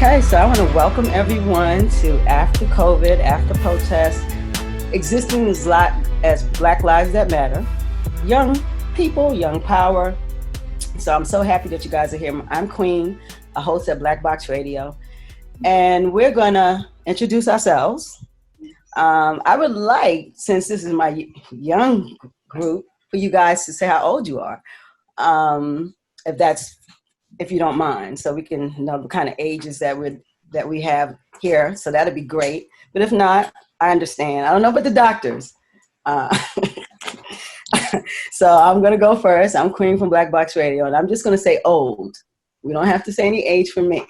Okay, so I want to welcome everyone to After COVID, After Protest, existing as Black Lives That Matter, young people, young power. So I'm so happy that you guys are here. I'm Queen, a host at Black Box Radio, and we're going to introduce ourselves. I would like, since this is my young group, for you guys to say how old you are, if you don't mind, so we can know the kind of ages that we have here. So that'd be great. But if not, I understand. I don't know about the doctors. So I'm gonna go first. I'm Queen from Black Box Radio, and I'm just gonna say old. We don't have to say any age for me.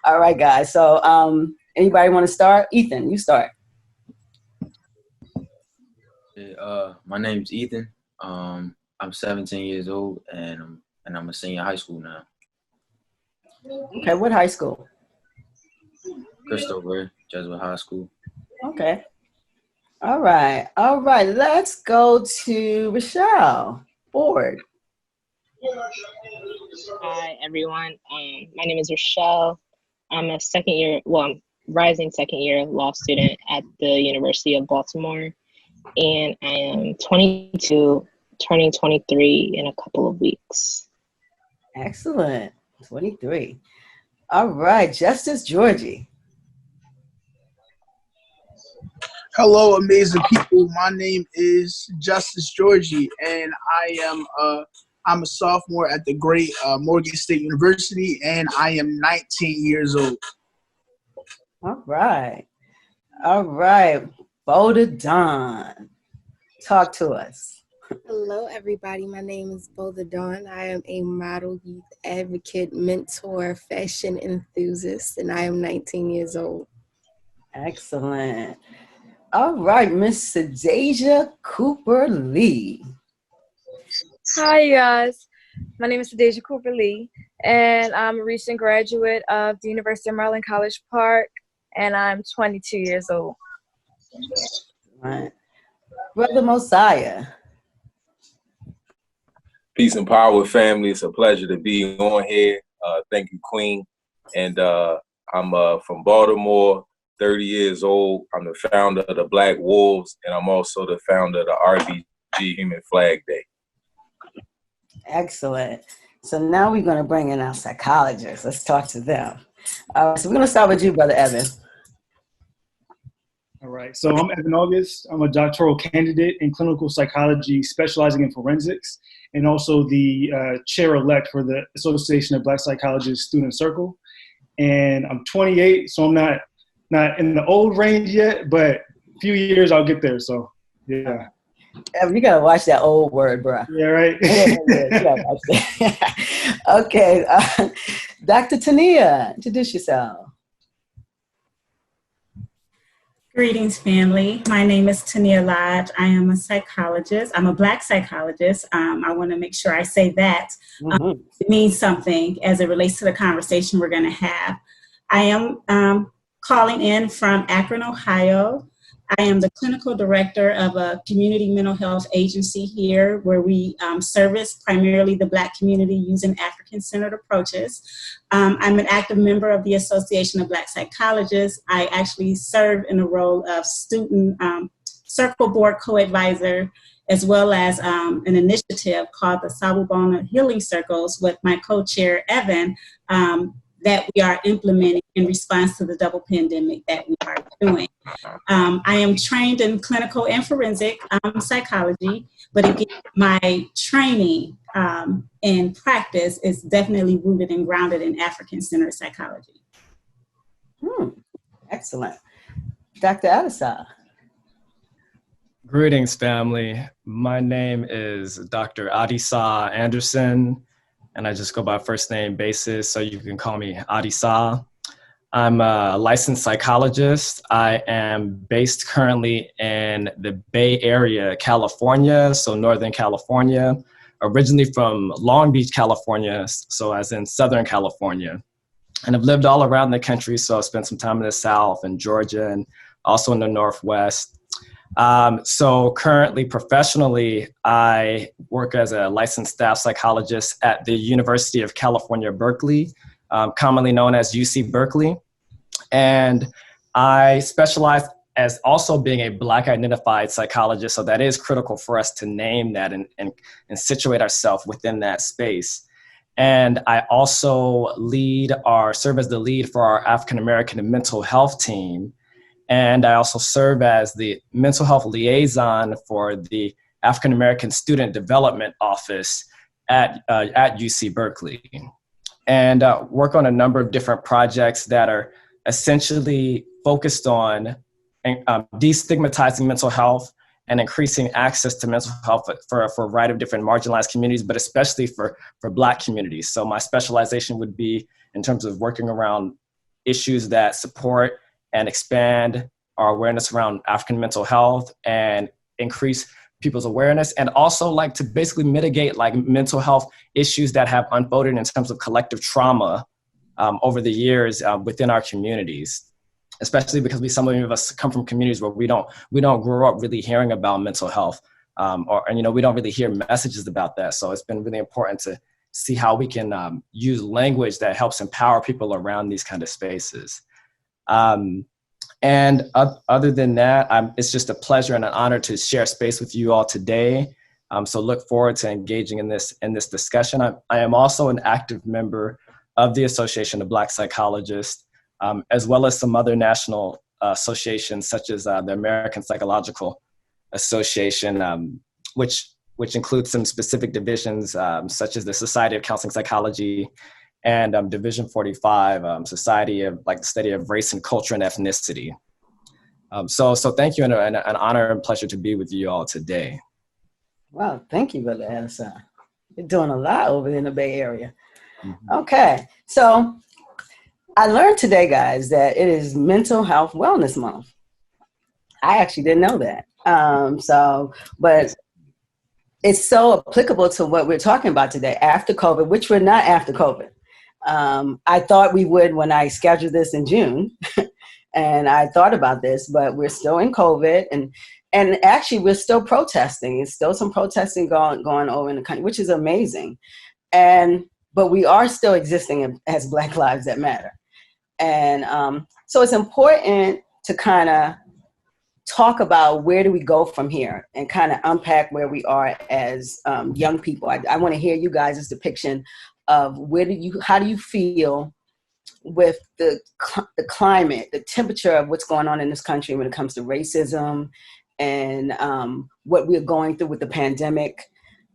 All right, guys. So anybody want to start? Ethan, you start. My name's Ethan. I'm 17 years old, and I'm a senior in high school now. Okay, what high school? Christopher Jesuit High School. Okay. All right. Let's go to Rochelle Ford. Hi, everyone. My name is Rochelle. I'm a rising second year law student at the University of Baltimore, and I am 22, turning 23 in a couple of weeks. Excellent. 23. All right, Justice Georgie. Hello, amazing people. My name is Justice Georgie, and I'm a sophomore at the great Morgan State University, and I am 19 years old. All right. Boda Dawn, talk to us. Hello, everybody. My name is Boda Dawn. I am a model, youth advocate, mentor, fashion enthusiast, and I am 19 years old. Excellent. All right, Miss Sadasia Cooper Lee. Hi, you guys. My name is Sadasia Cooper Lee, and I'm a recent graduate of the University of Maryland College Park, and I'm 22 years old. All right. Brother Mosiah. Peace and power, family. It's a pleasure to be on here. Thank you, Queen. And I'm from Baltimore, 30 years old. I'm the founder of the Black Wolves, and I'm also the founder of the RBG Human Flag Day. Excellent. So now we're going to bring in our psychologists. Let's talk to them. So we're going to start with you, Brother Evan. All right. So I'm Evan August. I'm a doctoral candidate in clinical psychology, specializing in forensics, and also the chair-elect for the Association of Black Psychologists Student Circle. And I'm 28, so I'm not in the old range yet, but a few years I'll get there. So, yeah. You got to watch that old word, bro. Yeah, right. Okay. Dr. Tania, introduce yourself. Greetings, family. My name is Tania Lodge. I am a psychologist. I'm a Black psychologist. I want to make sure I say that. It means something as it relates to the conversation we're going to have. I am calling in from Akron, Ohio. I am the clinical director of a community mental health agency here where we service primarily the Black community using African-centered approaches. I'm an active member of the Association of Black Psychologists. I actually serve in the role of student circle board co-advisor, as well as an initiative called the Sawubona Healing Circles with my co-chair, Evan, that we are implementing in response to the double pandemic that we are doing. I am trained in clinical and forensic psychology, but again, my training and practice is definitely rooted and grounded in African-centered psychology. Excellent. Dr. Adisa. Greetings, family. My name is Dr. Adisa Anderson, and I just go by first name basis, so you can call me Adisa. I'm a licensed psychologist. I am based currently in the Bay Area, California, so Northern California, originally from Long Beach, California, so as in Southern California. And I've lived all around the country, so I've spent some time in the South and Georgia and also in the Northwest. So currently, professionally, I work as a licensed staff psychologist at the University of California, Berkeley. commonly known as UC Berkeley. And I specialize as also being a Black identified psychologist. So that is critical for us to name that and situate ourselves within that space. And I also serve as the lead for our African American mental health team. And I also serve as the mental health liaison for the African American Student Development Office at UC Berkeley. And work on a number of different projects that are essentially focused on destigmatizing mental health and increasing access to mental health for a variety of different marginalized communities, but especially for Black communities. So my specialization would be in terms of working around issues that support and expand our awareness around African mental health and increase people's awareness, and also like to basically mitigate like mental health issues that have unfolded in terms of collective trauma over the years within our communities, especially because some of us come from communities where we don't grow up really hearing about mental health, and we don't really hear messages about that. So it's been really important to see how we can use language that helps empower people around these kind of spaces. And other than that, it's just a pleasure and an honor to share space with you all today. So look forward to engaging in this discussion. I am also an active member of the Association of Black Psychologists, as well as some other national associations, such as the American Psychological Association, which includes some specific divisions, such as the Society of Counseling Psychology and Division 45, Society of the Study of Race and Culture and Ethnicity. So thank you, and an honor and pleasure to be with you all today. Well, thank you, Brother Addison. You're doing a lot over in the Bay Area. Mm-hmm. Okay, so I learned today, guys, that it is Mental Health Wellness Month. I actually didn't know that. But it's so applicable to what we're talking about today, after COVID, which we're not after COVID. I thought we would when I scheduled this in June, and I thought about this, but we're still in COVID, and actually we're still protesting. There's still some protesting going over in the country, which is amazing. But we are still existing as Black Lives That Matter. And so it's important to kind of talk about where do we go from here and kind of unpack where we are as young people. I want to hear you guys' depiction of how do you feel with the climate, the temperature of what's going on in this country when it comes to racism and what we're going through with the pandemic.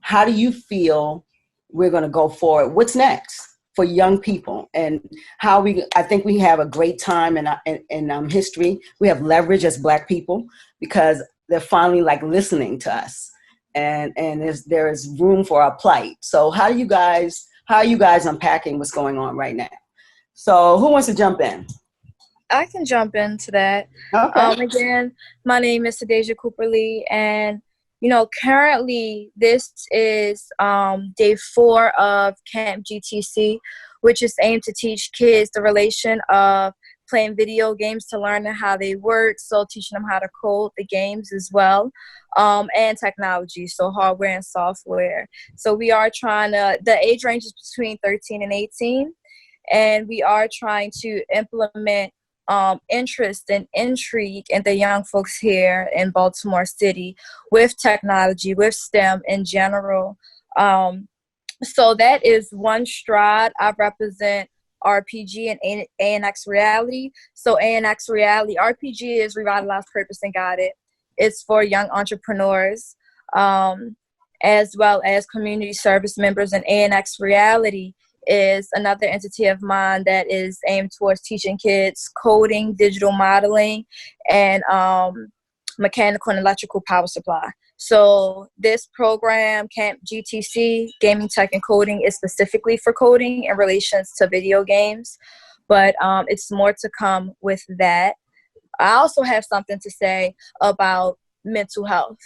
How do you feel we're going to go forward? What's next for young people, and I think we have a great time in history. We have leverage as Black people because they're finally listening to us, and there is room for our plight. So how are you guys unpacking what's going on right now? So who wants to jump in? I can jump into that. Okay. Again, my name is Sadeja Cooper Lee, and currently this is day 4 of Camp GTC, which is aimed to teach kids the relation of playing video games to learn how they work, so teaching them how to code the games as well, and technology, so hardware and software. So we are the age range is between 13 and 18, and we are trying to implement interest and intrigue in the young folks here in Baltimore City with technology, with STEM in general. So that is one stride. I represent RPG and ANX Reality. So ANX Reality, RPG is Revitalized, Purpose, and Guided. It's for young entrepreneurs, as well as community service members. And ANX Reality is another entity of mine that is aimed towards teaching kids coding, digital modeling, and mechanical and electrical power supply. So this program, Camp GTC, Gaming, Tech, and Coding, is specifically for coding in relations to video games, but it's more to come with that. I also have something to say about mental health.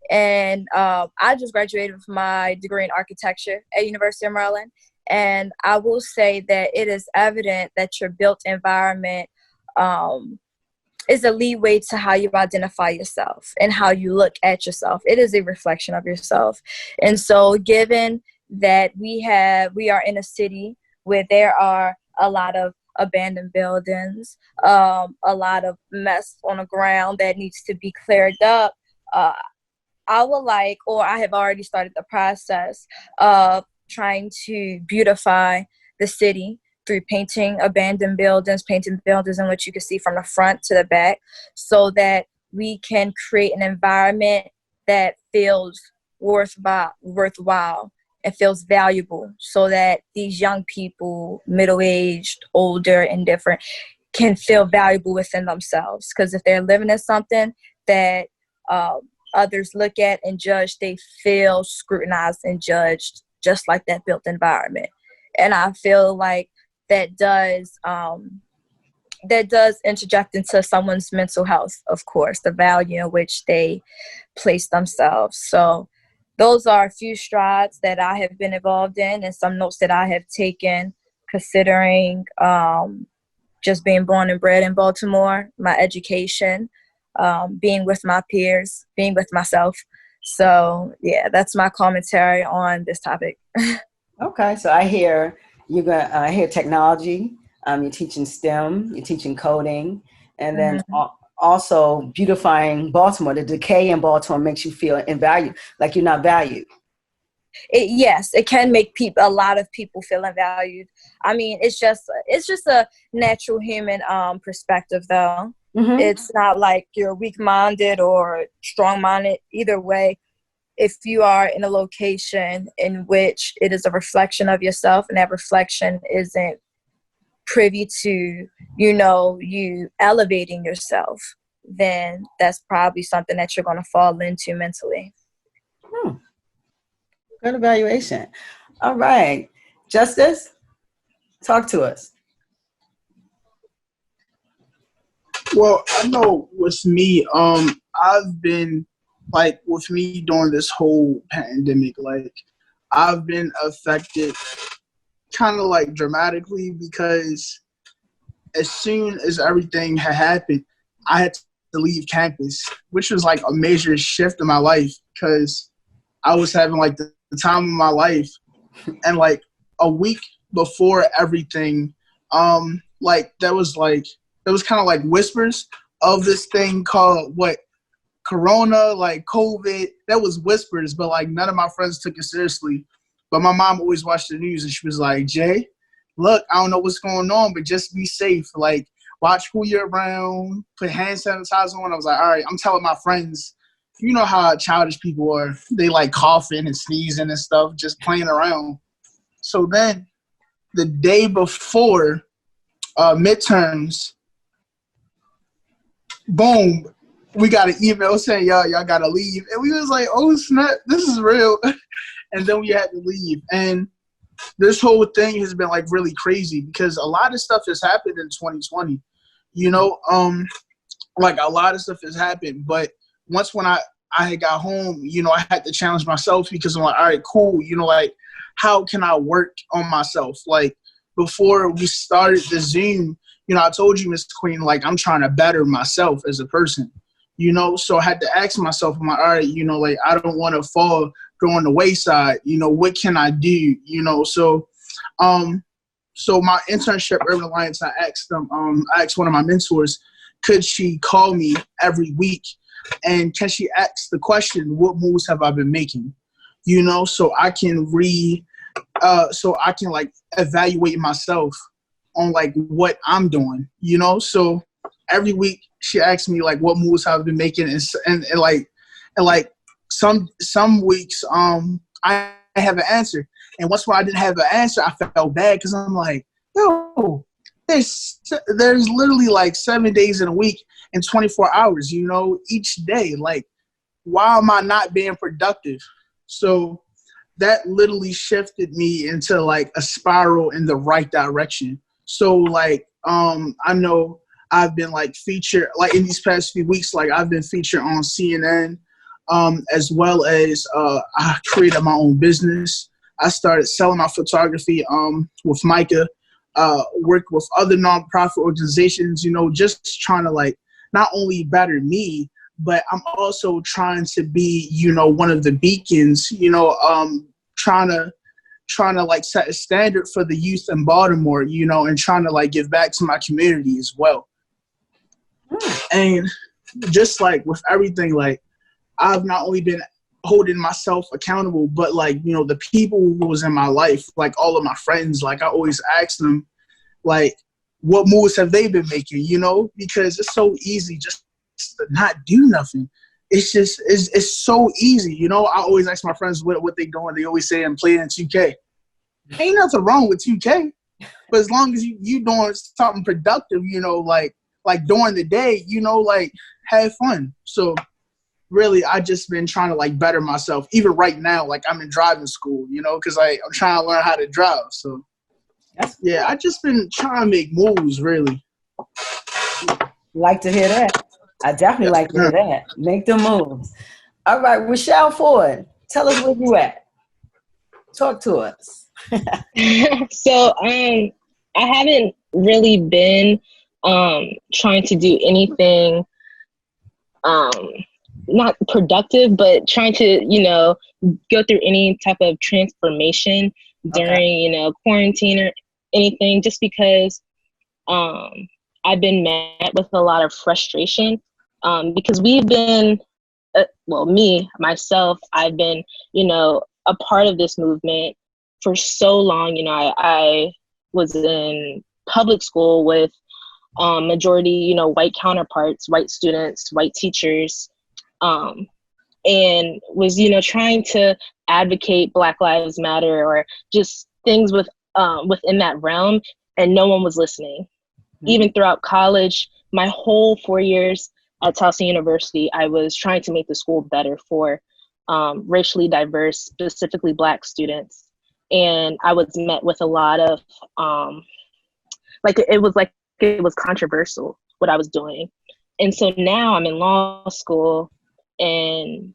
And I just graduated with my degree in architecture at University of Maryland. And I will say that it is evident that your built environment is a leeway to how you identify yourself and how you look at yourself. It is a reflection of yourself. And so given that we are in a city where there are a lot of abandoned buildings, a lot of mess on the ground that needs to be cleared up. I would like, or I have already started the process of trying to beautify the city through painting abandoned buildings, painting buildings in which you can see from the front to the back, so that we can create an environment that feels worthwhile and feels valuable, so that these young people, middle-aged, older, and different, can feel valuable within themselves. Because if they're living in something that others look at and judge, they feel scrutinized and judged, just like that built environment. And I feel like that does interject into someone's mental health, of course, the value in which they place themselves. So those are a few strides that I have been involved in, and some notes that I have taken, considering just being born and bred in Baltimore, my education, being with my peers, being with myself. So yeah, that's my commentary on this topic. Okay, so I hear I hear technology. You're teaching STEM, you're teaching coding, and then also beautifying Baltimore. The decay in Baltimore makes you feel invalued, like you're not valued. Yes, it can make a lot of people feel invalued. I mean, it's just a natural human perspective, though. Mm-hmm. It's not like you're weak-minded or strong-minded. Either way, if you are in a location in which it is a reflection of yourself, and that reflection isn't privy to, you elevating yourself, then that's probably something that you're going to fall into mentally. Good evaluation. All right. Justice, talk to us. Well, I know with me, I've been, like, with me during this whole pandemic, like, I've been affected kind of like dramatically, because as soon as everything had happened, I had to leave campus, which was like a major shift in my life, because I was having like the time of my life. And like a week before everything, like there was kind of like whispers of this thing called Corona, like COVID. That was whispers, but like none of my friends took it seriously. But my mom always watched the news, and she was like, Jay, look, I don't know what's going on, but just be safe. Like, watch who you're around, put hand sanitizer on. I was like, all right, I'm telling my friends, you know how childish people are. They like coughing and sneezing and stuff, just playing around. So then the day before midterms, boom, we got an email saying, y'all got to leave. And we was like, oh, snap, this is real. And then we had to leave. And this whole thing has been like really crazy, because a lot of stuff has happened in 2020, like a lot of stuff has happened. But once when I had got home, I had to challenge myself, because I'm like, all right, cool. Like, how can I work on myself? Like, before we started the Zoom, I told you, Ms. Queen, like, I'm trying to better myself as a person, so I had to ask myself, I'm like, all right, like, I don't want to go on the wayside, what can I do? So my internship, Urban Alliance, I asked one of my mentors, could she call me every week, and can she ask the question, what moves have I been making? So I can like evaluate myself on like what I'm doing, so every week she asks me like what moves have I been making, and like some weeks I have an answer, and once when I didn't have an answer, I felt bad, because I'm like, yo, there's literally like 7 days in a week and 24 hours, each day. Like, why am I not being productive? So that literally shifted me into like a spiral in the right direction. So like I know I've been like featured like in these past few weeks, like I've been featured on CNN, as well as I created my own business. I started selling my photography with Micah, worked with other nonprofit organizations, just trying to like not only better me, but I'm also trying to be, one of the beacons, trying to trying to like set a standard for the youth in Baltimore, you know, and trying to like give back to my community as well. And just like with everything, like I've not only been holding myself accountable, but like, you know, the people who was in my life, like all of my friends, like I always ask them, like, what moves have they been making, you know, because it's so easy just to not do nothing. It's just, it's so easy, you know. I always ask my friends what they doing. They always say I'm playing 2K. Ain't nothing wrong with 2K, but as long as you doing something productive, you know, like during the day, you know, like have fun. So really, I just been trying to like better myself. Even right now, like I'm in driving school, you know, because I'm trying to learn how to drive. So yeah, I just been trying to make moves, really. Like to hear that. I definitely like to hear that. Make the moves. All right, Rochelle Ford, tell us where you at. Talk to us. So I haven't really been trying to do anything not productive, but trying to, you know, go through any type of transformation during, you know, quarantine or anything, just because I've been met with a lot of frustration because we've been, myself, I've been, you know, a part of this movement for so long. You know, I was in public school with majority, you know, white counterparts, white students, white teachers, and was, you know, trying to advocate Black Lives Matter or just things within that realm, and no one was listening. Even throughout college, my whole 4 years at Towson University, I was trying to make the school better for racially diverse, specifically Black students. And I was met with a lot of, it was controversial what I was doing. And so now I'm in law school and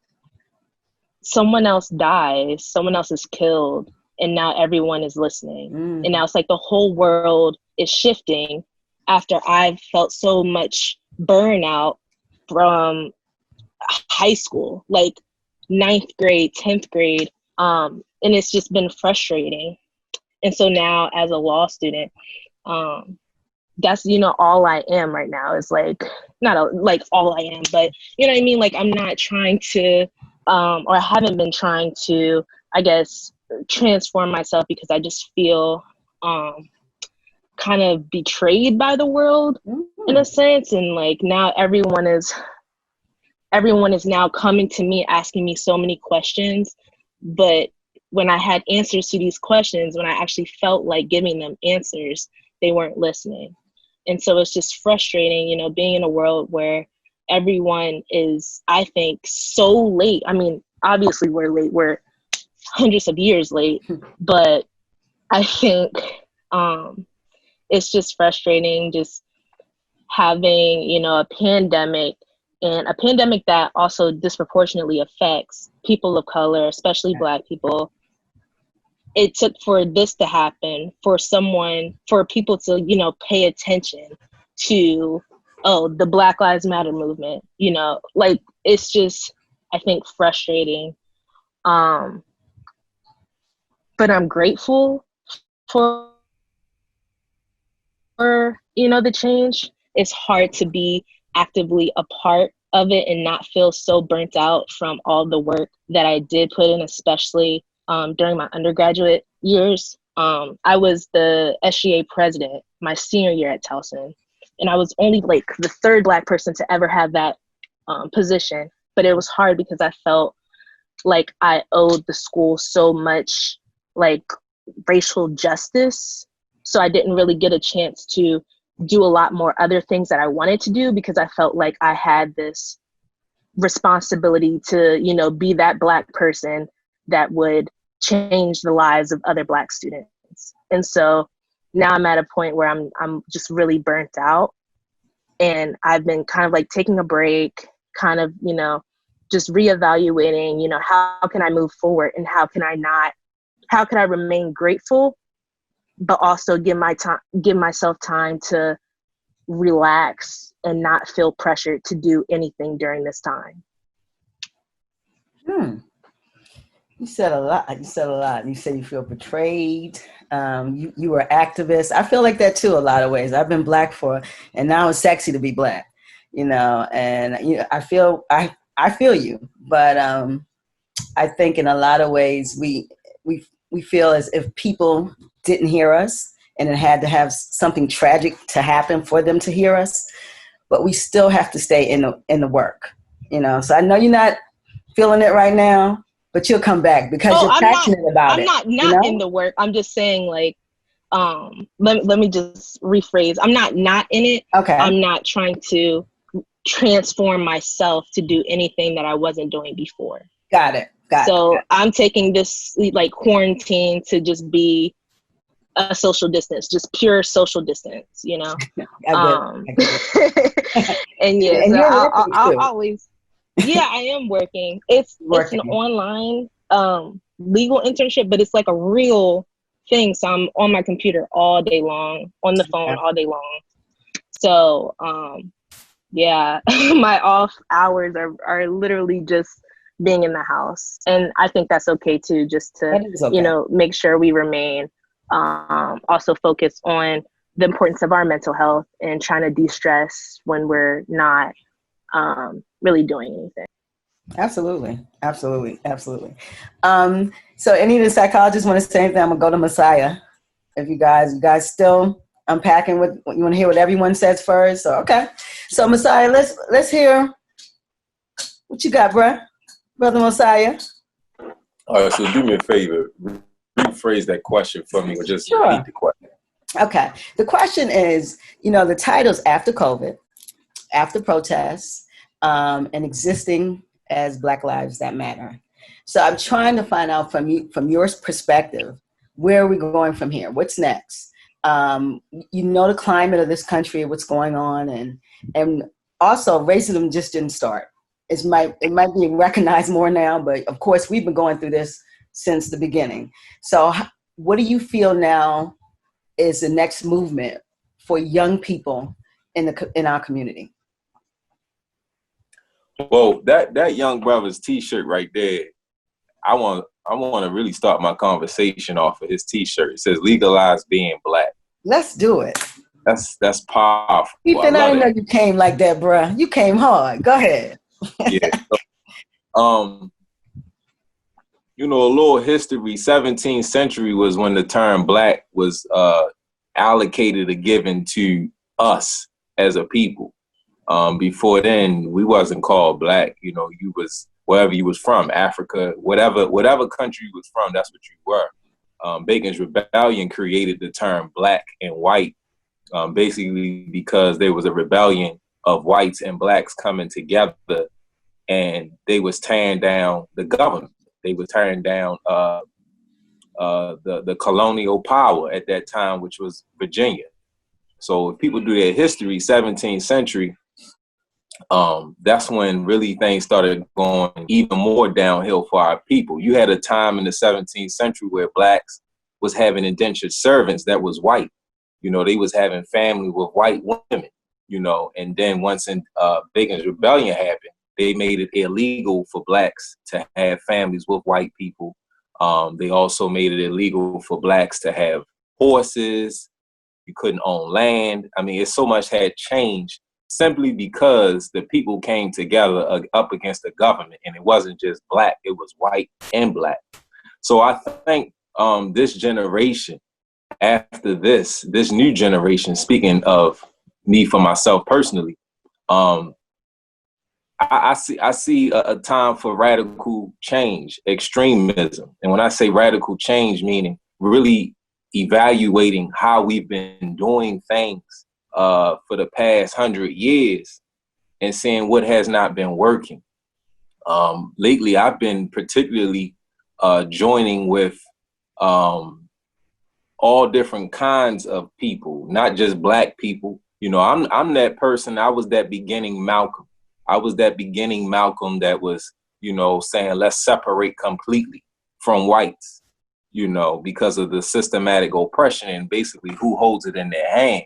someone else dies, someone else is killed, and now everyone is listening. And now it's like the whole world is shifting after I've felt so much burnout from high school, like 9th grade, 10th grade. And it's just been frustrating. And so now as a law student, that's, you know, all I am right now is like, like all I am, but you know what I mean? Like I'm not trying to, or I haven't been trying to, I guess, transform myself because I just feel kind of betrayed by the world in a sense. And like now everyone is now coming to me, asking me so many questions. But when I had answers to these questions, when I actually felt like giving them answers, they weren't listening. And so it's just frustrating, you know, being in a world where everyone is, I think, so late. I mean, obviously we're late. We're hundreds of years late. But I think it's just frustrating just having, you know, a pandemic, and a pandemic that also disproportionately affects people of color, especially Black people. It took for this to happen, for people to, you know, pay attention to, the Black Lives Matter movement, you know, like it's just, I think, frustrating. But I'm grateful for, you know, the change. It's hard to be actively a part of it and not feel so burnt out from all the work that I did put in, especially during my undergraduate years. I was the SGA president my senior year at Towson, and I was only like the 3rd Black person to ever have that position. But it was hard because I felt like I owed the school so much like racial justice. So I didn't really get a chance to do a lot more other things that I wanted to do because I felt like I had this responsibility to, you know, be that Black person that would change the lives of other Black students. And so now I'm at a point where I'm just really burnt out, and I've been kind of like taking a break, kind of, you know, just reevaluating, you know, how can I move forward and how can I remain grateful, but also give myself time to relax and not feel pressured to do anything during this time. You said a lot. You said a lot. You said you feel betrayed. You were activist. I feel like that too. A lot of ways. I've been black and now it's sexy to be black. And I feel you. But I think in a lot of ways we feel as if people didn't hear us, and it had to have something tragic to happen for them to hear us. But we still have to stay in the work. So I know you're not feeling it right now, but you'll come back because you're passionate about it. I'm not in the work. I'm just saying, like, let me just rephrase. I'm not in it. Okay. I'm not trying to transform myself to do anything that I wasn't doing before. Got it. So I'm taking this like quarantine to just be a social distance, just pure social distance, I and yeah, and so I'll always, I am working. It's an online legal internship, but it's like a real thing. So I'm on my computer all day long, on the phone all day long. So my off hours are literally just being in the house, and I think that's okay too, just to make sure we remain also focus on the importance of our mental health and trying to de-stress when we're not really doing anything. Absolutely. So any of the psychologists want to say anything? I'm gonna go to Messiah. If you guys still unpacking what you want to hear what everyone says first. So okay. So Messiah, let's hear what you got, Brother Messiah. All right, so do me a favor. Rephrase that question for me, or just repeat the question. Okay. The question is, the title's After COVID, After Protests, and Existing as Black Lives That Matter. So I'm trying to find out from your perspective, where are we going from here? What's next? The climate of this country, what's going on, and also racism just didn't start. It might be recognized more now, but of course we've been going through this since the beginning. So what do you feel now is the next movement for young people in our community? Well, that young brother's T-shirt right there, I want to really start my conversation off of his T-shirt. It says "Legalize being black." Let's do it. That's powerful. Ethan, I didn't know you came like that, bruh. You came hard. Go ahead. Yeah. A little history. 17th century was when the term black was allocated or given to us as a people. Before then, we wasn't called black. You was wherever you was from, Africa, whatever country you was from, that's what you were. Bacon's Rebellion created the term black and white, basically because there was a rebellion of whites and blacks coming together, and they was tearing down the government. They were tearing down the colonial power at that time, which was Virginia. So if people do their history, 17th century, that's when really things started going even more downhill for our people. You had a time in the 17th century where blacks was having indentured servants that was white. They was having family with white women, and then once Bacon's Rebellion happened, they made it illegal for blacks to have families with white people. They also made it illegal for blacks to have horses. You couldn't own land. I mean, so much had changed simply because the people came together up against the government, and it wasn't just black, it was white and black. So I think this generation, after this new generation, speaking of me for myself personally, I see a time for radical change, extremism. And when I say radical change, meaning really evaluating how we've been doing things for the past 100 years and seeing what has not been working. Lately, I've been particularly joining with all different kinds of people, not just black people. I'm that person. I was that beginning Malcolm. I was that beginning Malcolm that was, saying let's separate completely from whites, because of the systematic oppression and basically who holds it in their hand.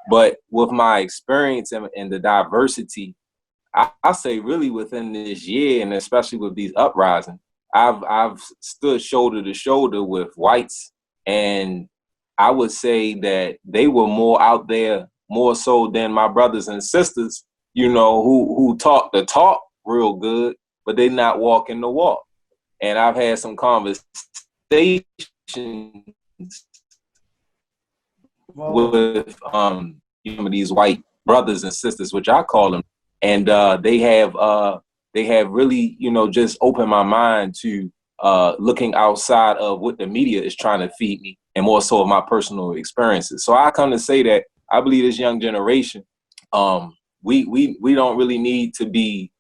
But with my experience and the diversity, I say really within this year, and especially with these uprisings, I've stood shoulder to shoulder with whites, and I would say that they were more out there, more so than my brothers and sisters, who talk the talk real good, but they not walking the walk. And I've had some conversations with these white brothers and sisters, which I call them, and they have really just opened my mind to looking outside of what the media is trying to feed me, and more so of my personal experiences. So I come to say that I believe this young generation, we don't really need to be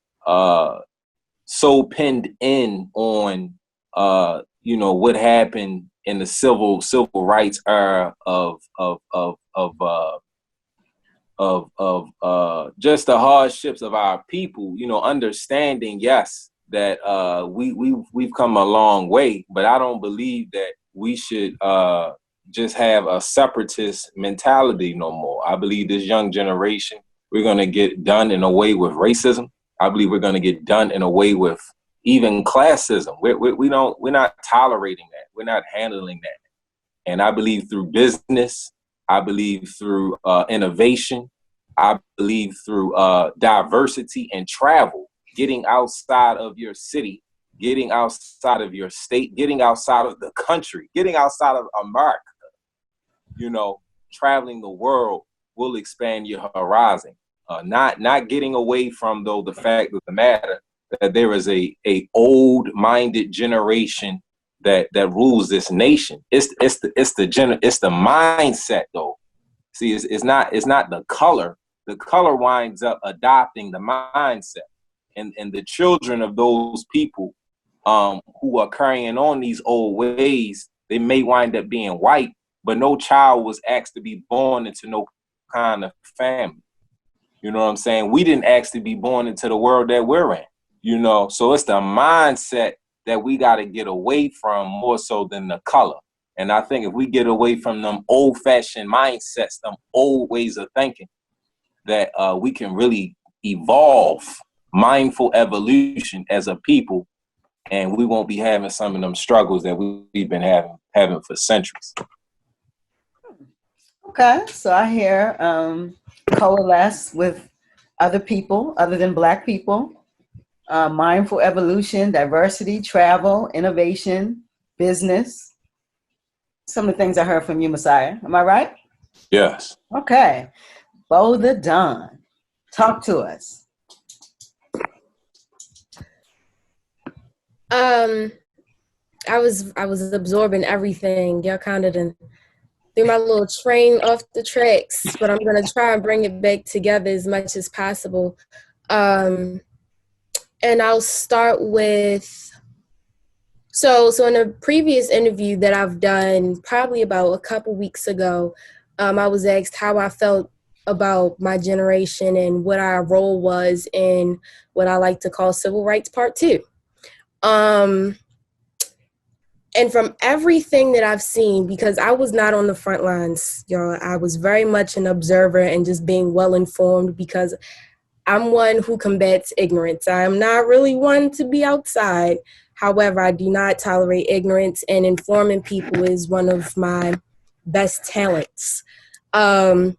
so pinned in on what happened in the civil rights era of just the hardships of our people. Understanding, yes, that we've come a long way, but I don't believe that we should just have a separatist mentality no more. I believe this young generation, we're going to get done in a way with racism. I believe we're going to get done in a way with even classism. We're not tolerating that. We're not handling that. And I believe through business, I believe through innovation, I believe through diversity and travel, getting outside of your city, getting outside of your state, getting outside of the country, getting outside of America, traveling the world will expand your horizon. Not getting away from, though, the fact of the matter that there is a old-minded generation that rules this nation. It's the mindset, though. See, it's not the color. The color winds up adopting the mindset, and the children of those people who are carrying on these old ways, they may wind up being white, but no child was asked to be born into no kind of family. You know what I'm saying? We didn't ask to be born into the world that we're in, so it's the mindset that we got to get away from more so than the color. And I think if we get away from them old-fashioned mindsets, them old ways of thinking, that we can really evolve, mindful evolution as a people, and we won't be having some of them struggles that we've been having for centuries. Okay, so I hear coalesce with other people other than Black people. Mindful evolution, diversity, travel, innovation, business. Some of the things I heard from you, Messiah. Am I right? Yes. Okay. Bo the Don, talk to us. I was absorbing everything. Y'all kind of done threw my little train off the tracks, but I'm gonna try and bring it back together as much as possible. And I'll start with, so in a previous interview that I've done probably about a couple weeks ago, I was asked how I felt about my generation and what our role was in what I like to call Civil Rights Part 2. And from everything that I've seen, because I was not on the front lines, y'all, I was very much an observer and just being well informed, because I'm one who combats ignorance. I'm not really one to be outside. However, I do not tolerate ignorance, and informing people is one of my best talents. And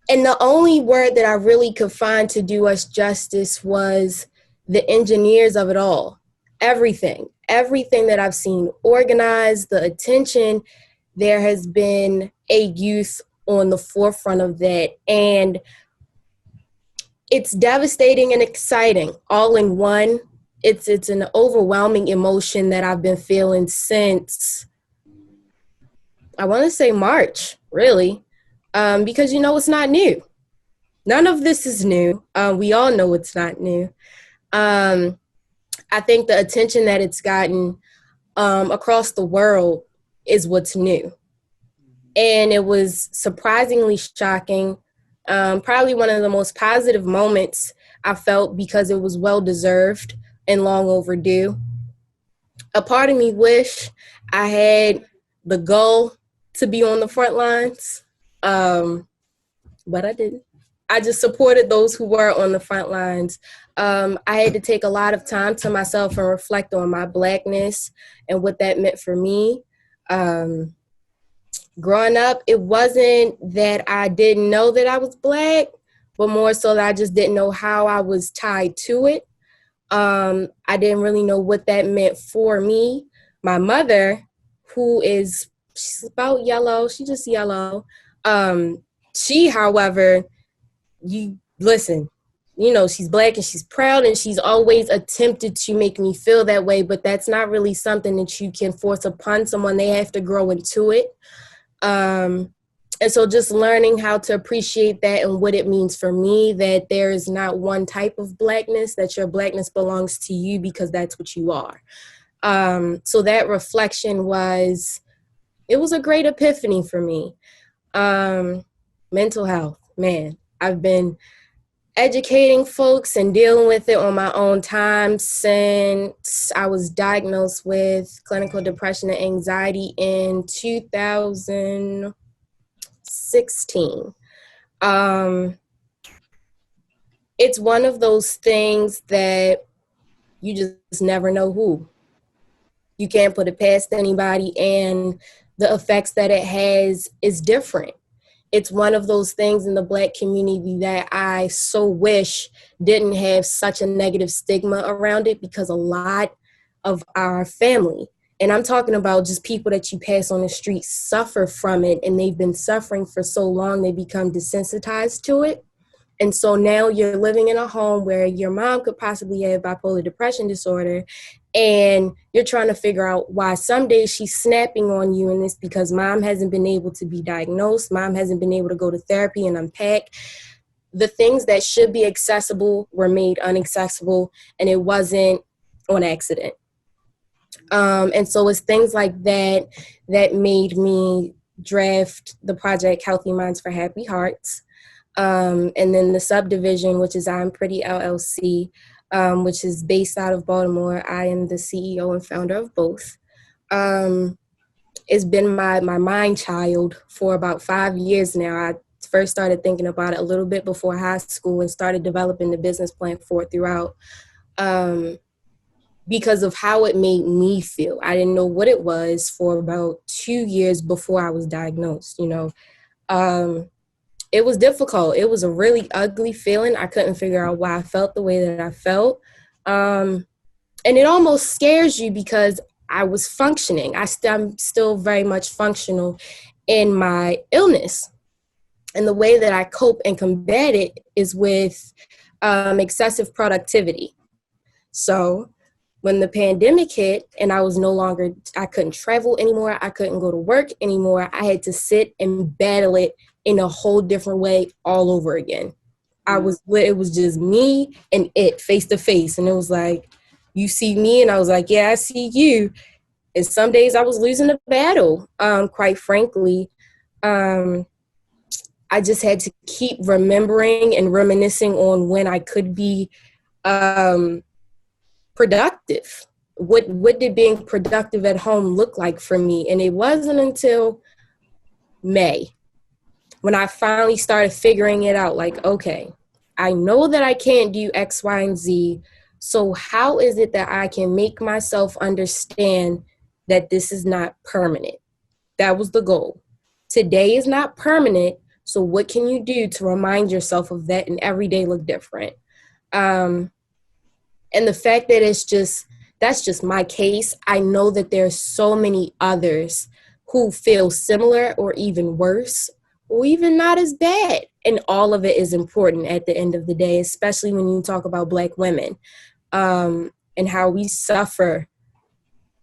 the only word that I really could find to do us justice was the engineers of it all. Everything that I've seen organized, the attention, there has been a youth on the forefront of that. And it's devastating and exciting all in one. It's an overwhelming emotion that I've been feeling since, I want to say March, really, because, it's not new. None of this is new. We all know it's not new. I think the attention that it's gotten across the world is what's new. And it was surprisingly shocking. Probably one of the most positive moments I felt, because it was well-deserved and long overdue. A part of me wish I had the goal to be on the front lines, but I didn't. I just supported those who were on the front lines. I had to take a lot of time to myself and reflect on my Blackness and what that meant for me. Growing up, it wasn't that I didn't know that I was Black, but more so that I just didn't know how I was tied to it. I didn't really know what that meant for me. My mother, she's about yellow, she's just yellow. She, however, she's Black and she's proud and she's always attempted to make me feel that way, but that's not really something that you can force upon someone. They have to grow into it. And so just learning how to appreciate that and what it means for me, that there is not one type of Blackness, that your Blackness belongs to you because that's what you are. So that reflection it was a great epiphany for me. Mental health, man, I've been educating folks and dealing with it on my own time since I was diagnosed with clinical depression and anxiety in 2016. It's one of those things that you just never know who. You can't put it past anybody, and the effects that it has is different. It's one of those things in the Black community that I so wish didn't have such a negative stigma around it, because a lot of our family, and I'm talking about just people that you pass on the street, suffer from it, and they've been suffering for so long they become desensitized to it. And so now you're living in a home where your mom could possibly have bipolar depression disorder, and you're trying to figure out why some days she's snapping on you, and it's because mom hasn't been able to be diagnosed, mom hasn't been able to go to therapy and unpack. The things that should be accessible were made inaccessible, and it wasn't on accident. And so it's things like that that made me draft the project Healthy Minds for Happy Hearts. And then the subdivision, which is I'm Pretty LLC, which is based out of Baltimore. I am the CEO and founder of both. It's been my mind child for about 5 years now. I first started thinking about it a little bit before high school and started developing the business plan for it throughout, because of how it made me feel. I didn't know what it was for about 2 years before I was diagnosed, It was difficult. It was a really ugly feeling. I couldn't figure out why I felt the way that I felt. And it almost scares you because I was functioning. I'm still very much functional in my illness. And the way that I cope and combat it is with excessive productivity. So when the pandemic hit and I couldn't travel anymore, I couldn't go to work anymore, I had to sit and battle it in a whole different way all over again. It was just me and it face to face. And it was like, you see me, and I was like, yeah, I see you. And some days I was losing the battle, quite frankly. I just had to keep remembering and reminiscing on when I could be productive. What did being productive at home look like for me? And it wasn't until May when I finally started figuring it out, like, okay, I know that I can't do X, Y, and Z. So how is it that I can make myself understand that this is not permanent? That was the goal. Today is not permanent. So what can you do to remind yourself of that and every day look different? And the fact that that's just my case. I know that there's so many others who feel similar or even worse, or even not as bad. And all of it is important at the end of the day, especially when you talk about Black women, and how we suffer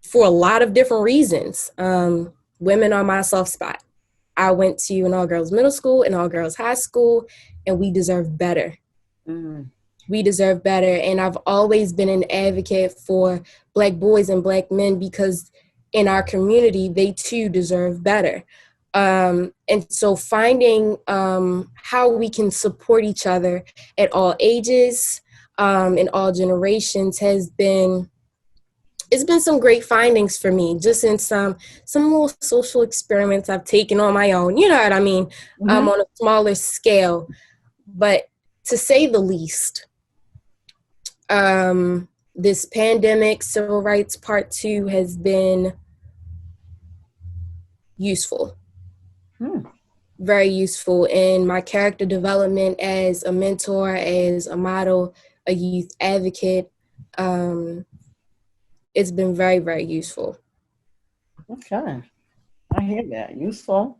for a lot of different reasons. Women are my soft spot. I went to an all-girls middle school and all-girls high school, and we deserve better. Mm. We deserve better. And I've always been an advocate for Black boys and Black men, because in our community, they too deserve better. And so finding how we can support each other at all ages, in all generations it's been some great findings for me, just in some little social experiments I've taken on my own, you know what I mean, on a smaller scale. But to say the least, this pandemic, Civil Rights Part 2 has been useful. Very useful in my character development as a mentor, as a model, a youth advocate. It's been very, very useful. Okay. I hear that. Useful.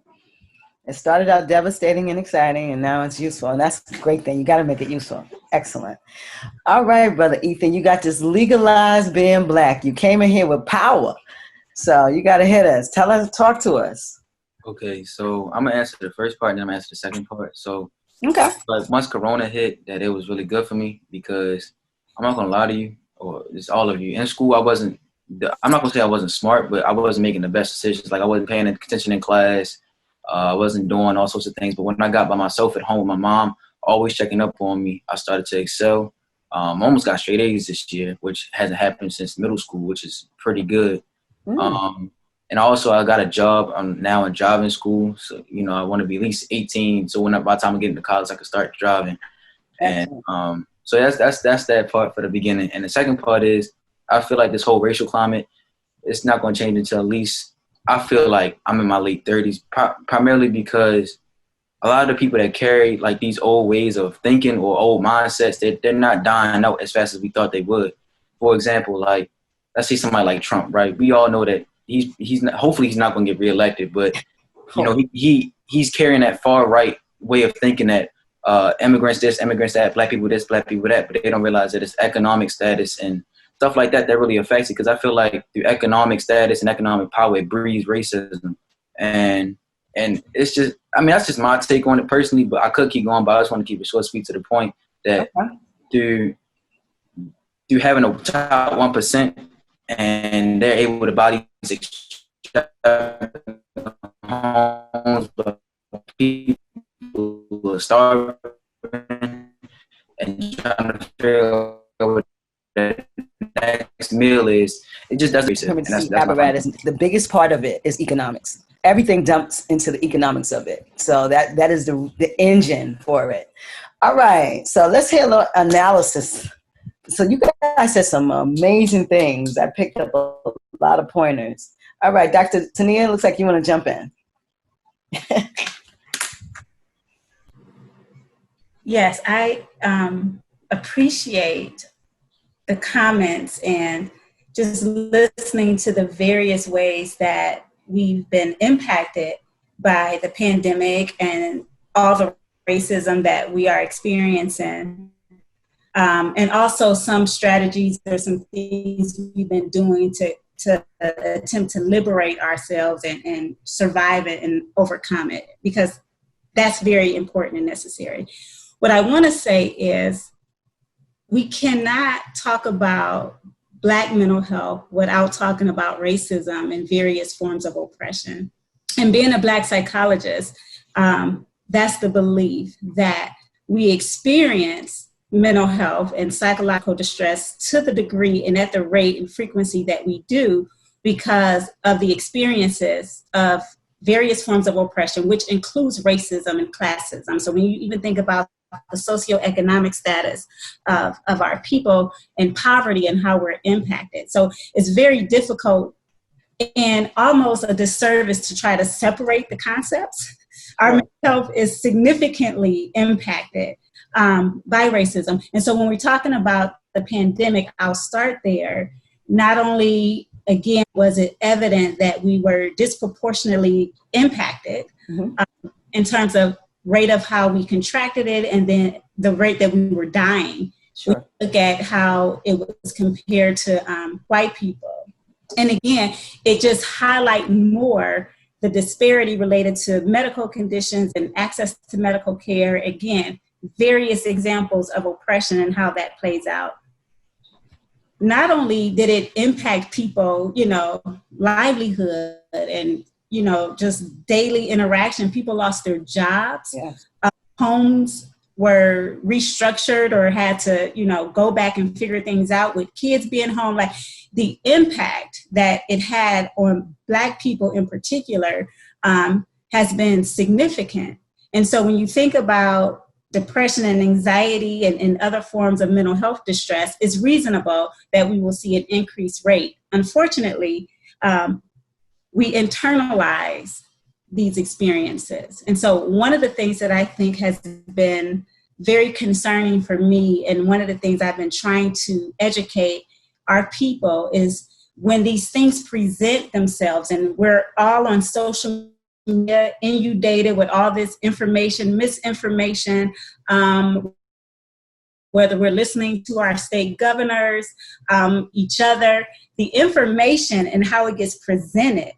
It started out devastating and exciting, and now it's useful. And that's a great thing. You got to make it useful. Excellent. All right, Brother Ethan, you got this legalized being Black. You came in here with power. So you got to hit us. Talk to us. Okay, so I'm going to answer the first part, and then I'm going to answer the second part. So, okay. Like once Corona hit, that it was really good for me because I'm not going to lie to you, or it's all of you. In school, I'm not going to say I wasn't smart, but I wasn't making the best decisions. Like I wasn't paying attention in class. I wasn't doing all sorts of things. But when I got by myself at home with my mom, always checking up on me, I started to excel. Almost got straight A's this year, which hasn't happened since middle school, which is pretty good. And also I got a job. I'm now in driving school. So, I want to be at least 18. So by the time I get into college, I can start driving. And so that's that part for the beginning. And the second part is I feel like this whole racial climate, it's not going to change until at least I feel like I'm in my late 30s, primarily because a lot of the people that carry like these old ways of thinking or old mindsets, they're not dying out as fast as we thought they would. For example, like let's say somebody like Trump, right? We all know that he's not, hopefully he's not going to get reelected, but he's carrying that far right way of thinking that immigrants this, immigrants that, Black people this, Black people that, but they don't realize that it's economic status and stuff like that really affects it. Because I feel like through economic status and economic power, it breeds racism. And it's just, that's just my take on it personally, but I could keep going, but I just want to keep it short, sweet, to the point that through having a top 1% and they're able to buy these homes, but people are starving and trying to figure out what the next meal is. It just doesn't. Apparatus. The biggest part of it is economics. Everything dumps into the economics of it. So that is the engine for it. All right. So let's hear a little analysis. So you guys said some amazing things. I picked up a lot of pointers. All right, Dr. Tania, looks like you want to jump in. Yes, I appreciate the comments and just listening to the various ways that we've been impacted by the pandemic and all the racism that we are experiencing. And also some strategies or some things we've been doing to attempt to liberate ourselves and survive it and overcome it, because that's very important and necessary. What I want to say is we cannot talk about Black mental health without talking about racism and various forms of oppression. And being a Black psychologist, that's the belief that we experience mental health and psychological distress to the degree and at the rate and frequency that we do because of the experiences of various forms of oppression, which includes racism and classism. So when you even think about the socioeconomic status of our people and poverty and how we're impacted. So it's very difficult and almost a disservice to try to separate the concepts. Our mental health is significantly impacted by racism. And so when we're talking about the pandemic, I'll start there. Not only, again, was it evident that we were disproportionately impacted in terms of rate of how we contracted it and then the rate that we were dying. Sure. We look at how it was compared to white people. And again, it just highlights more the disparity related to medical conditions and access to medical care. Again, various examples of oppression and how that plays out. Not only did it impact people, livelihood and, just daily interaction, people lost their jobs, homes were restructured or had to, go back and figure things out with kids being home. Like the impact that it had on Black people in particular has been significant. And so when you think about depression and anxiety and other forms of mental health distress, it's reasonable that we will see an increased rate. Unfortunately, we internalize these experiences. And so one of the things that I think has been very concerning for me, and one of the things I've been trying to educate our people, is when these things present themselves, and we're all on social media, inundated with all this information, misinformation, whether we're listening to our state governors, each other, the information and how it gets presented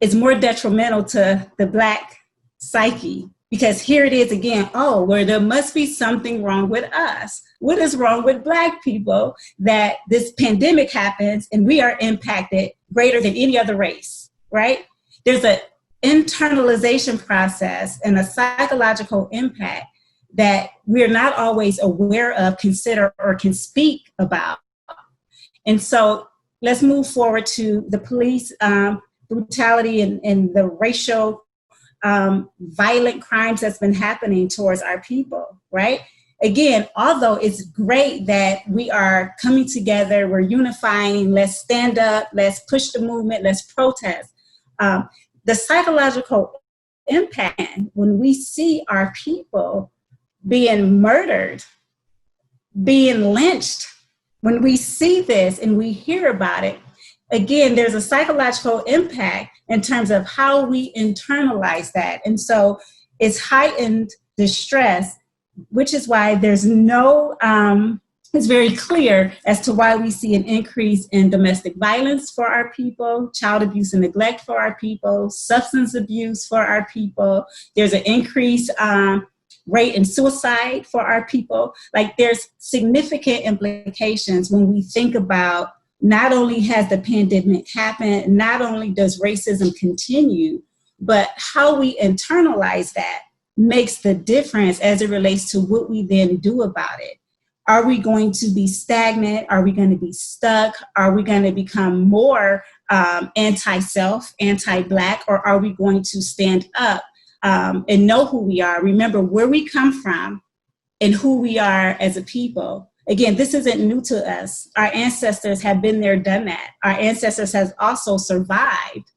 is more detrimental to the Black psyche, because here it is again, oh, where there must be something wrong with us. What is wrong with Black people that this pandemic happens and we are impacted greater than any other race, right? There's an internalization process and a psychological impact that we're not always aware of, consider, or can speak about. And so let's move forward to the police brutality and the racial violent crimes that's been happening towards our people, right? Again, although it's great that we are coming together, we're unifying, let's stand up, let's push the movement, let's protest. The psychological impact when we see our people being murdered, being lynched, when we see this and we hear about it, again, there's a psychological impact in terms of how we internalize that. And so it's heightened distress, which is why there's no, it's very clear as to why we see an increase in domestic violence for our people, child abuse and neglect for our people, substance abuse for our people. There's an increased rate in suicide for our people. Like, there's significant implications when we think about not only has the pandemic happened, not only does racism continue, but how we internalize that makes the difference as it relates to what we then do about it. Are we going to be stagnant? Are we going to be stuck? Are we going to become more anti-self, anti-Black, or are we going to stand up and know who we are, remember where we come from and who we are as a people? Again, this isn't new to us. Our ancestors have been there, done that. Our ancestors have also survived.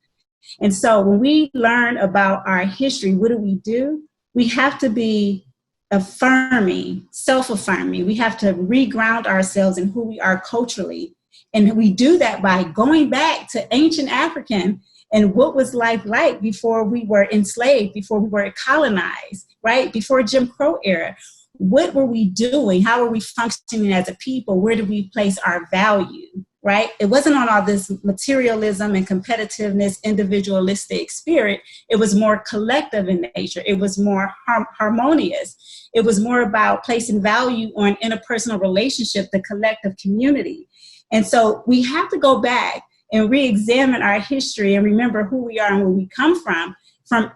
And so when we learn about our history, what do? We have to be affirming, self-affirming. We have to reground ourselves in who we are culturally. And we do that by going back to ancient African and what was life like before we were enslaved, before we were colonized, right? Before Jim Crow era. What were we doing? How were we functioning as a people? Where did we place our value, right? It wasn't on all this materialism and competitiveness, individualistic spirit. It was more collective in nature. It was more harmonious. It was more about placing value on interpersonal relationship, the collective community. And so we have to go back and re-examine our history and remember who we are and where we come from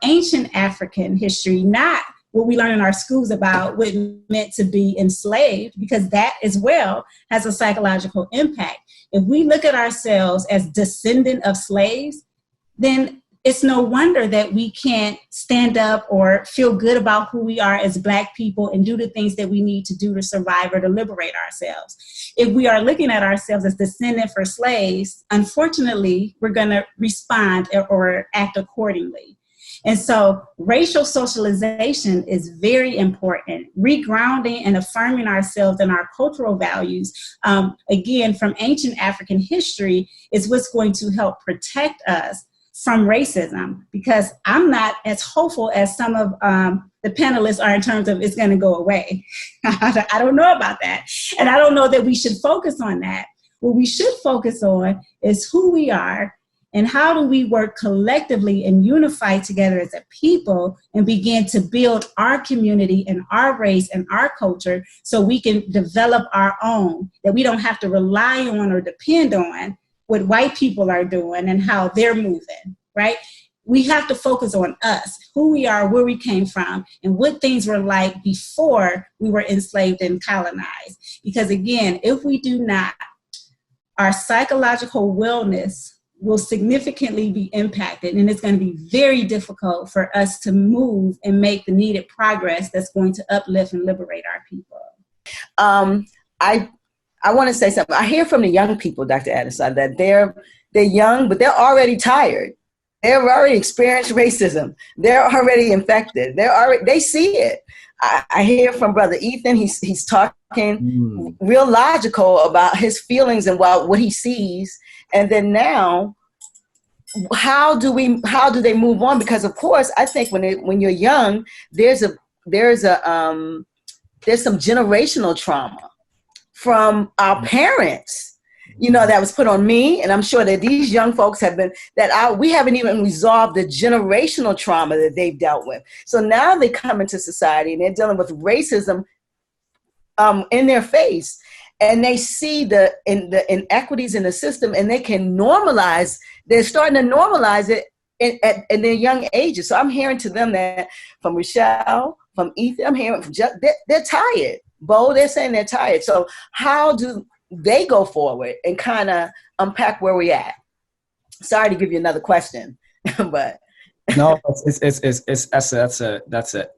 ancient African history, not what we learn in our schools about what it meant to be enslaved, because that as well has a psychological impact. If we look at ourselves as descendant of slaves, then it's no wonder that we can't stand up or feel good about who we are as Black people and do the things that we need to do to survive or to liberate ourselves. If we are looking at ourselves as descendant for slaves, unfortunately, we're going to respond or act accordingly. And so racial socialization is very important. Regrounding and affirming ourselves and our cultural values, again, from ancient African history, is what's going to help protect us from racism, because I'm not as hopeful as some of the panelists are in terms of it's going to go away. I don't know about that. And I don't know that we should focus on that. What we should focus on is who we are and how do we work collectively and unify together as a people and begin to build our community and our race and our culture so we can develop our own, that we don't have to rely on or depend on what white people are doing and how they're moving, right? We have to focus on us, who we are, where we came from, and what things were like before we were enslaved and colonized. Because again, if we do not, our psychological wellness will significantly be impacted, and it's going to be very difficult for us to move and make the needed progress that's going to uplift and liberate our people. I want to say something. I hear from the young people, Dr. Addison, that they're young, but they're already tired. They've already experienced racism. They're already infected. They see it. I hear from Brother Ethan. He's talking real logical about his feelings and what he sees. And then now, how do they move on? Because of course, I think when you're young, there's some generational trauma from our parents, that was put on me. And I'm sure that these young folks we haven't even resolved the generational trauma that they've dealt with. So now they come into society and they're dealing with racism in their face. And they see the inequities in the system, and they can normalize. They're starting to normalize it in their young ages. So I'm hearing to them that from Rochelle, from Ethan, I'm hearing from they're tired. Bo, they're saying they're tired. So how do they go forward and kind of unpack where we're at? Sorry to give you another question, but. No, that's a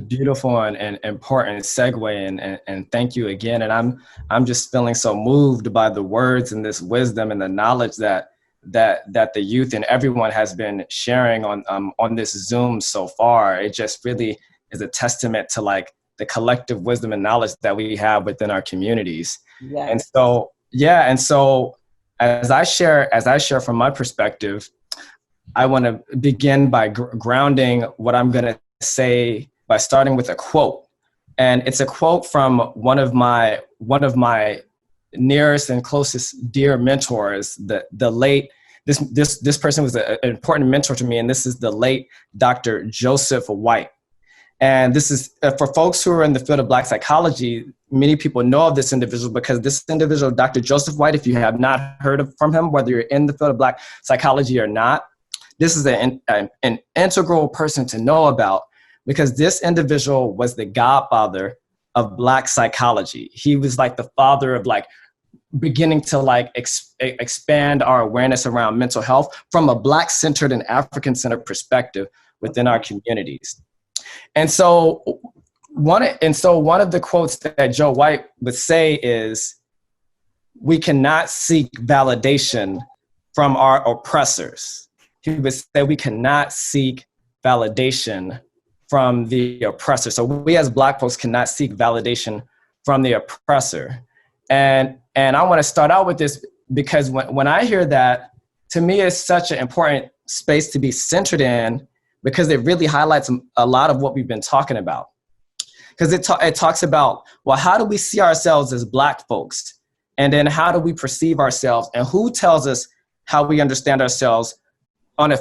beautiful and important segue, and thank you again. And I'm just feeling so moved by the words and this wisdom and the knowledge that the youth and everyone has been sharing on this Zoom so far. It just really is a testament to like the collective wisdom and knowledge that we have within our communities. Yes. And so as I share from my perspective, I want to begin by grounding what I'm going to say by starting with a quote. And it's a quote from one of my nearest and closest dear mentors, the late, this person was an important mentor to me, and this is the late Dr. Joseph White. And this is, for folks who are in the field of Black psychology, many people know of this individual because this individual, Dr. Joseph White, if you have not heard from him, whether you're in the field of Black psychology or not, this is an integral person to know about, because this individual was the godfather of Black psychology. He was like the father of like beginning to like expand our awareness around mental health from a Black-centered and African-centered perspective within our communities. And so one of the quotes that Joe White would say is, "We cannot seek validation from our oppressors." He would say we cannot seek validation from the oppressor. So we as Black folks cannot seek validation from the oppressor. And I want to start out with this because when I hear that, to me, it's such an important space to be centered in, because it really highlights a lot of what we've been talking about. Because it talks about, well, how do we see ourselves as Black folks? And then how do we perceive ourselves? And who tells us how we understand ourselves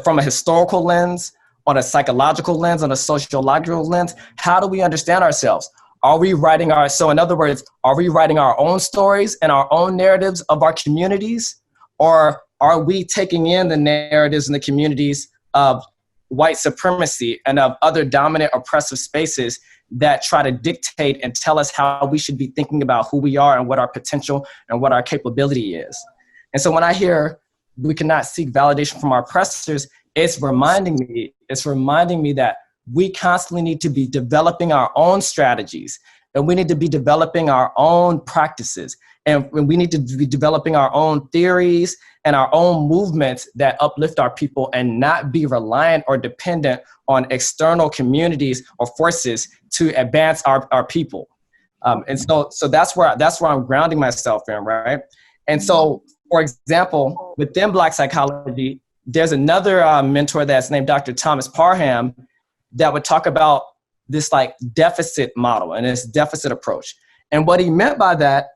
from a historical lens, on a psychological lens, on a sociological lens? How do we understand ourselves? Are we writing in other words, are we writing our own stories and our own narratives of our communities? Or are we taking in the narratives in the communities of white supremacy and of other dominant oppressive spaces that try to dictate and tell us how we should be thinking about who we are and what our potential and what our capability is? And so when I hear we cannot seek validation from our oppressors, it's reminding me that we constantly need to be developing our own strategies, and we need to be developing our own practices, and we need to be developing our own theories and our own movements that uplift our people, and not be reliant or dependent on external communities or forces to advance our people. And so that's where I'm grounding myself in, right? And so, for example, within Black psychology, there's another mentor that's named Dr. Thomas Parham that would talk about this like deficit model and this deficit approach. And what he meant by that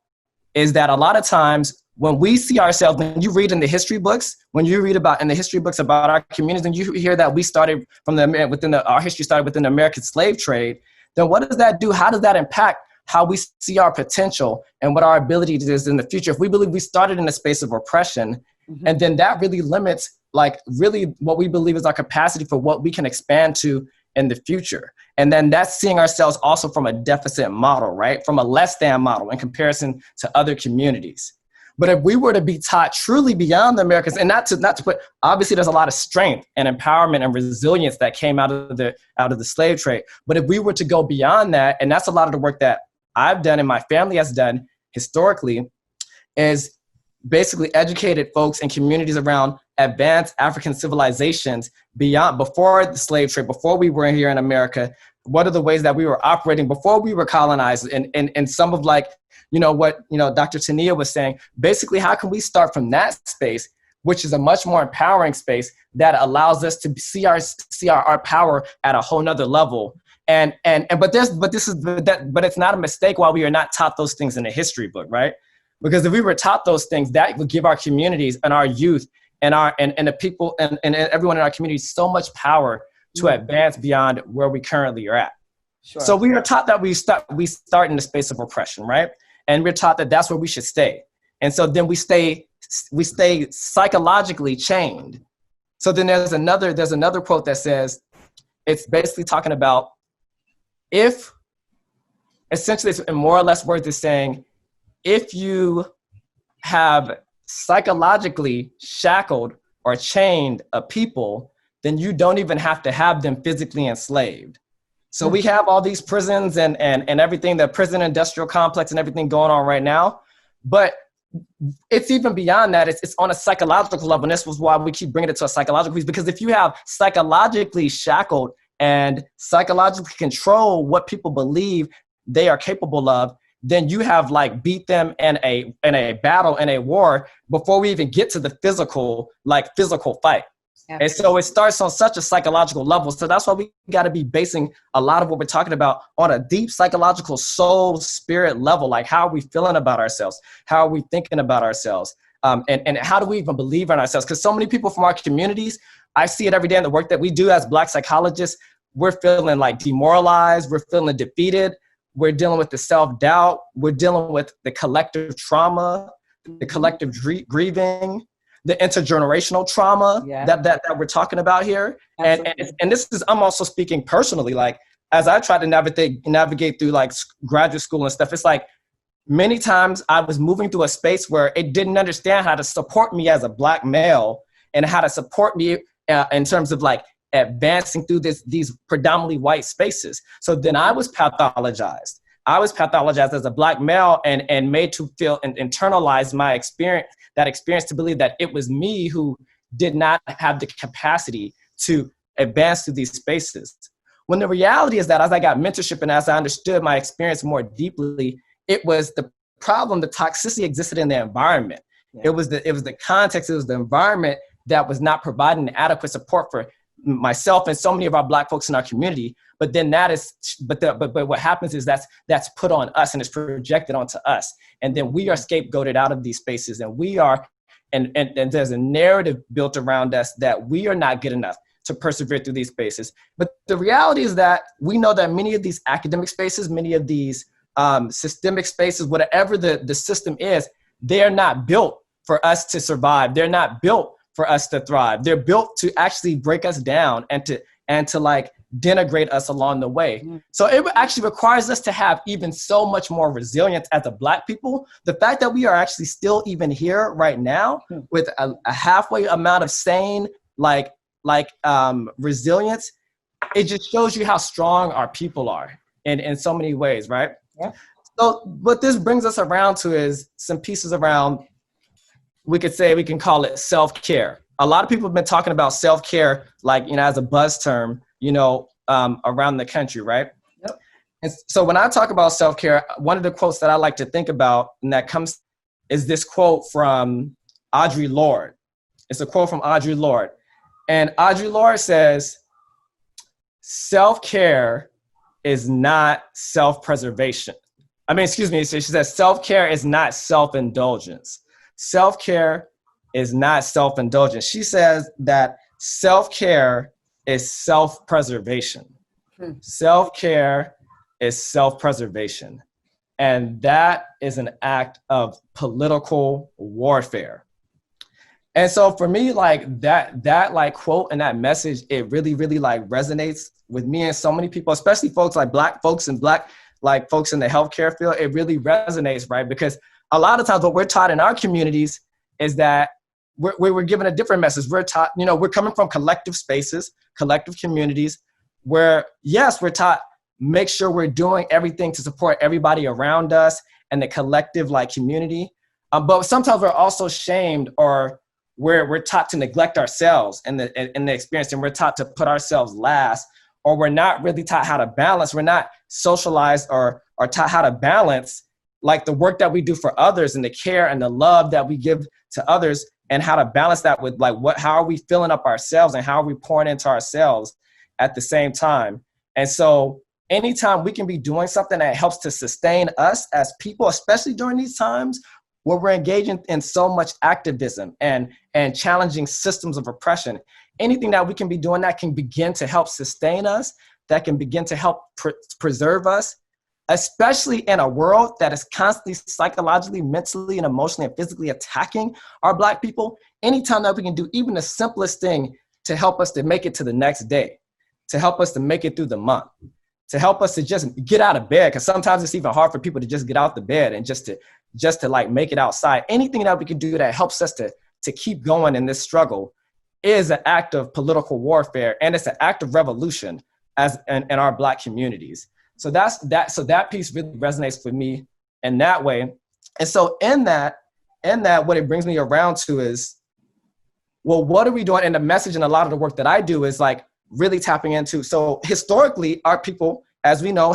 is that a lot of times when we see ourselves, when you read in the history books, about our communities, and you hear that we started from our history started within the American slave trade, then what does that do? How does that impact how we see our potential and what our ability is in the future? If we believe we started in a space of oppression, and then that really limits like really what we believe is our capacity for what we can expand to in the future. And then that's seeing ourselves also from a deficit model, right? From a less than model in comparison to other communities. But if we were to be taught truly beyond the Americans, and not to put, obviously there's a lot of strength and empowerment and resilience that came out of the slave trade. But if we were to go beyond that, and that's a lot of the work that I've done and my family has done historically, is basically educated folks and communities around advanced African civilizations before the slave trade, before we were here in America. What are the ways that we were operating before we were colonized? And some of like, what Dr. Tania was saying, basically, how can we start from that space, which is a much more empowering space that allows us to see our power at a whole nother level. But it's not a mistake why we are not taught those things in the history book, right? Because if we were taught those things, that would give our communities and our youth and the people and everyone in our community so much power to advance beyond where we currently are at. Sure. So we are taught that we start in the space of oppression, right? And we're taught that that's where we should stay. And so then we stay psychologically chained. So then there's another quote that says, it's basically talking about essentially it's in more or less words is saying, if you have psychologically shackled or chained a people, then you don't even have to have them physically enslaved. So we have all these prisons and everything, the prison industrial complex and everything going on right now. But it's even beyond that. It's on a psychological level. And this was why we keep bringing it to a psychological piece, because if you have psychologically shackled and psychologically control what people believe they are capable of, then you have like beat them in a battle, in a war, before we even get to the physical fight. Absolutely. And so it starts on such a psychological level. So that's why we got to be basing a lot of what we're talking about on a deep psychological soul spirit level. Like, how are we feeling about ourselves? How are we thinking about ourselves? And how do we even believe in ourselves? Because so many people from our communities, I see it every day in the work that we do as Black psychologists, we're feeling like demoralized, we're feeling defeated, we're dealing with the self-doubt, we're dealing with the collective trauma, the collective grieving, the intergenerational trauma that we're talking about here. And this is, I'm also speaking personally, like, as I try to navigate through like graduate school and stuff, it's like many times I was moving through a space where it didn't understand how to support me as a Black male and how to support me in terms of like advancing through these predominantly white spaces. So then I was pathologized. I was pathologized as a Black male and made to feel and internalize my experience, that experience, to believe that it was me who did not have the capacity to advance through these spaces. When the reality is that as I got mentorship and as I understood my experience more deeply, it was the problem, the toxicity existed in the environment. Yeah. It was the context, it was the environment that was not providing adequate support for myself and so many of our Black folks in our community. But then but what happens is that's put on us and it's projected onto us. And then we are scapegoated out of these spaces, and we are, and there's a narrative built around us that we are not good enough to persevere through these spaces. But the reality is that we know that many of these academic spaces, many of these systemic spaces, whatever the system is, they're not built for us to survive. They're not built for us to thrive. They're built to actually break us down and to like denigrate us along the way. Mm. So it actually requires us to have even so much more resilience as a Black people. The fact that we are actually still even here right now with a halfway amount of sane, resilience, it just shows you how strong our people are in so many ways, right? Yeah. So what this brings us around to is some pieces around, we can call it self-care. A lot of people have been talking about self-care, as a buzz term, around the country, right? Yep. And so when I talk about self-care, one of the quotes that I like to think about, and that comes, is this quote from Audre Lorde. It's a quote from Audre Lorde. And Audre Lorde says, self-care is not self-preservation. She says self-care is not self-indulgence. Self-care is not self-indulgence. She says that self-care is self-preservation. Self-care is self-preservation. And that is an act of political warfare. And so for me, that quote and that message, it really, really resonates with me and so many people, especially folks like Black folks and Black folks in the healthcare field. It really resonates, right? Because a lot of times what we're taught in our communities is that we're given a different message. We're taught, we're coming from collective spaces, collective communities where, yes, we're taught, make sure we're doing everything to support everybody around us and the collective like community. But sometimes we're also shamed, or we're taught to neglect ourselves in the experience, and we're taught to put ourselves last, or we're not really taught how to balance. We're not socialized or taught how to balance like the work that we do for others and the care and the love that we give to others, and how to balance that with like how are we filling up ourselves and how are we pouring into ourselves at the same time. And so anytime we can be doing something that helps to sustain us as people, especially during these times where we're engaging in so much activism and challenging systems of oppression, anything that we can be doing that can begin to help sustain us, that can begin to help preserve us, especially in a world that is constantly psychologically, mentally, and emotionally and physically attacking our Black people. Anytime that we can do even the simplest thing to help us to make it to the next day, to help us to make it through the month, to help us to just get out of bed, because sometimes it's even hard for people to just get out the bed and just to like make it outside. Anything that we can do that helps us to keep going in this struggle is an act of political warfare, and it's an act of revolution in our Black communities. So that piece really resonates with me in that way. And so in that, what it brings me around to is, well, what are we doing? And the message in a lot of the work that I do is like really tapping into. So historically, our people, as we know,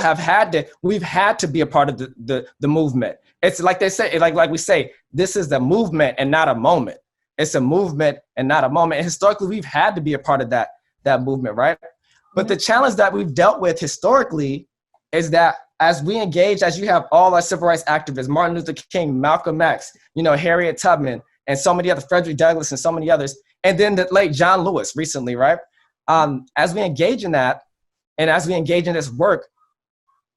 we've had to be a part of the movement. It's like they say, like we say, this is the movement and not a moment. It's a movement and not a moment. And historically, we've had to be a part of that movement, right? But the challenge that we've dealt with historically is that as we engage, as you have all our civil rights activists, Martin Luther King, Malcolm X, Harriet Tubman, and so many other, Frederick Douglass and so many others, and then the late John Lewis recently, right? As we engage in that, and as we engage in this work,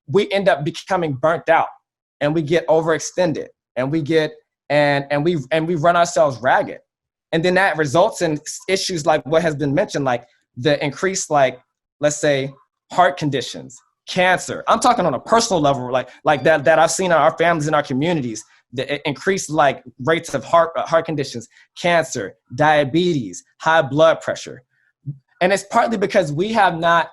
we end up becoming burnt out, and we get overextended, and we run ourselves ragged. And then that results in issues like what has been mentioned, like the increased, like, let's say, heart conditions, cancer. I'm talking on a personal level, like that I've seen in our families, in our communities, the increased like rates of heart conditions, cancer, diabetes, high blood pressure. And it's partly because we are not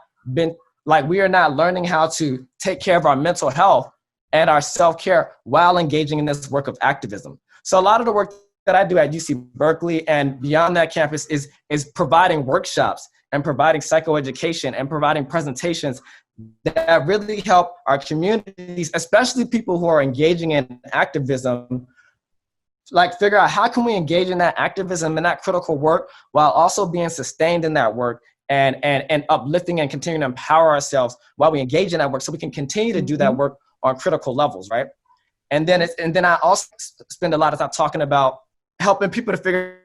learning how to take care of our mental health and our self-care while engaging in this work of activism. So a lot of the work that I do at UC Berkeley and beyond that campus is providing workshops and providing psychoeducation and providing presentations that really help our communities, especially people who are engaging in activism, like figure out how can we engage in that activism and that critical work while also being sustained in that work and uplifting and continuing to empower ourselves while we engage in that work, so we can continue to do that work on critical levels, right? And then I also spend a lot of time talking about helping people to figure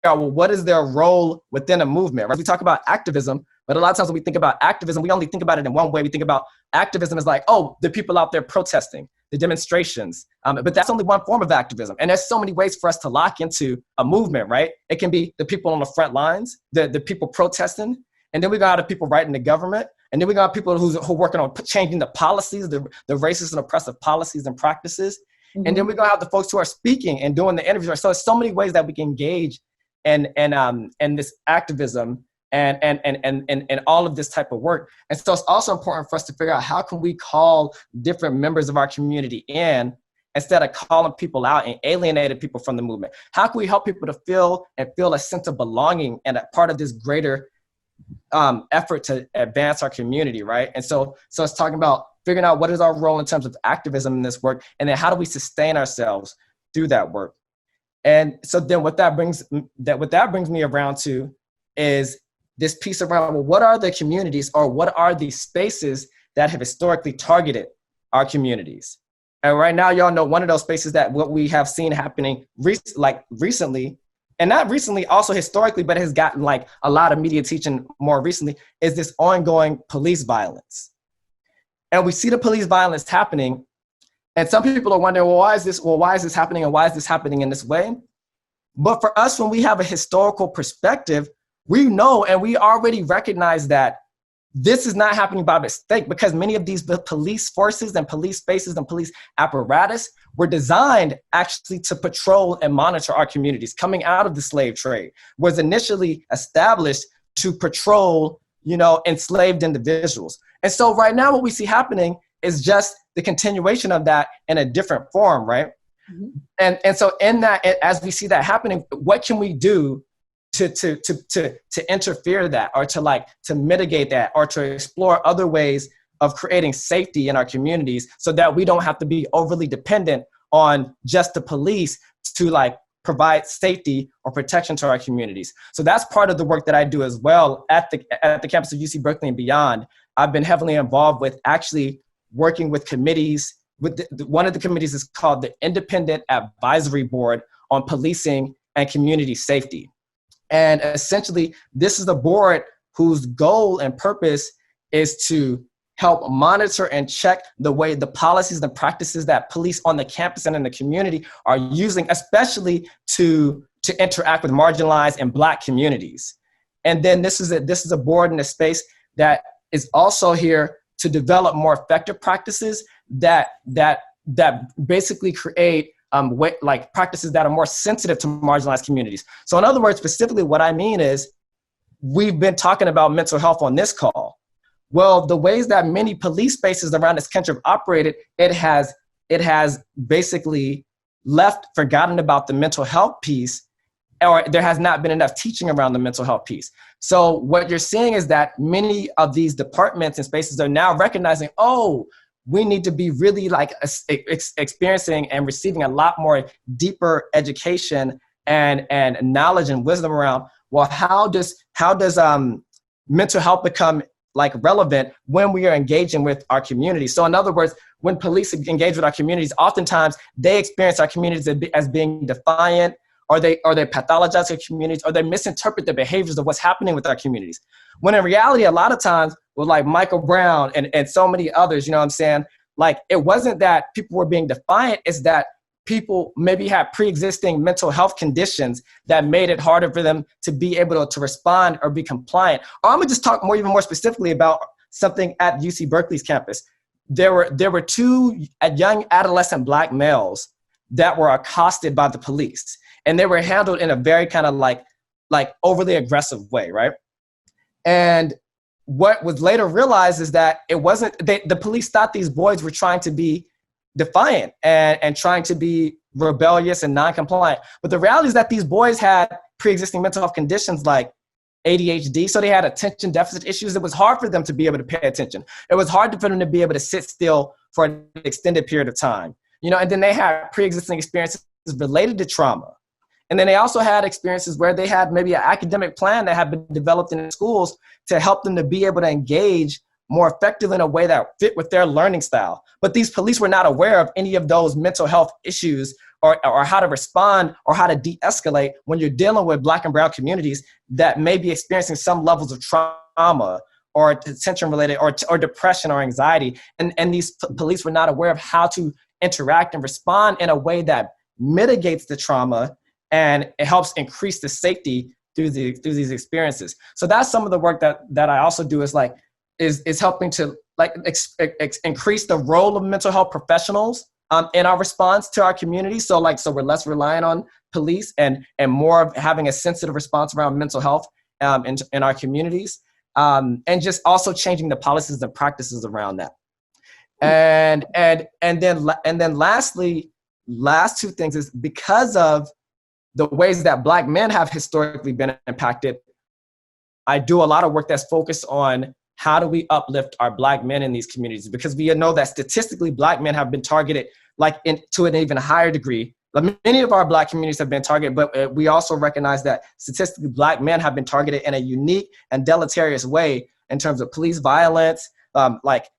out, well, what is their role within a movement, right? We talk about activism, but a lot of times when we think about activism, we only think about it in one way. We think about activism as like, oh, the people out there protesting, the demonstrations. But that's only one form of activism. And there's so many ways for us to lock into a movement, right? It can be the people on the front lines, the people protesting. And then we got the people writing the government. And then we got people who are working on changing the policies, the racist and oppressive policies and practices. Mm-hmm. And then we're going to have the folks who are speaking and doing the interviews. So there's so many ways that we can engage in this activism and all of this type of work. And so it's also important for us to figure out how can we call different members of our community in instead of calling people out and alienating people from the movement. How can we help people to feel a sense of belonging and a part of this greater effort to advance our community, right? And so it's talking about figuring out what is our role in terms of activism in this work, and then how do we sustain ourselves through that work. And so then what that brings me around to is this piece around, well, what are the communities or what are the spaces that have historically targeted our communities? And right now, y'all know one of those spaces that what we have seen happening recently, and not recently, also historically, but has gotten like a lot of media attention more recently, is this ongoing police violence. And we see the police violence happening, and some people are wondering, well, why is this happening, and why is this happening in this way? But for us, when we have a historical perspective, we know and we already recognize that this is not happening by mistake, because many of these police forces and police spaces and police apparatus were designed actually to patrol and monitor our communities. Coming out of the slave trade was initially established to patrol, enslaved individuals. And so right now what we see happening is just the continuation of that in a different form, right? Mm-hmm. And so in that, as we see that happening, what can we do to interfere that, or to mitigate that, or to explore other ways of creating safety in our communities, so that we don't have to be overly dependent on just the police to provide safety or protection to our communities. So that's part of the work that I do as well at the campus of UC Berkeley and beyond. I've been heavily involved with actually working with committees. One of the committees is called the Independent Advisory Board on Policing and Community Safety. And essentially, this is a board whose goal and purpose is to help monitor and check the way the policies and practices that police on the campus and in the community are using, especially to interact with marginalized and Black communities. And then this is a board in a space that is also here to develop more effective practices that basically create practices that are more sensitive to marginalized communities. So in other words, specifically what I mean is, we've been talking about mental health on this call. Well, the ways that many police spaces around this country have operated, it has basically forgotten about the mental health piece, or there has not been enough teaching around the mental health piece. So what you're seeing is that many of these departments and spaces are now recognizing, we need to be really experiencing and receiving a lot more deeper education and knowledge and wisdom around, well, how does mental health become relevant when we are engaging with our community? So in other words, when police engage with our communities, oftentimes they experience our communities as being defiant, or they pathologize our communities, or they misinterpret the behaviors of what's happening with our communities. When in reality, a lot of times with Michael Brown and so many others, it wasn't that people were being defiant, it's that people maybe had pre-existing mental health conditions that made it harder for them to be able to respond or be compliant. Or I'm gonna just talk even more specifically about something at UC Berkeley's campus. There were two young adolescent Black males that were accosted by the police, and they were handled in a very kind of overly aggressive way, right? And what was later realized is that it wasn't, the police thought these boys were trying to be defiant and trying to be rebellious and non-compliant. But the reality is that these boys had pre-existing mental health conditions like ADHD, so they had attention deficit issues. It was hard for them to be able to pay attention. It was hard for them to be able to sit still for an extended period of time. And then they had pre-existing experiences related to trauma. And then they also had experiences where they had maybe an academic plan that had been developed in schools to help them to be able to engage more effectively in a way that fit with their learning style. But these police were not aware of any of those mental health issues or how to respond or how to de-escalate when you're dealing with Black and Brown communities that may be experiencing some levels of trauma or attention related or depression or anxiety. And these police were not aware of how to interact and respond in a way that mitigates the trauma and it helps increase the safety through these experiences. So that's some of the work that I also do is helping to increase the role of mental health professionals in our response to our community. So we're less reliant on police and more of having a sensitive response around mental health in our communities, and just also changing the policies and practices around that. And then lastly, last two things is because of the ways that Black men have historically been impacted, I do a lot of work that's focused on how do we uplift our Black men in these communities, because we know that statistically Black men have been targeted to an even higher degree. Many of our Black communities have been targeted, but we also recognize that statistically Black men have been targeted in a unique and deleterious way in terms of police violence,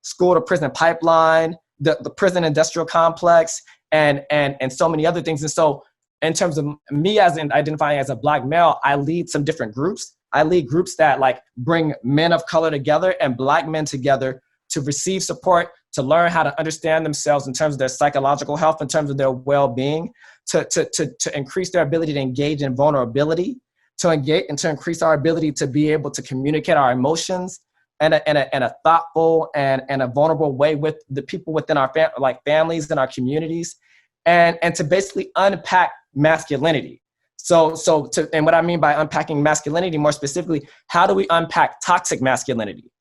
school to prison pipeline, the prison industrial complex, and so many other things. And so in terms of me identifying as a Black male, I lead some different groups. I lead groups that bring men of color together and Black men together to receive support, to learn how to understand themselves in terms of their psychological health, in terms of their well-being, to increase their ability to engage in vulnerability, to engage and to increase our ability to be able to communicate our emotions, and a thoughtful and a vulnerable way with the people within our families and our communities, and to basically unpack masculinity. And what I mean by unpacking masculinity more specifically, how do we unpack toxic masculinity?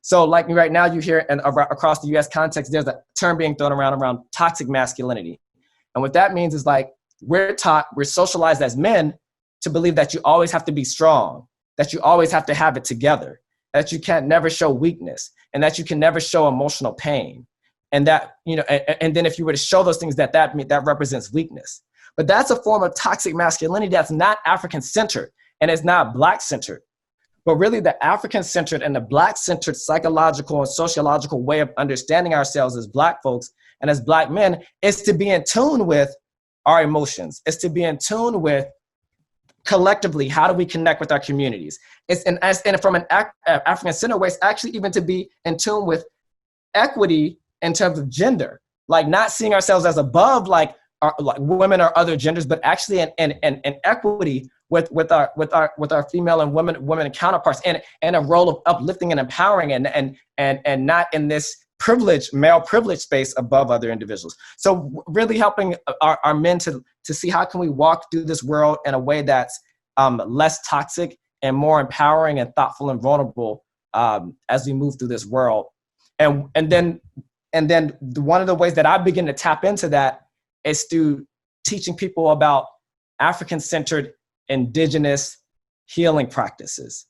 So like right now you hear across the US context, there's a term being thrown around toxic masculinity. And what that means is like, we're socialized as men to believe that you always have to be strong, that you always have to have it together, that you can't never show weakness, and that you can never show emotional pain. And that, and then if you were to show those things, that represents weakness. But that's a form of toxic masculinity that's not African-centered, and it's not Black-centered. But really the African-centered and the Black-centered psychological and sociological way of understanding ourselves as Black folks and as Black men is to be in tune with our emotions. It's to be in tune with collectively, how do we connect with our communities? And from an African-centered way, it's actually even to be in tune with equity in terms of gender, like not seeing ourselves as above like women or other genders, but actually in equity with our female and women counterparts, and a role of uplifting and empowering and not in this male privilege space above other individuals. So really helping our men to see how can we walk through this world in a way that's less toxic and more empowering and thoughtful and vulnerable as we move through this world. And then one of the ways that I begin to tap into that is through teaching people about African-centered indigenous healing practices.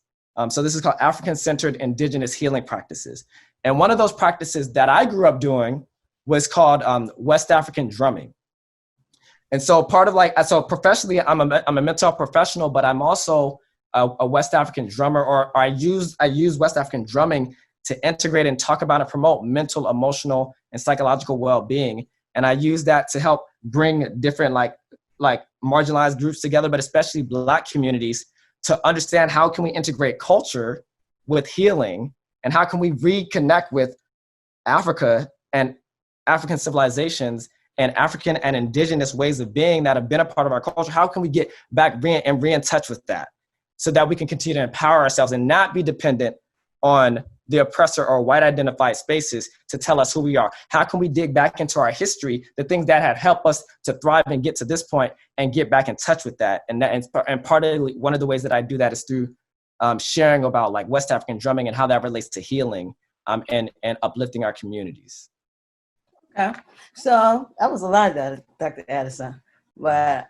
So this is called African-centered indigenous healing practices. And one of those practices that I grew up doing was called West African drumming. And so so professionally, I'm a mental health professional, but I'm also a West African drummer, or I use West African drumming to integrate and talk about and promote mental, emotional, and psychological well-being. And I use that to help bring different like marginalized groups together, but especially Black communities, to understand how can we integrate culture with healing, and how can we reconnect with Africa and African civilizations and African and indigenous ways of being that have been a part of our culture. How can we get back in touch with that so that we can continue to empower ourselves and not be dependent on the oppressor or white identified spaces to tell us who we are? How can we dig back into our history, the things that have helped us to thrive and get to this point, and get back in touch with that? And one of the ways that I do that is through sharing about like West African drumming and how that relates to healing and uplifting our communities. Okay, so that was a lot, Dr. Addison, but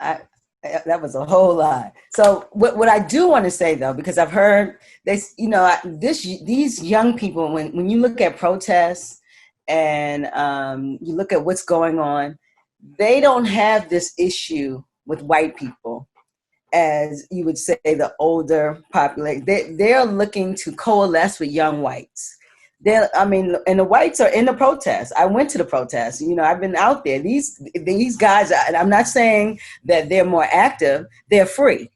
that was a whole lot. So what I do want to say though, because I've heard this, these young people, when you look at protests and you look at what's going on, they don't have this issue with white people, as you would say, the older population. They're looking to coalesce with young whites. And the whites are in the protest. I went to the protest. I've been out there. These guys, I'm not saying that they're more active. They're free.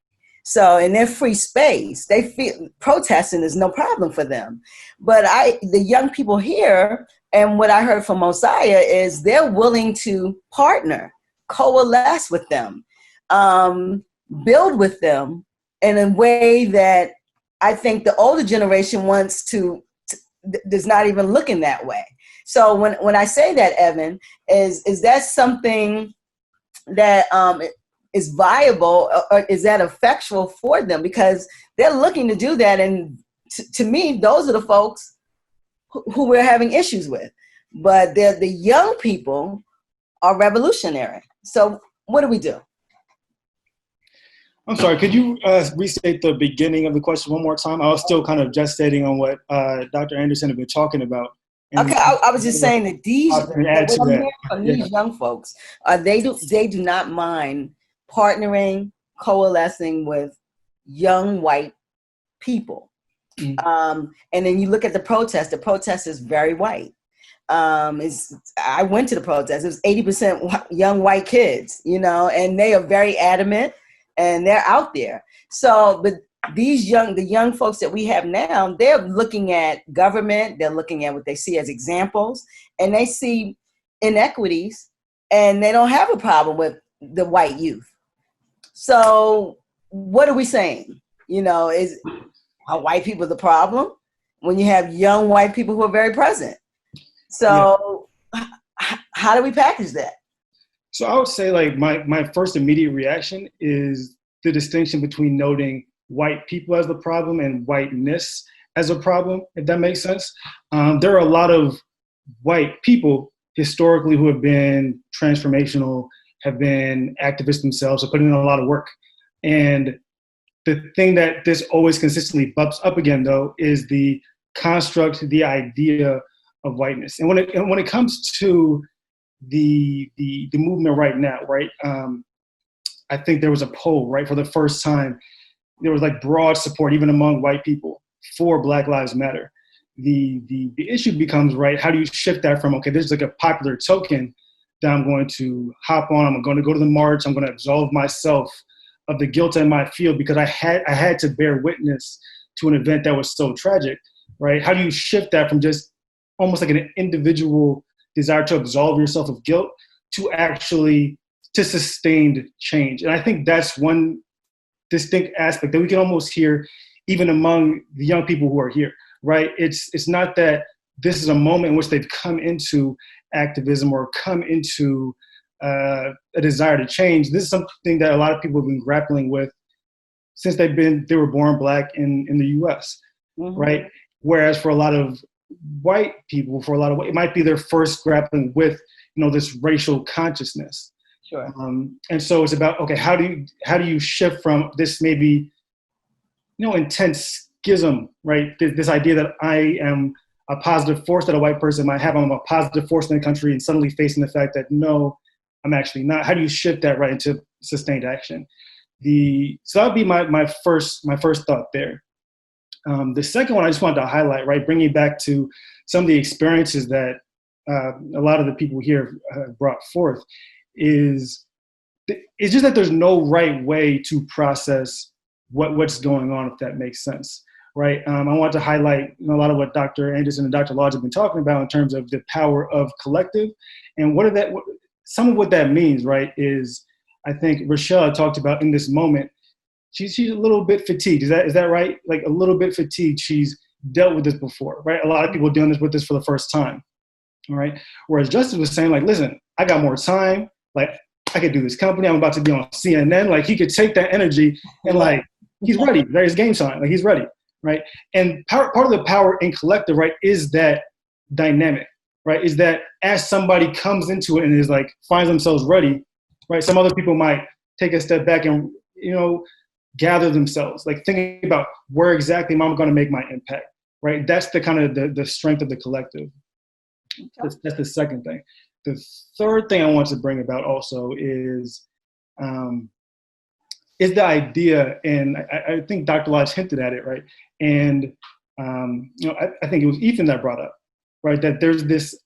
So in their free space, they feel protesting is no problem for them. But the young people here, and what I heard from Mosiah is they're willing to partner, coalesce with them, build with them in a way that I think the older generation does not even look in that way. So when I say that, Evan, is that something that is viable, or is that effectual for them? Because they're looking to do that, and to me, those are the folks who we're having issues with. But the young people are revolutionary. So what do we do? I'm sorry, could you restate the beginning of the question one more time? I was still kind of gestating on what Dr. Anderson had been talking about. Okay, I was just saying that these young folks, they do not mind partnering, coalescing with young white people. And then you look at the protest is very white. I went to the protest, it was 80% young white kids, and they are very adamant. And they're out there. So, but the young folks that we have now, they're looking at government, they're looking at what they see as examples, and they see inequities, and they don't have a problem with the white youth. So what are we saying? Are white people the problem? when you have young white people who are very present. So how do we package that? So I would say like my first immediate reaction is the distinction between noting white people as the problem and whiteness as a problem, if that makes sense. There are a lot of white people historically who have been transformational, have been activists themselves, have put in a lot of work. And the thing that this always consistently bumps up again, though, is the construct, the idea of whiteness. And when it comes to the movement right now, right? I think there was a poll, right? For the first time, there was like broad support, even among white people, for Black Lives Matter. The issue becomes, right, how do you shift that from, okay, this is like a popular token that I'm going to hop on, I'm going to go to the march, I'm going to absolve myself of the guilt I might feel because I had to bear witness to an event that was so tragic, right? How do you shift that from just almost like an individual desire to absolve yourself of guilt to actually to sustained change? And I think that's one distinct aspect that we can almost hear even among the young people who are here, right? It's not that this is a moment in which they've come into activism or come into a desire to change. This is something that a lot of people have been grappling with since they were born Black in the US, right? Whereas for a lot of white people, it might be their first grappling with, this racial consciousness. Sure. And so it's about, okay, how do you shift from this maybe, intense schism, right? This idea that I am a positive force that a white person might have, I'm a positive force in the country, and suddenly facing the fact that no, I'm actually not. How do you shift that right into sustained action? So that would be my first thought there. The second one I just wanted to highlight, right, bringing back to some of the experiences that a lot of the people here brought forth, is it's just that there's no right way to process what's going on, if that makes sense, right? I want to highlight a lot of what Dr. Anderson and Dr. Lodge have been talking about in terms of the power of collective, and some of what that means, right, is I think Rochelle talked about in this moment. She's a little bit fatigued. Is that right? Like a little bit fatigued. She's dealt with this before, right? A lot of people are dealing with this for the first time, all right? Whereas Justice was saying, like, listen, I got more time. Like, I could do this company. I'm about to be on CNN. Like, he could take that energy and, like, he's ready. Right? It's game time. Like, he's ready, right? And part of the power in collective, right, is that dynamic, right? Is that as somebody comes into it and is like, finds themselves ready, right? Some other people might take a step back and, gather themselves, like thinking about where exactly am I going to make my impact, right? That's the kind of the strength of the collective. That's the second thing. The third thing I want to bring about also is the idea, and I think Dr. Lodge hinted at it, right? And I think it was Ethan that brought up, right, that there's this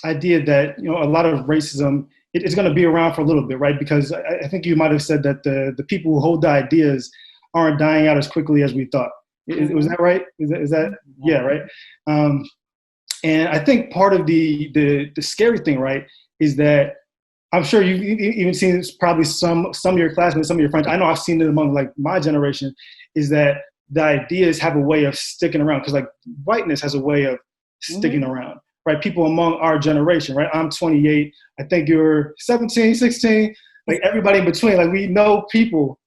idea that a lot of racism, it's going to be around for a little bit, right? Because I think you might have said that the people who hold the ideas aren't dying out as quickly as we thought. Was that right? Is that yeah, right? And I think part of the scary thing, right, is that I'm sure you've even seen this, probably some of your classmates, some of your friends. I know I've seen it among like my generation, is that the ideas have a way of sticking around, because like whiteness has a way of sticking around. Right, people among our generation, right? I'm 28. I think you're 17, 16. Like everybody in between, like we know people,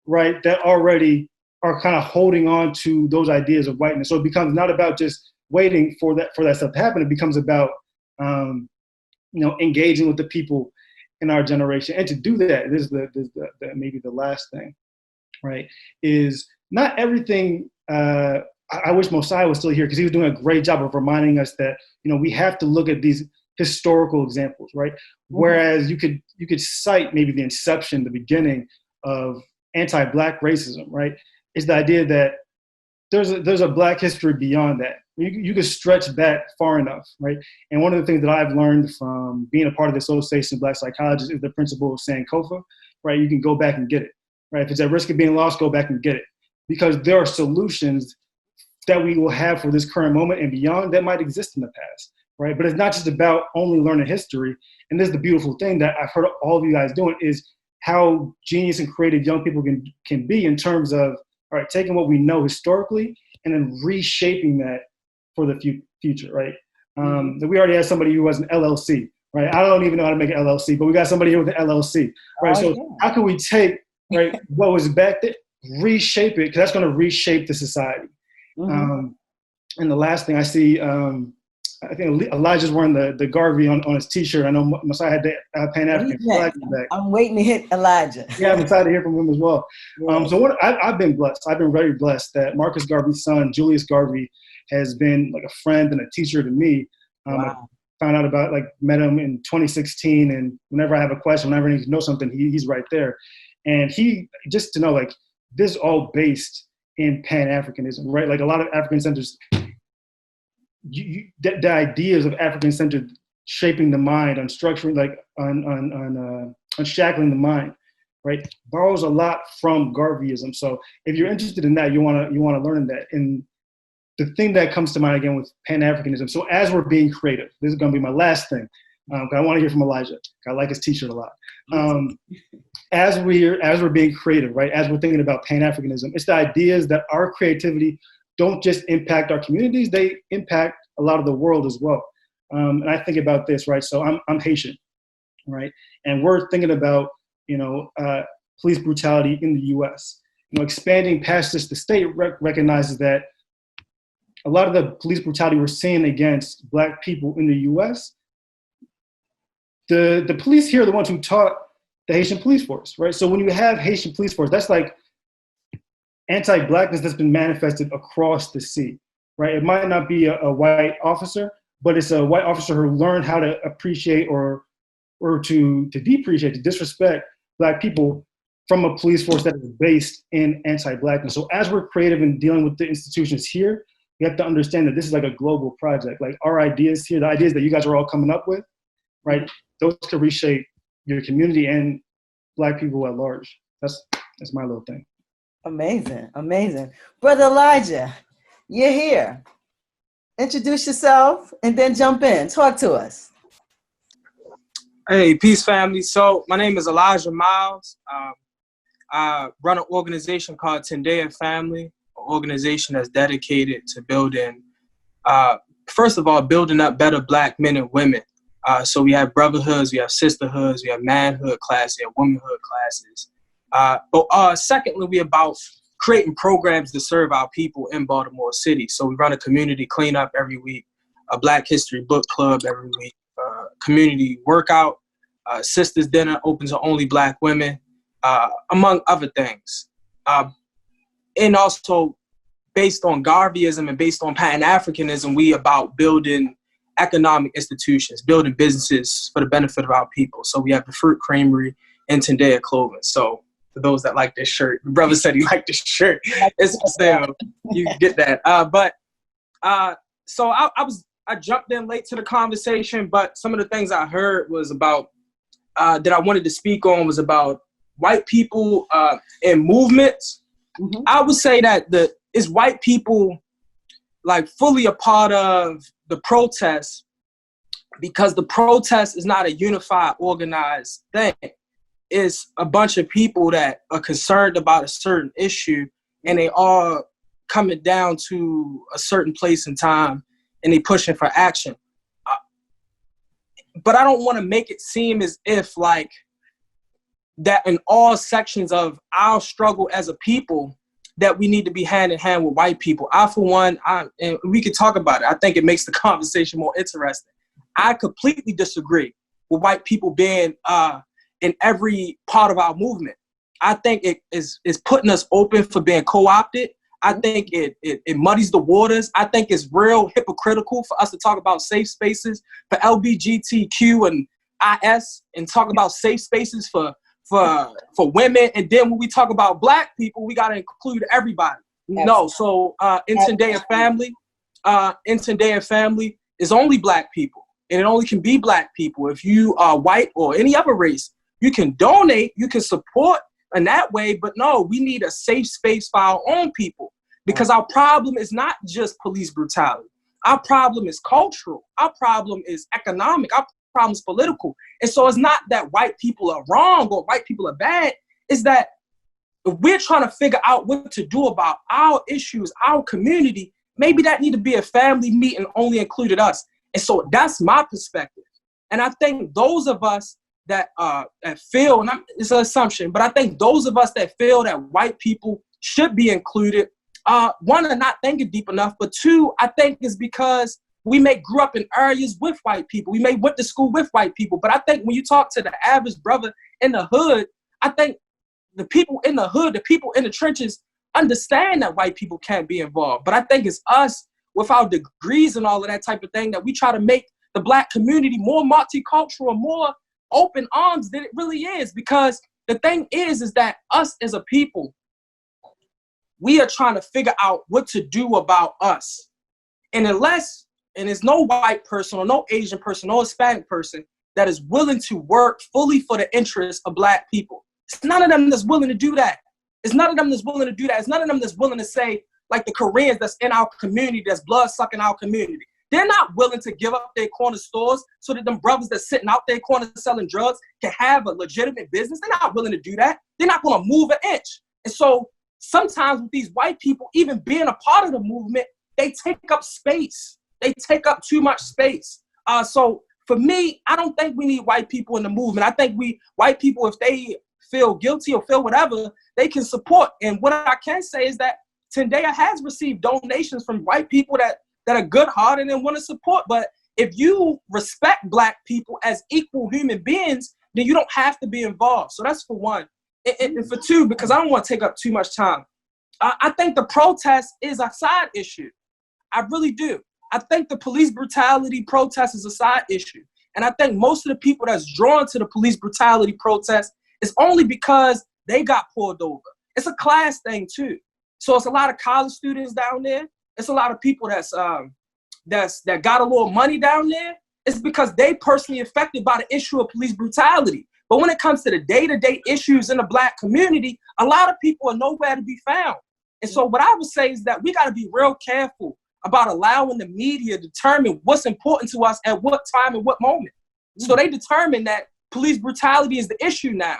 right, that already are kind of holding on to those ideas of whiteness. So it becomes not about just waiting for that stuff to happen. It becomes about, engaging with the people in our generation. And to do that, this is the maybe the last thing, right? Is not everything. I wish Mosiah was still here, because he was doing a great job of reminding us that, we have to look at these historical examples, right? Whereas you could cite maybe the inception, the beginning of anti-Black racism, right? It's the idea that there's a Black history beyond that. You could stretch back far enough, right? And one of the things that I've learned from being a part of the Association of Black Psychologists is the principle of Sankofa, right? You can go back and get it, right? If it's at risk of being lost, go back and get it. Because there are solutions that we will have for this current moment and beyond that might exist in the past, right? But it's not just about only learning history. And this is the beautiful thing that I've heard all of you guys doing, is how genius and creative young people can be in terms of, all right, taking what we know historically and then reshaping that for the future, right? We already had somebody who was an LLC, right? I don't even know how to make an LLC, but we got somebody here with an LLC, right? So how can we take, right, what was back there, reshape it, because that's going to reshape the society. And the last thing I see, I think Elijah's wearing the Garvey on his T-shirt. I know Messiah had the Pan-African flag in the back. I'm waiting to hit Elijah. Yeah, I'm excited to hear from him as well. Yeah. So I've been blessed. I've been very blessed that Marcus Garvey's son, Julius Garvey, has been like a friend and a teacher to me. I found out about, met him in 2016, and whenever I have a question, whenever I need to know something, he's right there. And just to know, this is all based in Pan-Africanism, right? Like a lot of African centers, the ideas of African-centered shaping the mind, on structuring, unshackling the mind, right, borrows a lot from Garveyism. So if you're interested in that, you want to learn that. And the thing that comes to mind again with Pan-Africanism. So as we're being creative, this is going to be my last thing. I want to hear from Elijah. I like his T-shirt a lot. As we're being creative, right? As we're thinking about Pan-Africanism, it's the ideas that our creativity don't just impact our communities; they impact a lot of the world as well. And I think about this, right? So I'm Haitian, right? And we're thinking about police brutality in the U.S. Expanding past this, the state recognizes that a lot of the police brutality we're seeing against Black people in the U.S. The police here are the ones who taught the Haitian police force, right? So when you have Haitian police force, that's like anti-Blackness that's been manifested across the sea, right? It might not be a white officer, but it's a white officer who learned how to appreciate or to depreciate, to disrespect Black people from a police force that is based in anti-Blackness. So as we're creative in dealing with the institutions here, we have to understand that this is like a global project. Like our ideas here, the ideas that you guys are all coming up with, right? Those could reshape your community and Black people at large. That's my little thing. Amazing. Brother Elijah, you're here. Introduce yourself and then jump in. Talk to us. Hey, peace family. So my name is Elijah Miles. I run an organization called Tendea Family, an organization that's dedicated to building, first of all, building up better Black men and women. So we have brotherhoods, we have sisterhoods, we have manhood classes, we have womanhood classes. But secondly, we about creating programs to serve our people in Baltimore City. So we run a community cleanup every week, a Black History book club every week, community workout, sisters dinner open to only Black women, among other things. And also based on Garveyism and based on Pan-Africanism, we about building economic institutions, building businesses for the benefit of our people. So we have the Fruit Creamery and Tendea Clothing. So for those that like this shirt, the brother said he liked this shirt. It's for sale. You can get that. So I jumped in late to the conversation, but some of the things I heard was about that I wanted to speak on was about white people and movements. Mm-hmm. I would say that is white people fully a part of the protest, because the protest is not a unified, organized thing. It's a bunch of people that are concerned about a certain issue, and they all coming down to a certain place in time, and they pushing for action. But I don't want to make it seem as if that in all sections of our struggle as a people, that we need to be hand in hand with white people. I, for one, and we can talk about it. I think it makes the conversation more interesting. I completely disagree with white people being in every part of our movement. I think it is putting us open for being co-opted. I think it muddies the waters. I think it's real hypocritical for us to talk about safe spaces for LGBTQ and IS and talk about safe spaces for women, and then when we talk about Black people, we got to include everybody. Absolutely. No, so in Tendea Family is only Black people, and it only can be Black people. If you are white or any other race, you can donate, you can support in that way, but no, we need a safe space for our own people, because our problem is not just police brutality. Our problem is cultural. Our problem is economic. Our problem is political. And so it's not that white people are wrong or white people are bad. It's that if we're trying to figure out what to do about our issues, our community, maybe that need to be a family meeting only included us. And so that's my perspective. And I think those of us that feel, and it's an assumption, but I think those of us that feel that white people should be included, one, are not thinking deep enough, but two, I think is because we may grew up in areas with white people. We may went to school with white people. But I think when you talk to the average brother in the hood, I think the people in the hood, the people in the trenches understand that white people can't be involved. But I think it's us with our degrees and all of that type of thing that we try to make the Black community more multicultural, more open arms than it really is. Because the thing is that us as a people, we are trying to figure out what to do about us. And there's no white person or no Asian person or Hispanic person that is willing to work fully for the interests of Black people. It's none of them that's willing to do that. It's none of them that's willing to do that. It's none of them that's willing to say, like the Koreans that's in our community, that's blood sucking our community. They're not willing to give up their corner stores so that them brothers that's sitting out there corner selling drugs can have a legitimate business. They're not willing to do that. They're not going to move an inch. And so sometimes with these white people, even being a part of the movement, they take up space. They take up too much space. So for me, I don't think we need white people in the movement. I think white people, if they feel guilty or feel whatever, they can support. And what I can say is that Tendaya has received donations from white people that are good-hearted and want to support. But if you respect Black people as equal human beings, then you don't have to be involved. So that's for one. And for two, because I don't want to take up too much time, I think the protest is a side issue. I really do. I think the police brutality protest is a side issue. And I think most of the people that's drawn to the police brutality protest is only because they got pulled over. It's a class thing too. So it's a lot of college students down there. It's a lot of people that got a little money down there. It's because they personally affected by the issue of police brutality. But when it comes to the day-to-day issues in the Black community, a lot of people are nowhere to be found. And so what I would say is that we got to be real careful about allowing the media to determine what's important to us at what time and what moment. So they determine that police brutality is the issue now.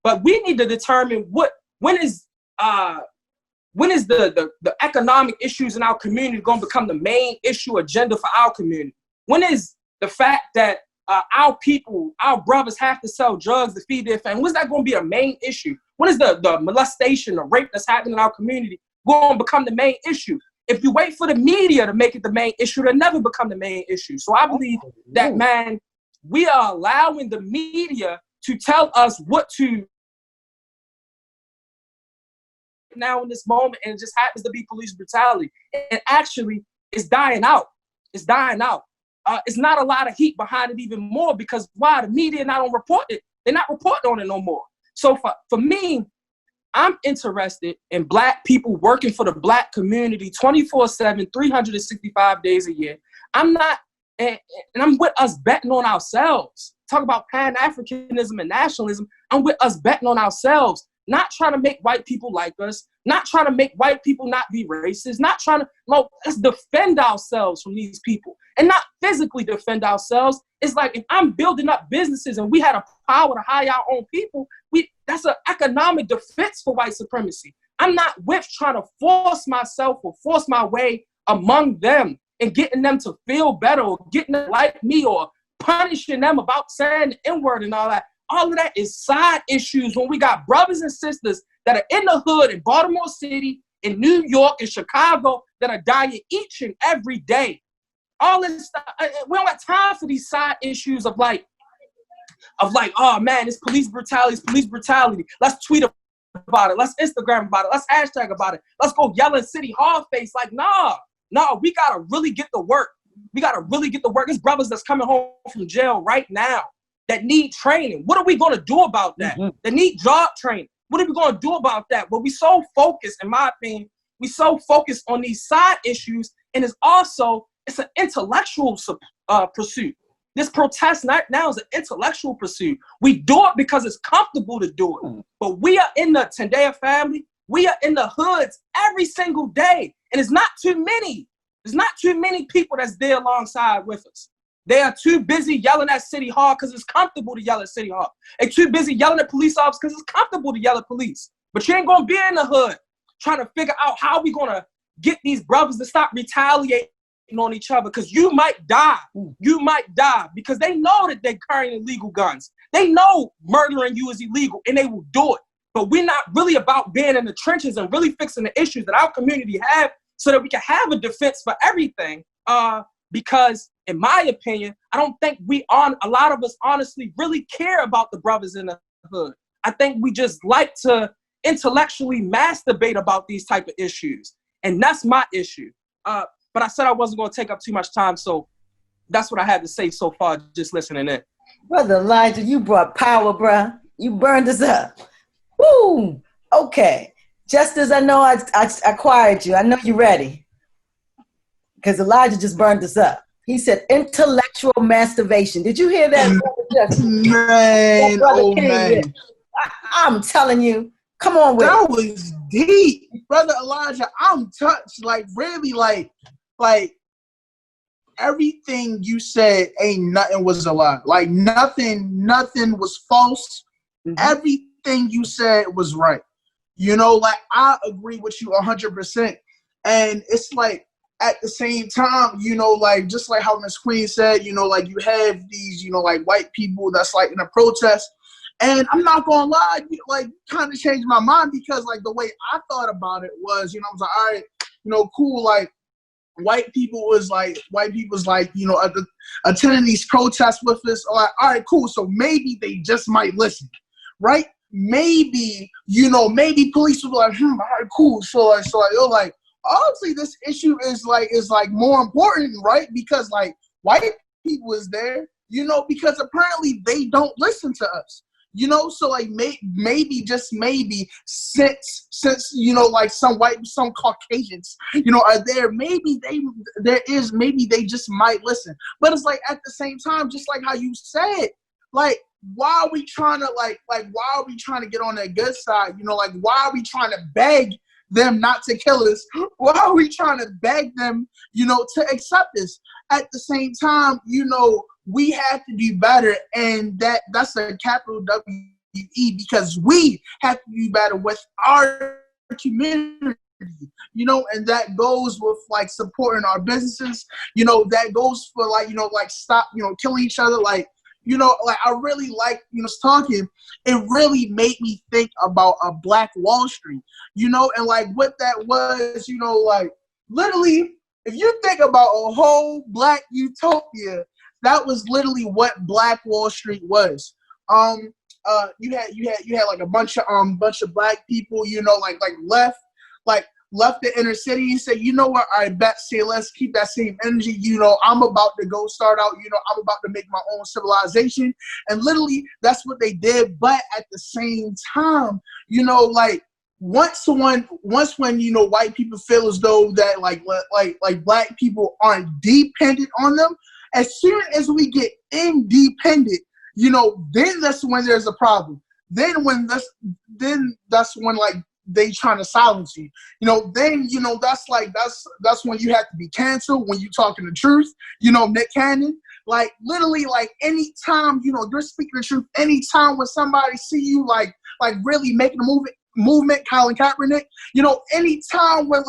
But we need to determine when is the economic issues in our community going to become the main issue agenda for our community? When is the fact that our people, our brothers have to sell drugs to feed their family? When's that going to be a main issue? When is the molestation, the rape that's happening in our community going to become the main issue? If you wait for the media to make it the main issue, it'll never become the main issue. So I believe that, man, we are allowing the media to tell us what to now in this moment, and it just happens to be police brutality. And actually, it's dying out. It's dying out. It's not a lot of heat behind it even more because why? The media not on report it. They're not reporting on it no more. So for me, I'm interested in Black people working for the Black community 24/7, 365 days a year. I'm not, and I'm with us betting on ourselves. Talk about Pan-Africanism and nationalism. I'm with us betting on ourselves, not trying to make white people like us, not trying to make white people not be racist, not trying to, no, let's defend ourselves from these people and not physically defend ourselves. It's like if I'm building up businesses and we had a power to hire our own people, that's an economic defense for white supremacy. I'm not with trying to force myself or force my way among them and getting them to feel better or getting them like me or punishing them about saying the N-word and all that. All of that is side issues when we got brothers and sisters that are in the hood in Baltimore City, in New York, in Chicago that are dying each and every day. All this stuff, we don't have time for these side issues of like, oh man, it's police brutality. Let's tweet about it. Let's Instagram about it. Let's hashtag about it. Let's go yell at City Hall face. Like, nah, we gotta really get to work. There's brothers that's coming home from jail right now that need training. What are we gonna do about that? Mm-hmm. They need job training. What are we gonna do about that? But we so focused, in my opinion, on these side issues, and it's an intellectual pursuit. This protest now is an intellectual pursuit. We do it because it's comfortable to do it. But we are in the Tendaya family. We are in the hoods every single day. And it's not too many. There's not too many people that's there alongside with us. They are too busy yelling at City Hall because it's comfortable to yell at City Hall. They're too busy yelling at police officers because it's comfortable to yell at police. But you ain't gonna be in the hood trying to figure out how we gonna get these brothers to stop retaliating on each other, because you might die. You might die because they know that they're carrying illegal guns. They know murdering you is illegal and they will do it. But we're not really about being in the trenches and really fixing the issues that our community have so that we can have a defense for everything. Because in my opinion, I don't think a lot of us honestly really care about the brothers in the hood. I think we just like to intellectually masturbate about these type of issues. And that's my issue. But I said I wasn't going to take up too much time, so that's what I had to say so far, just listening in. Brother Elijah, you brought power, bruh. You burned us up. Woo! Okay. Just as I know I acquired you, I know you're ready. Because Elijah just burned us up. He said intellectual masturbation. Did you hear that? Man, oh man. I'm telling you. Come on with that it. Was deep. Brother Elijah, I'm touched. Like, really, like everything you said, ain't nothing was a lie. Like, nothing was false. Mm-hmm. Everything you said was right. You know, like, I agree with you 100%. And it's like, at the same time, you know, like, just like how Miss Queen said, you know, like, you have these, you know, like, white people that's, like, in a protest. And I'm not going to lie, like, kind of changed my mind because, like, the way I thought about it was, you know, I was like, all right, you know, cool, like, white people was like, you know, attending these protests with us. Like, all right, cool. So maybe they just might listen, right? Maybe, you know, maybe police will be like, all right, cool. So you're like, obviously this issue is more important, right? Because, like, white people is there, you know, because apparently they don't listen to us. You know, so like maybe just maybe since you know, like some Caucasians, you know, are there, maybe they just might listen. But it's like at the same time, just like how you said, like, why are we trying to like why are we trying to get on their good side? You know, like, why are we trying to beg them not to kill us? Why are we trying to beg them, you know, to accept us? At the same time, you know, we have to do better, and that's a capital W-E, because we have to do better with our community, you know, and that goes with, like, supporting our businesses, you know, that goes for, like, you know, like, stop, you know, killing each other, like, you know, like, I really like, you know, talking, it really made me think about a Black Wall Street, you know, and, like, what that was, you know, like, literally, if you think about a whole Black utopia, that was literally what Black Wall Street was. You had like a bunch of Black people, you know, like left the inner city and said, you know what, I bet, say, let's keep that same energy. You know, I'm about to go start out, you know, I'm about to make my own civilization. And literally that's what they did. But at the same time, you know, like, once when, you know, white people feel as though that like Black people aren't dependent on them, as soon as we get independent, you know, then that's when there's a problem. Then that's when like they trying to silence you. You know, then, you know, that's when you have to be canceled when you talking the truth. You know, Nick Cannon, like, literally, like, anytime, you know, you're speaking the truth, anytime when somebody see you like really making a movement, Colin Kaepernick, you know, anytime when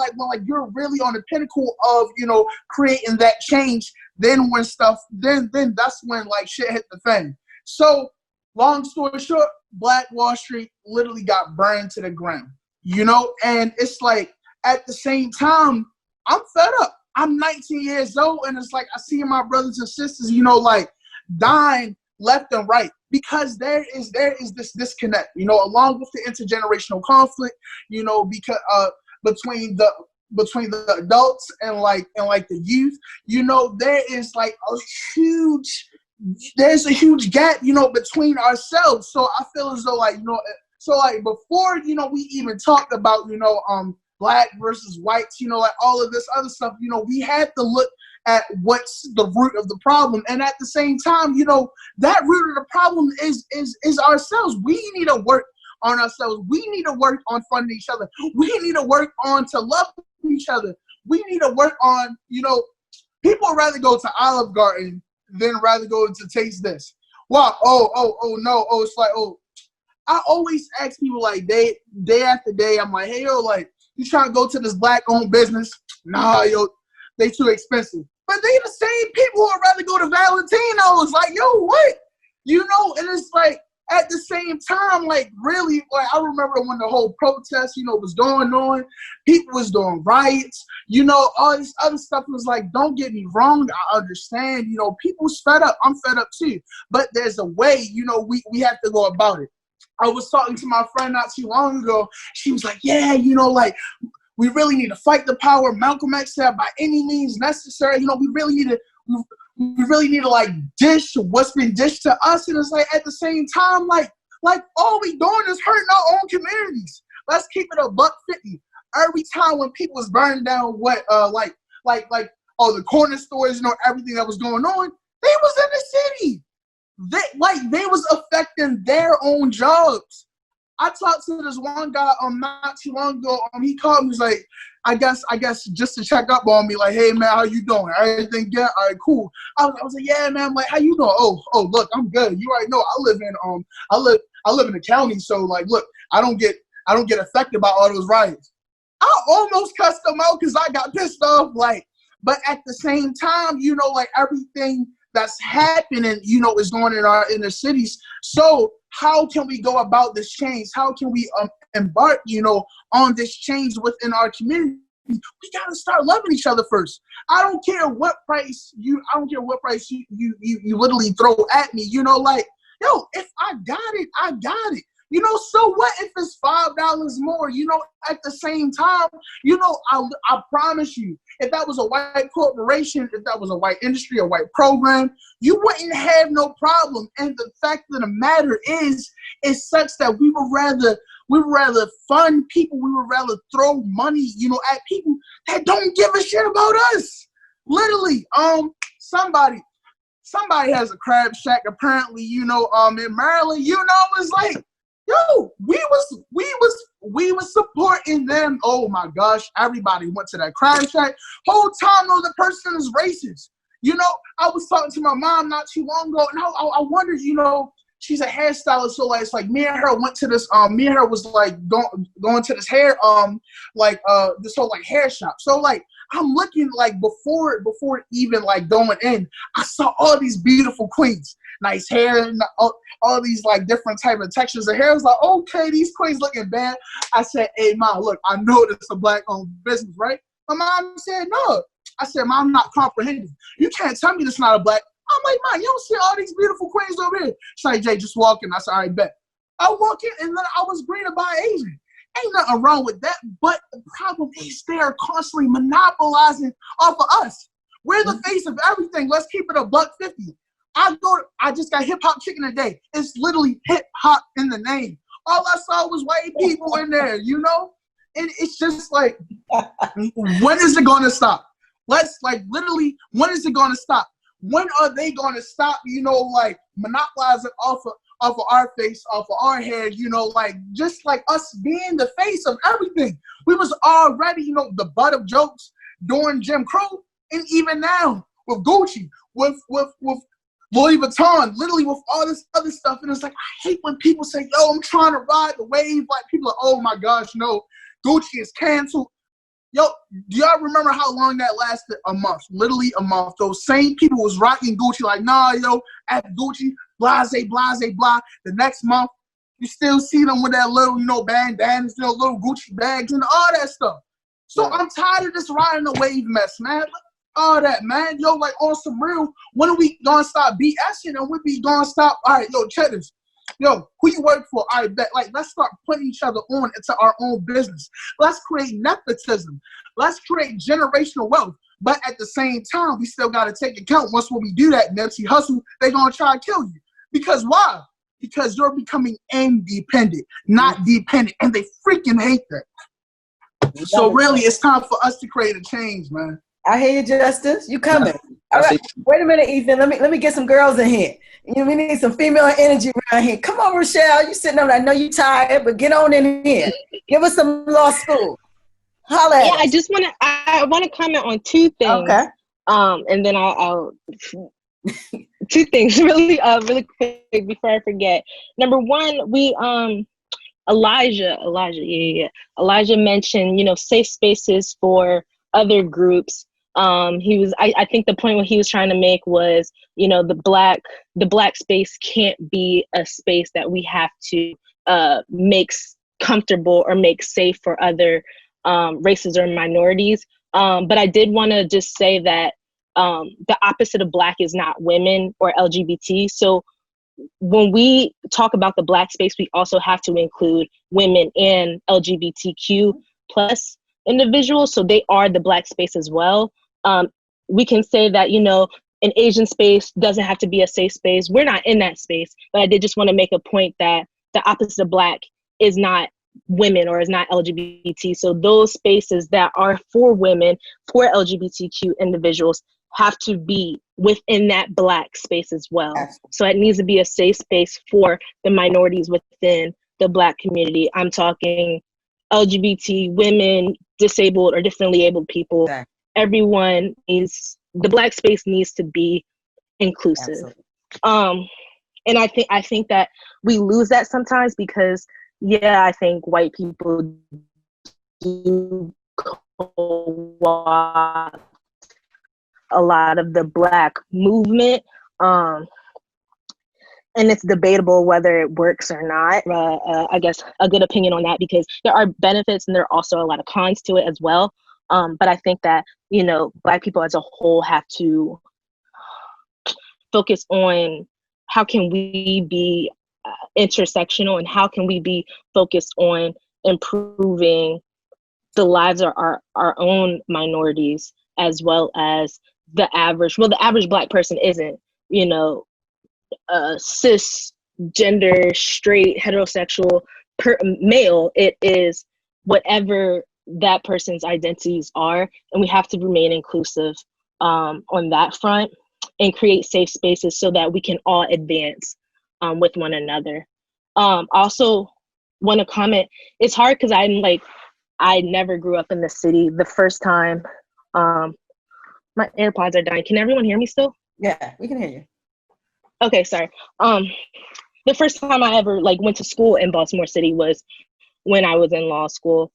you're really on the pinnacle of, you know, creating that change, then that's when, like, shit hit the fan. So, long story short, Black Wall Street literally got burned to the ground, you know, and it's like, at the same time, I'm fed up. I'm 19 years old, and it's like, I see my brothers and sisters, you know, like, dying left and right, because there is this disconnect, you know, along with the intergenerational conflict, you know, because between the adults and the youth, you know, there's a huge gap, you know, between ourselves. So I feel as though, like, you know, so, like, before, you know, we even talked about, you know, Black versus whites, you know, like, all of this other stuff, you know, we had to look at what's the root of the problem. And at the same time, you know, that root of the problem is ourselves. We need to work on ourselves. We need to work on funding each other. We need to work on to love each other. We need to work on, you know, people would rather go to Olive Garden than rather go to Taste This. Wow. Oh, no. Oh, it's like, oh, I always ask people like day after day. I'm like, hey yo, like you trying to go to this black-owned business? Nah, yo, they too expensive. But they the same people who would rather go to Valentino's. Like, yo, what? You know, and it's like at the same time, like really, like I remember when the whole protest, you know, was going on, people was doing riots, you know, all this other stuff was like, don't get me wrong, I understand, you know, people's fed up, I'm fed up too, but there's a way, you know, we have to go about it. I was talking to my friend not too long ago, she was like, yeah, you know, like, we really need to fight the power. Malcolm X said by any means necessary, you know, we really need to like dish what's been dished to us, and it's like at the same time, like all we doing is hurting our own communities. Let's keep it $1.50. Every time when people was burning down what all the corner stores, you know, everything that was going on, they was in the city. They was affecting their own jobs. I talked to this one guy not too long ago. He called me. He's like, I guess just to check up on me. Like, hey man, how you doing? Everything good? All right, cool. I was like, yeah man. I'm like, how you doing? Oh, look, I'm good. You already know I live in the county, so like, look, I don't get affected by all those riots. I almost cussed them out because I got pissed off. Like, but at the same time, you know, like everything that's happening, you know, is going in our inner cities. So how can we go about this change? How can we embark, you know, on this change within our community? We gotta start loving each other first. I don't care what price you literally throw at me. You know, like, yo, if I got it, I got it. You know, so what if it's $5 more? You know, at the same time, you know, I promise you, if that was a white corporation, if that was a white industry, a white program, you wouldn't have no problem. And the fact of the matter is such that we would rather fund people, we would rather throw money, you know, at people that don't give a shit about us. Literally, somebody has a crab shack apparently, you know, in Maryland, you know, it's like, yo, we was supporting them. Oh my gosh, everybody went to that crab shack. Whole time though, the person is racist. You know, I was talking to my mom not too long ago, and I wondered, you know, she's a hairstylist, so like it's like me and her went to this. Me and her was like going to this hair this whole like hair shop. So like I'm looking like before even like going in, I saw all these beautiful queens, nice hair, and all these like different type of textures of hair. I was like, okay, these queens looking bad. I said, hey mom, look, I know this is a black-owned business, right? My mom said no. I said, mom, I'm not comprehending. You can't tell me this is not a black. I'm like, mom, you don't see all these beautiful queens over here. She's like, Jay, just walk in. I said, all right, bet. I walk in, and then I was greeted by an Asian. Ain't nothing wrong with that, but the problem is they're constantly monopolizing off of us. We're the face of everything. Let's keep it $1.50. I just got hip hop chicken today. It's literally hip hop in the name. All I saw was white people in there, you know? And it's just like, when is it going to stop? Let's like literally, when is it going to stop? When are they going to stop, you know, like monopolizing off of our face, off of our head, you know, like just like us being the face of everything. We was already, you know, the butt of jokes during Jim Crow, and even now with Gucci, with Louis Vuitton, literally with all this other stuff. And it's like, I hate when people say, yo, I'm trying to ride the wave. Like people are, oh my gosh, no, Gucci is canceled. Yo, do y'all remember how long that lasted? A month, literally a month. Those same people was rocking Gucci like, nah, yo, at Gucci, blase, blah. The next month, you still see them with that little, you know, bandanas, you know, little Gucci bags and all that stuff. So I'm tired of this riding the wave mess, man. All that, man. Yo, like on some real, when are we gonna stop BSing and we be gonna stop? All right, yo, check this. Yo, who you work for? I bet. Like, let's start putting each other on into our own business. Let's create nepotism. Let's create generational wealth. But at the same time, we still got to take account. Once when we do that, Nipsey Hussle, they're going to try to kill you. Because why? Because you're becoming independent, not dependent. And they freaking hate that. So really, it's time for us to create a change, man. I hear you, Justice. You coming. All right. Wait a minute, Ethan. Let me get some girls in here. We need some female energy around here. Come on, Rochelle. You sitting over there. I know you're tired, but get on in here. Give us some law school. Holla at us. I want to comment on two things. Okay. And then I'll two things really quick before I forget. Number one, we Elijah, Elijah mentioned, safe spaces for other groups. I think the point what he was trying to make was, the black space can't be a space that we have to make comfortable or make safe for other races or minorities. But I did want to just say that the opposite of black is not women or LGBT. So when we talk about the black space, we also have to include women and LGBTQ plus individuals. So they are the black space as well. We can say that, an Asian space doesn't have to be a safe space. We're not in that space, but I did just want to make a point that the opposite of black is not women or is not LGBT. So those spaces that are for women, for LGBTQ individuals, have to be within that black space as well. Absolutely. So it needs to be a safe space for the minorities within the black community. I'm talking LGBT, women, disabled or differently abled people. Exactly. Everyone the black space needs to be inclusive. Absolutely. And I think that we lose that sometimes because, I think white people do co-opt a lot of the black movement. And it's debatable whether it works or not. I guess a good opinion on that, because there are benefits and there are also a lot of cons to it as well. But I think that, black people as a whole have to focus on how can we be intersectional and how can we be focused on improving the lives of our own minorities, as well as the average black person isn't, cisgender, straight, heterosexual male. It is whatever that person's identities are, and we have to remain inclusive on that front and create safe spaces so that we can all advance with one another. Also want to comment, it's hard because I never grew up in the city. The first time, my AirPods are dying. Can everyone hear me still? Yeah, we can hear you. Okay, sorry. The first time I ever went to school in Baltimore City was when I was in law school.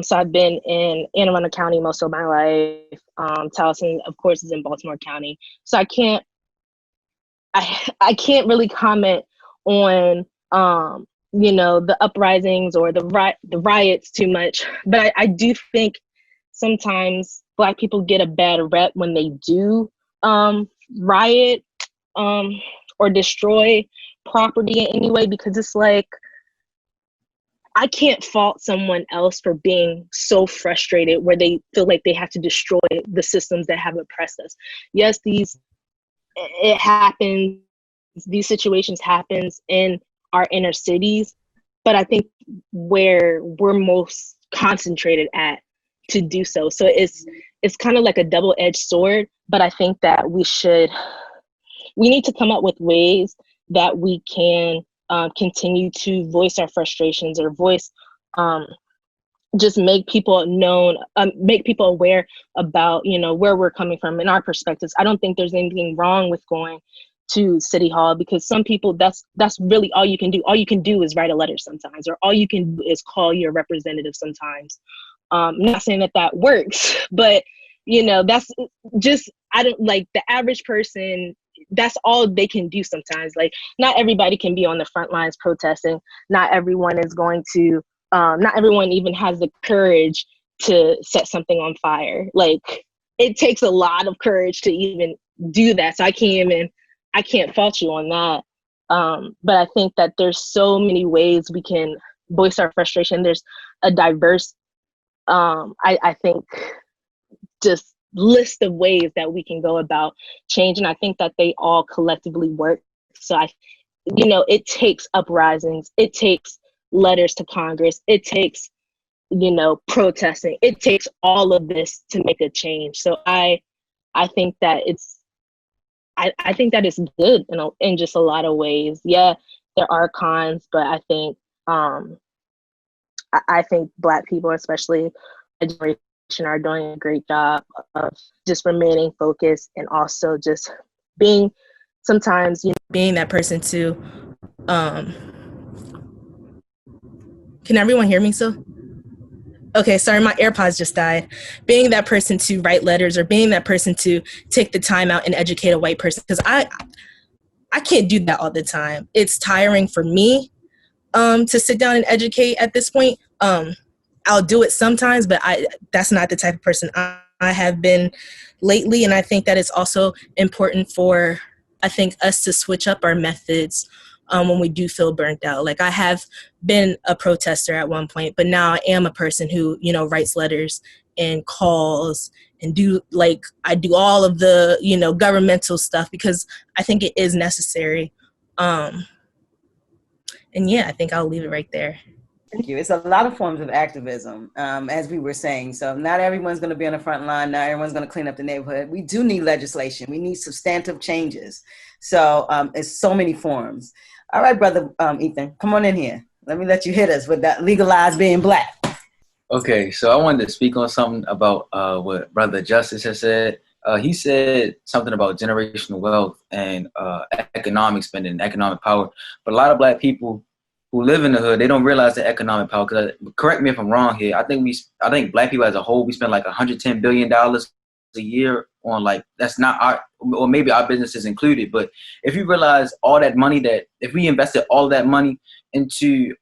So I've been in Anne Arundel County most of my life. Towson, of course, is in Baltimore County. So I can't really comment on the uprisings or the riots too much. But I do think sometimes Black people get a bad rep when they do riot or destroy property in any way, because it's like, I can't fault someone else for being so frustrated where they feel like they have to destroy the systems that have oppressed us. Yes, it happens. These situations happens in our inner cities, but I think where we're most concentrated at to do so. So it's kind of like a double-edged sword, but I think that we need to come up with ways that we can continue to voice our frustrations or just make people known, make people aware about, where we're coming from and our perspectives. I don't think there's anything wrong with going to City Hall, because some people, that's really all you can do. All you can do is write a letter sometimes, or all you can do is call your representative sometimes. I'm not saying that works, but that's just, I don't like the average person. That's all they can do sometimes. Like, not everybody can be on the front lines protesting. Not everyone is going to, not everyone even has the courage to set something on fire. Like, it takes a lot of courage to even do that. So I can't fault you on that. But I think that there's so many ways we can voice our frustration. There's a diverse, I think, just list of ways that we can go about change, and I think that they all collectively work. So it takes uprisings, it takes letters to Congress, it takes protesting, it takes all of this to make a change. So I think that I think that it's good in just a lot of ways. Yeah, there are cons, but I think I think Black people, especially my generation, are doing a great job of just remaining focused and also just being sometimes, being that person to, can everyone hear me still? Okay, sorry, my AirPods just died. Being that person to write letters, or being that person to take the time out and educate a white person, because I can't do that all the time. It's tiring for me to sit down and educate at this point. I'll do it sometimes, but that's not the type of person I have been lately. And I think that it's also important for, I think, us to switch up our methods when we do feel burnt out. Like, I have been a protester at one point, but now I am a person who, writes letters and calls and I do all of the, governmental stuff, because I think it is necessary. And yeah, I think I'll leave it right there. Thank you. It's a lot of forms of activism, as we were saying. So not everyone's going to be on the front line. Not everyone's going to clean up the neighborhood. We do need legislation. We need substantive changes. So it's so many forms. All right, brother Ethan, come on in here. Let me let you hit us with that legalize being Black. Okay, so I wanted to speak on something about what Brother Justice has said. He said something about generational wealth and economic spending and economic power. But a lot of Black people who live in the hood, they don't realize the economic power. Because correct me if I'm wrong here. I think Black people as a whole, we spend like $110 billion a year on, like, that's not our, or maybe our businesses included. But if you realize all that money that, if we invested all that money into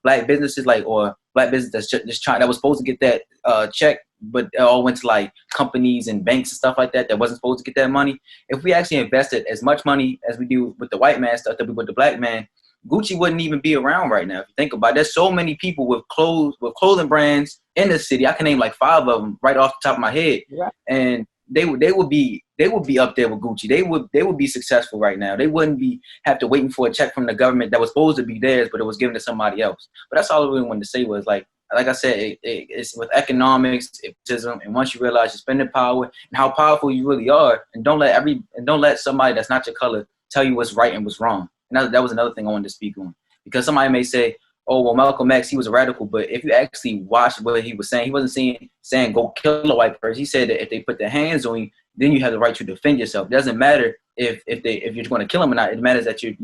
Black businesses, like, or Black business that's just trying, that was supposed to get that check, but it all went to like companies and banks and stuff like that wasn't supposed to get that money. If we actually invested as much money as we do with the white man stuff that we with the Black man, Gucci wouldn't even be around right now. If you think about it, there's so many people with clothing brands in the city. I can name like 5 of them right off the top of my head. Yeah. And they would be up there with Gucci. They would be successful right now. They wouldn't be have to waiting for a check from the government that was supposed to be theirs, but it was given to somebody else. But that's all I really wanted to say was, like I said, it's with economics, and once you realize your spending power and how powerful you really are, and don't let somebody that's not your color tell you what's right and what's wrong. And that was another thing I wanted to speak on, because somebody may say, oh, well, Malcolm X, he was a radical, but if you actually watch what he was saying, he wasn't saying go kill a white person. He said that if they put their hands on you, then you have the right to defend yourself. It doesn't matter if you're going to kill them or not. It matters that you're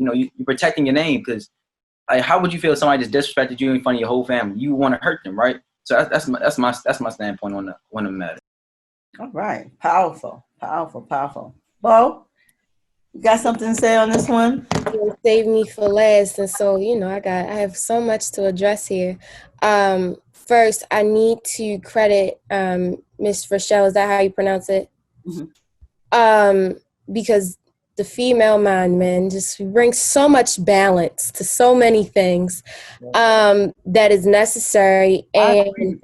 protecting your name, because how would you feel if somebody just disrespected you in front of your whole family? You want to hurt them, right? So that's my standpoint on the matter. All right, powerful. Bo, you got something to say on this one? Save me for last, and so I have so much to address here. First, I need to credit Miss Rochelle. Is that how you pronounce it? Mm-hmm. Because the female mind, man, just brings so much balance to so many things that is necessary. And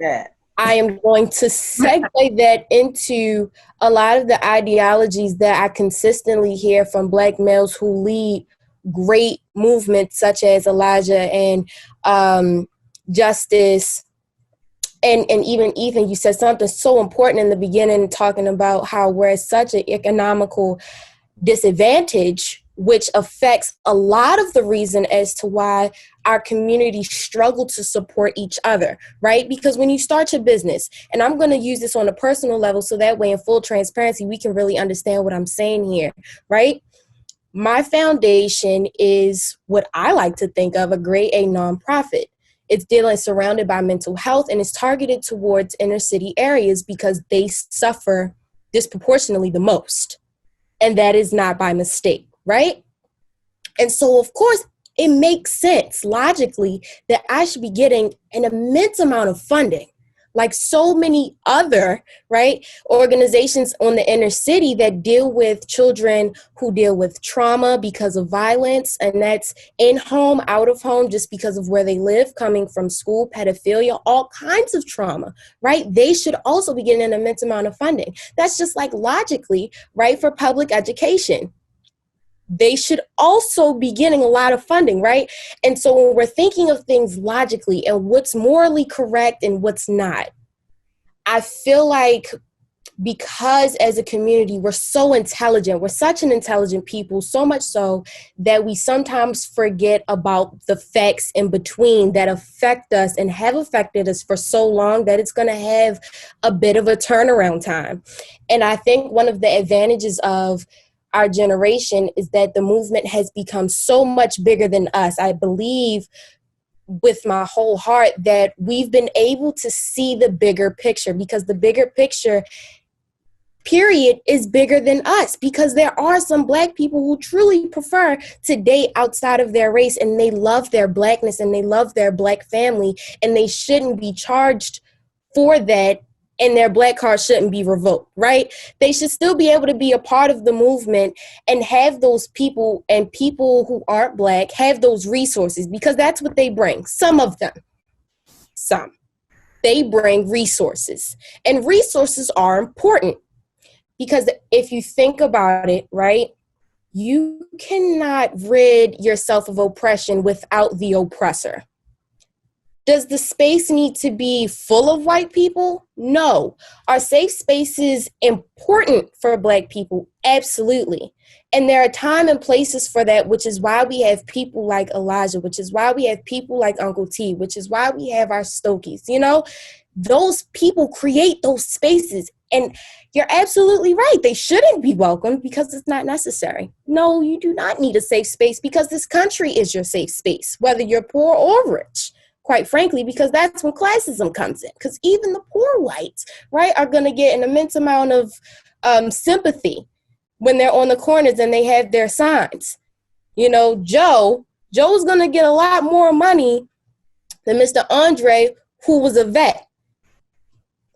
I am going to segue that into a lot of the ideologies that I consistently hear from Black males who lead great movements such as Elijah and Justice. And even Ethan, you said something so important in the beginning, talking about how we're at such an economical disadvantage, which affects a lot of the reason as to why our communities struggle to support each other, right? Because when you start your business, and I'm going to use this on a personal level so that way in full transparency, we can really understand what I'm saying here, right? My foundation is what I like to think of a grade A nonprofit. It's surrounded by mental health, and it's targeted towards inner city areas because they suffer disproportionately the most. And that is not by mistake, right? And so, of course, it makes sense logically that I should be getting an immense amount of funding, like so many other, right, organizations on the inner city that deal with children who deal with trauma because of violence, and that's in home, out of home, just because of where they live, coming from school, pedophilia, all kinds of trauma, right? They should also be getting an immense amount of funding. That's just like logically, right, for public education. They should also be getting a lot of funding, right? And so when we're thinking of things logically and what's morally correct and what's not, I feel like because as a community, we're so intelligent, we're such an intelligent people, so much so that we sometimes forget about the facts in between that affect us and have affected us for so long that it's going to have a bit of a turnaround time. And I think one of the advantages of our generation is that the movement has become so much bigger than us. I believe with my whole heart that we've been able to see the bigger picture, because the bigger picture, period, is bigger than us, because there are some Black people who truly prefer to date outside of their race, and they love their Blackness and they love their Black family, and they shouldn't be charged for that, and their Black card shouldn't be revoked, right? They should still be able to be a part of the movement and have those people, and people who aren't Black have those resources, because that's what they bring. Some of them, they bring resources, and resources are important. Because if you think about it, right, you cannot rid yourself of oppression without the oppressor. Does the space need to be full of white people? No. Are safe spaces important for Black people? Absolutely. And there are time and places for that, which is why we have people like Elijah, which is why we have people like Uncle T, which is why we have our Stokies. You know, those people create those spaces. And you're absolutely right. They shouldn't be welcomed because it's not necessary. No, you do not need a safe space, because this country is your safe space, whether you're poor or rich, quite frankly, because that's when classism comes in. Because even the poor whites, right, are going to get an immense amount of sympathy when they're on the corners and they have their signs. You know, Joe's going to get a lot more money than Mr. Andre, who was a vet,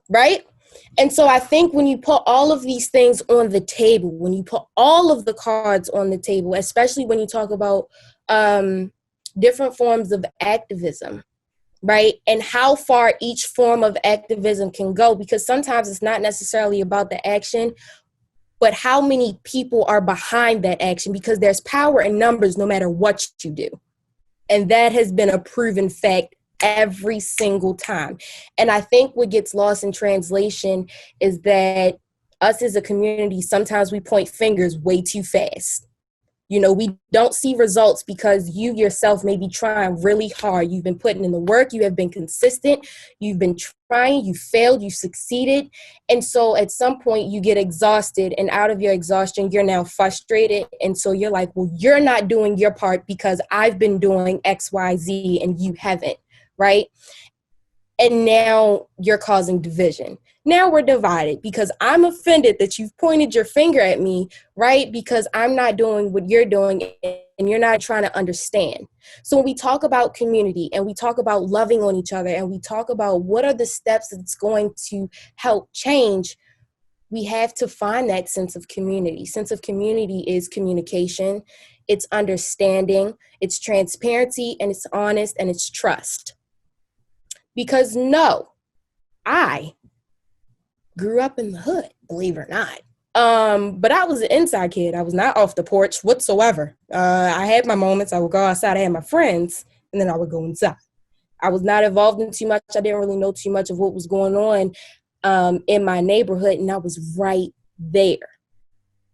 right? And so I think when you put all of these things on the table, when you put all of the cards on the table, especially when you talk about different forms of activism, right? And how far each form of activism can go, because sometimes it's not necessarily about the action, but how many people are behind that action, because there's power in numbers no matter what you do. And that has been a proven fact every single time. And I think what gets lost in translation is that us as a community, sometimes we point fingers way too fast. You know, we don't see results because you yourself may be trying really hard. You've been putting in the work. You have been consistent. You've been trying. You failed. You succeeded. And so at some point you get exhausted, and out of your exhaustion, you're now frustrated. And so you're like, well, you're not doing your part because I've been doing X, Y, Z, and you haven't, right? And now you're causing division. Now we're divided because I'm offended that you've pointed your finger at me, right? Because I'm not doing what you're doing and you're not trying to understand. So when we talk about community and we talk about loving on each other and we talk about what are the steps that's going to help change, we have to find that sense of community. Sense of community is communication, it's understanding, it's transparency, and it's honest, and it's trust. Because no, I grew up in the hood, believe it or not. But I was an inside kid. I was not off the porch whatsoever. I had my moments. I would go outside. I had my friends, and then I would go inside. I was not involved in too much. I didn't really know too much of what was going on in my neighborhood, and I was right there.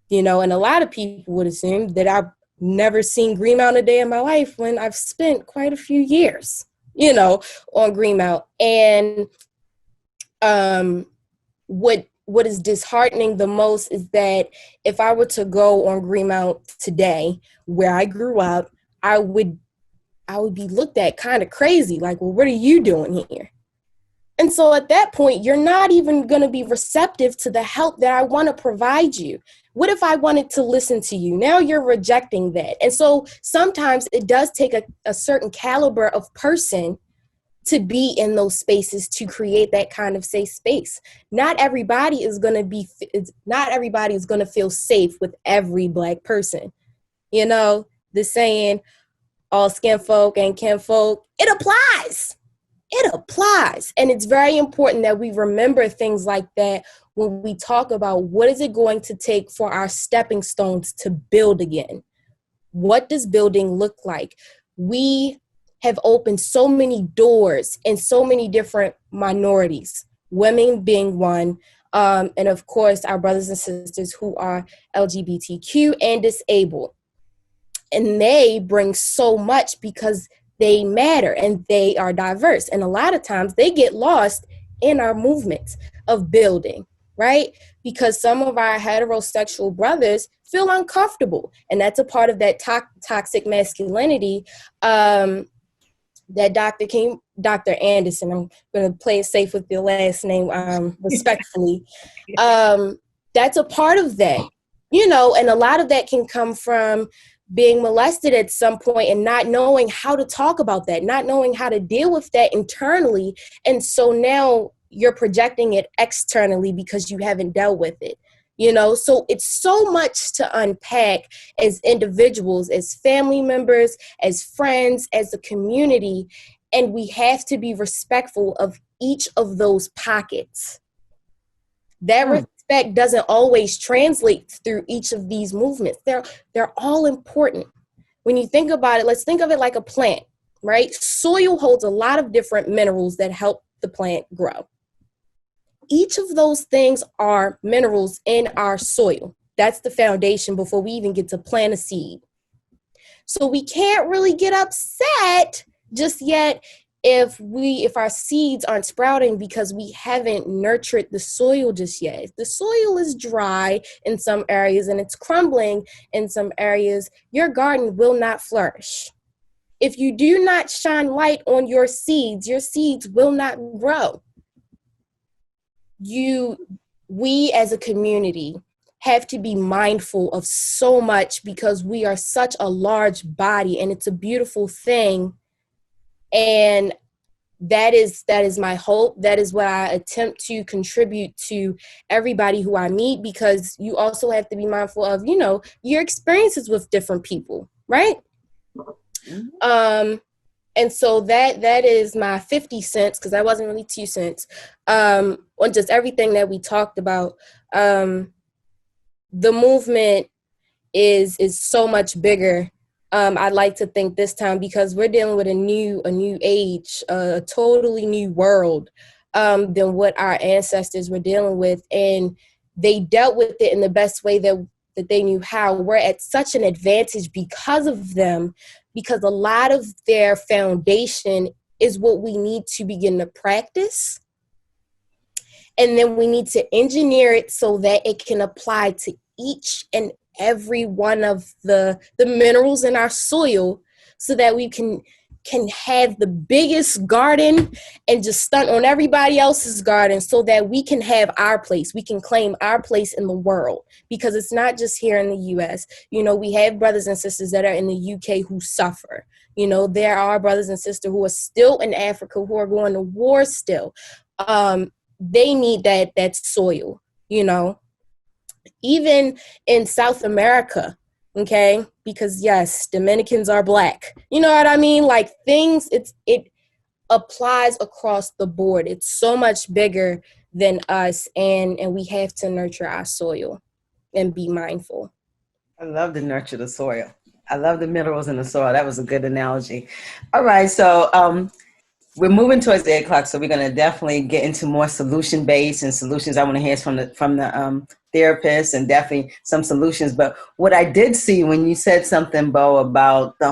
You know, and a lot of people would assume that I've never seen Greenmount a day in my life when I've spent quite a few years, you know, on Greenmount. And what is disheartening the most is that if I were to go on Greenmount today, where I grew up, I would be looked at kind of crazy, like, well, what are you doing here? And so at that point, you're not even going to be receptive to the help that I want to provide you. What if I wanted to listen to you? Now you're rejecting that. And so sometimes it does take a certain caliber of person to be in those spaces to create that kind of safe space. Not everybody is going to feel safe with every Black person. You know, the saying, all skin folk and kin folk, it applies. It applies. And it's very important that we remember things like that when we talk about what is it going to take for our stepping stones to build again. What does building look like? We have opened so many doors in so many different minorities, women being one, and of course our brothers and sisters who are LGBTQ and disabled. And they bring so much because they matter and they are diverse. And a lot of times they get lost in our movements of building, right? Because some of our heterosexual brothers feel uncomfortable. And that's a part of that toxic masculinity that Dr. Anderson, I'm going to play it safe with your last name respectfully. That's a part of that, you know, and a lot of that can come from being molested at some point and not knowing how to talk about that, not knowing how to deal with that internally. And so now you're projecting it externally because you haven't dealt with it, you know? So it's so much to unpack as individuals, as family members, as friends, as a community. And we have to be respectful of each of those pockets. That respect doesn't always translate through each of these movements. They're all important. When you think about it, let's think of it like a plant, right? Soil holds a lot of different minerals that help the plant grow. Each of those things are minerals in our soil. That's the foundation before we even get to plant a seed. So we can't really get upset just yet if our seeds aren't sprouting because we haven't nurtured the soil just yet. If the soil is dry in some areas and it's crumbling in some areas, your garden will not flourish. If you do not shine light on your seeds will not grow. We as a community have to be mindful of so much because we are such a large body and it's a beautiful thing. And that is my hope. That is what I attempt to contribute to everybody who I meet, because you also have to be mindful of, you know, your experiences with different people, right? And so that is my 50 cents, because that wasn't really 2 cents, on just everything that we talked about. The movement is so much bigger. I'd like to think this time, because we're dealing with a new age, a totally new world than what our ancestors were dealing with, and they dealt with it in the best way that they knew how. We're at such an advantage because of them, because a lot of their foundation is what we need to begin to practice. And then we need to engineer it so that it can apply to each and every one of the minerals in our soil, so that we can have the biggest garden and just stunt on everybody else's garden, so that we can have our place. We can claim our place in the world, because it's not just here in the US. You know, we have brothers and sisters that are in the UK who suffer. You know, there are brothers and sisters who are still in Africa, who are going to war still. They need that soil, you know. Even in South America, okay, because yes, Dominicans are Black. You know what I mean? Like, it applies across the board. It's so much bigger than us, and we have to nurture our soil and be mindful. I love to nurture the soil. I love the minerals in the soil. That was a good analogy. All right, so we're moving towards the 8 o'clock, so we're going to definitely get into more solution-based and solutions. I want to hear from the therapists, and definitely some solutions. But what I did see when you said something, Bo, about the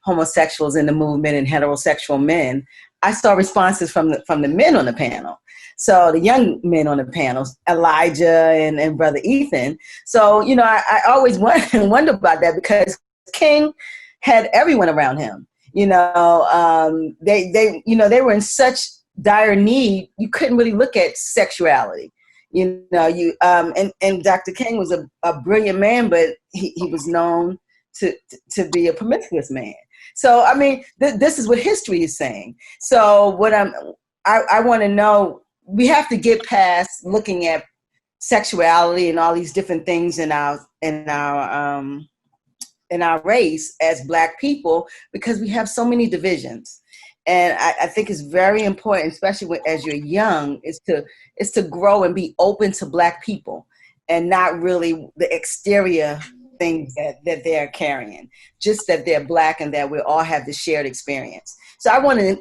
homosexuals in the movement and heterosexual men, I saw responses from the men on the panel. So the young men on the panels, Elijah and Brother Ethan. So, you know, I always wonder about that, because King had everyone around him. You know, they were in such dire need, you couldn't really look at sexuality. You know, and Dr. King was a brilliant man, but he was known to be a promiscuous man. So, I mean, this is what history is saying. So what I want to know, we have to get past looking at sexuality and all these different things in our race as Black people, because we have so many divisions. And I think it's very important, especially as you're young, is to grow and be open to Black people, and not really the exterior things that they're carrying, just that they're Black and that we all have this shared experience. So I want to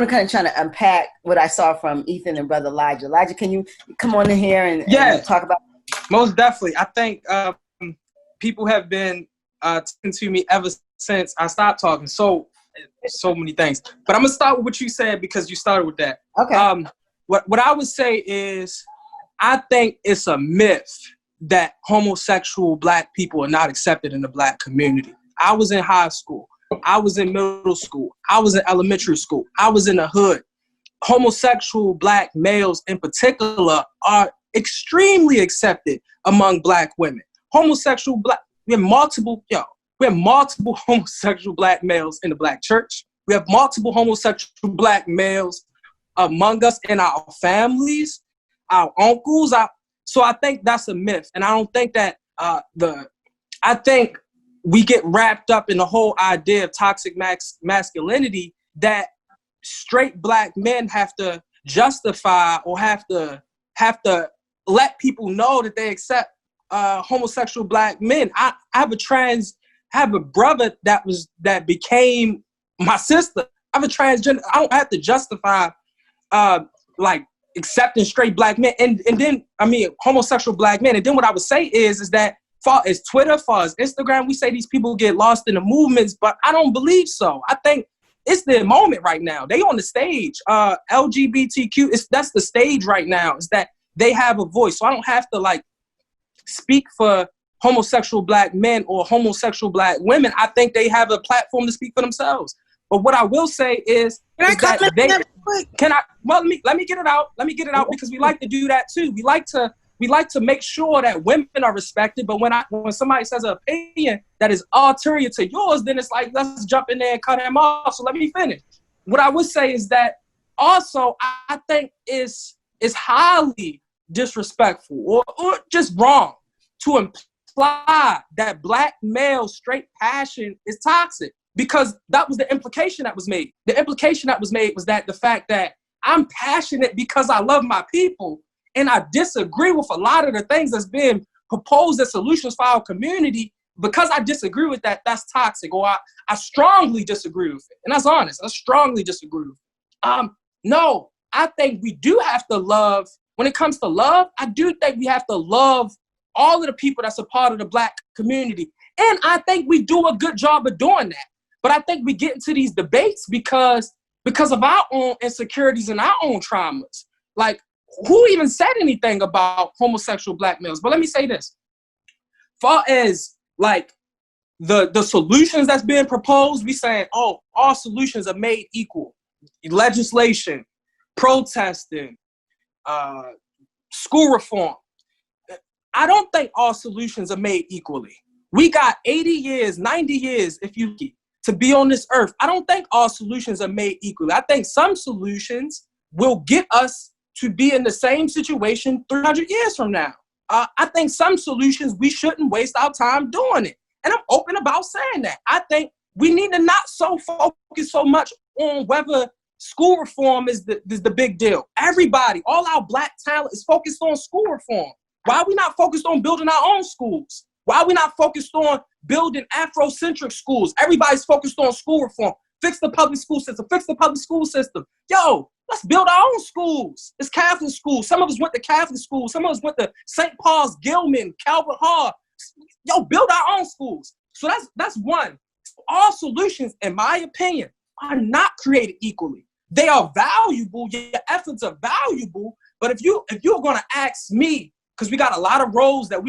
kind of try to unpack what I saw from Ethan and Brother Elijah. Elijah, can you come on in here and talk about? Most definitely. I think people have been talking to me ever since I stopped talking. So many things. But I'm gonna start with what you said, because you started with that. Okay. What I would say is, I think it's a myth that homosexual Black people are not accepted in the Black community. I was in high school. I was in middle school. I was in elementary school. I was in the hood. Homosexual Black males in particular are extremely accepted among Black women. Homosexual Black, we have multiple homosexual Black males in the Black church. We have multiple homosexual Black males among us in our families, our uncles. So I think that's a myth. And I don't think that I think we get wrapped up in the whole idea of toxic masculinity that straight Black men have to justify or have to let people know that they accept homosexual Black men. I have a brother that became my sister. I have a transgender. I don't have to justify like accepting straight Black men and then homosexual Black men. And then what I would say is that far as Twitter, far as Instagram, we say these people get lost in the movements, but I don't believe so. I think it's the moment right now. They on the stage. LGBTQ, that's the stage right now, is that they have a voice. So I don't have to like speak for homosexual Black men or homosexual Black women. I think they have a platform to speak for themselves. But what I will say is let me get it out. Let me get it out because we like to do that too. We like to make sure that women are respected. But when somebody says an opinion that is ulterior to yours, then it's like, let's jump in there and cut them off. So let me finish. What I would say is that also I think is highly disrespectful or just wrong to imply that Black male straight passion is toxic, because that was the implication that was made. The implication that was made was that the fact that I'm passionate because I love my people and I disagree with a lot of the things that's being proposed as solutions for our community, because I disagree with that, that's toxic, or I strongly disagree with it. And that's honest, I strongly disagree with it. No, I think we do have to love, when it comes to love, I do think we have to love all of the people that's a part of the Black community. And I think we do a good job of doing that. But I think we get into these debates because of our own insecurities and our own traumas. Like, who even said anything about homosexual Black males? But let me say this. Far as like the solutions that's being proposed, we saying, oh, all solutions are made equal. Legislation, protesting, school reform. I don't think all solutions are made equally. We got 80 years, 90 years, if you to be on this earth. I don't think all solutions are made equally. I think some solutions will get us to be in the same situation 300 years from now. I think some solutions we shouldn't waste our time doing it. And I'm open about saying that. I think we need to not focus so much on whether school reform is the big deal. Everybody, all our Black talent is focused on school reform. Why are we not focused on building our own schools? Why are we not focused on building Afrocentric schools? Everybody's focused on school reform. Fix the public school system. Fix the public school system. Yo, let's build our own schools. It's Catholic schools. Some of us went to Catholic schools. Some of us went to St. Paul's, Gilman, Calvert Hall. Yo, build our own schools. So that's one. All solutions, in my opinion, are not created equally. They are valuable. Your efforts are valuable. But if you're going to ask me, because we got a lot of roads that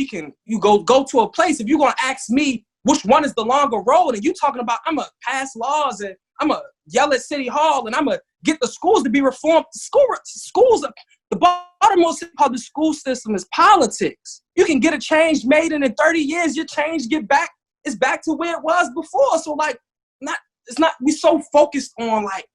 you go to a place. If you're going to ask me which one is the longer road, and you talking about I'm going to pass laws and I'm going to yell at City Hall and I'm going to get the schools to be reformed. Schools, the bottommost public school system is politics. You can get a change made, and in 30 years, your change it's back to where it was before. So we so focused on like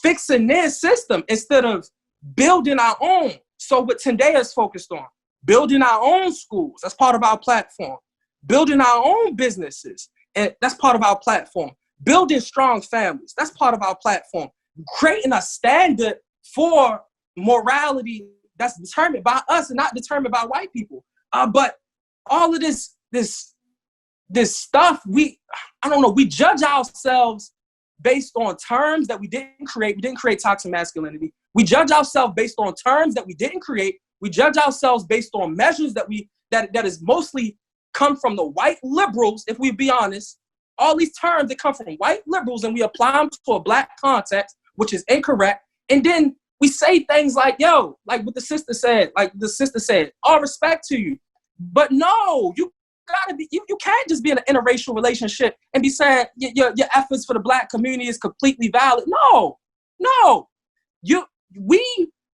fixing their system instead of building our own. So what Tendea is focused on, building our own schools, that's part of our platform. Building our own businesses, and that's part of our platform. Building strong families, that's part of our platform. Creating a standard for morality that's determined by us and not determined by white people. But all of this stuff, we judge ourselves based on terms that we didn't create. We didn't create toxic masculinity. We judge ourselves based on terms that we didn't create. We judge ourselves based on measures that is mostly come from the white liberals, if we be honest. All these terms that come from white liberals, and we apply them to a Black context, which is incorrect. And then we say things like, yo, like what the sister said, all respect to you. But no, you gotta be, you can't just be in an interracial relationship and be saying your efforts for the Black community is completely valid. No,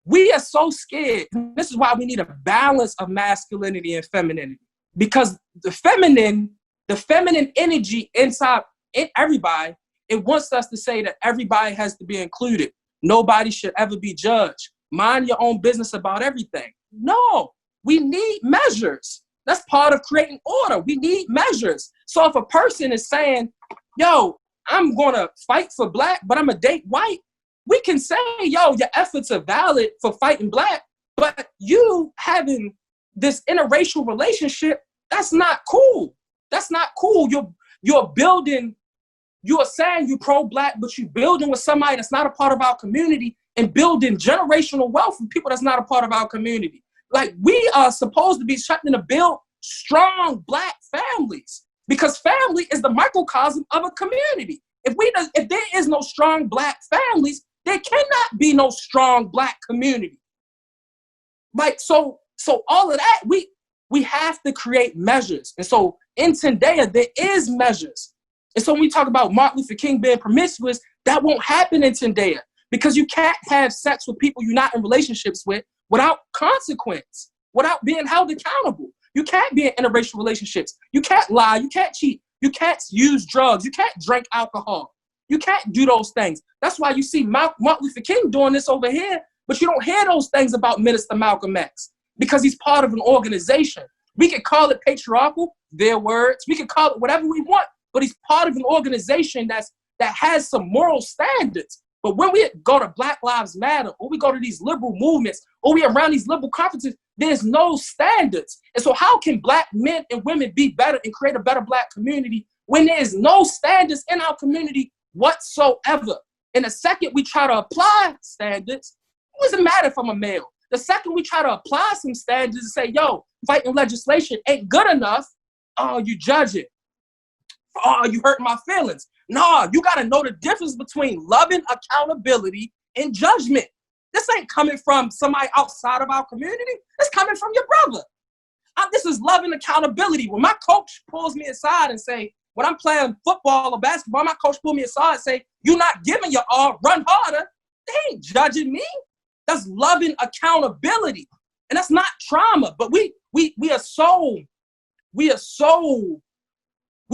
we are so scared. This is why we need a balance of masculinity and femininity, because the feminine energy inside everybody, it wants us to say that everybody has to be included. Nobody should ever be judged. Mind your own business about everything. No, we need measures. That's part of creating order. We need measures. So if a person is saying, yo, I'm gonna fight for Black, but I'm gonna date white, we can say, yo, your efforts are valid for fighting Black, but you having this interracial relationship, that's not cool. That's not cool. You're building, you are saying you pro-Black, but you're building with somebody that's not a part of our community and building generational wealth for people that's not a part of our community. Like, we are supposed to be trying to build strong Black families, because family is the microcosm of a community. If there is no strong Black families, there cannot be no strong Black community. Like, so all of that, we have to create measures. And so in Zendaya, there is measures. And so when we talk about Martin Luther King being promiscuous, that won't happen in Zendaya, because you can't have sex with people you're not in relationships with without consequence, without being held accountable. You can't be in interracial relationships. You can't lie. You can't cheat. You can't use drugs. You can't drink alcohol. You can't do those things. That's why you see Martin Luther King doing this over here, but you don't hear those things about Minister Malcolm X, because he's part of an organization. We can call it patriarchal, their words. We can call it whatever we want, but he's part of an organization that has some moral standards. But when we go to Black Lives Matter, or we go to these liberal movements, or we around these liberal conferences, there's no standards. And so how can Black men and women be better and create a better Black community when there's no standards in our community whatsoever? And the second we try to apply standards, it doesn't matter if I'm a male. The second we try to apply some standards and say, yo, fighting legislation ain't good enough, oh, you judge it. Oh, you hurt my feelings. No, you got to know the difference between loving accountability and judgment. This ain't coming from somebody outside of our community. It's coming from your brother. This is loving accountability. When my coach pulls me aside and say, when I'm playing football or basketball, my coach pull me aside and say, you're not giving your all, run harder. They ain't judging me. That's loving accountability. And that's not trauma. But we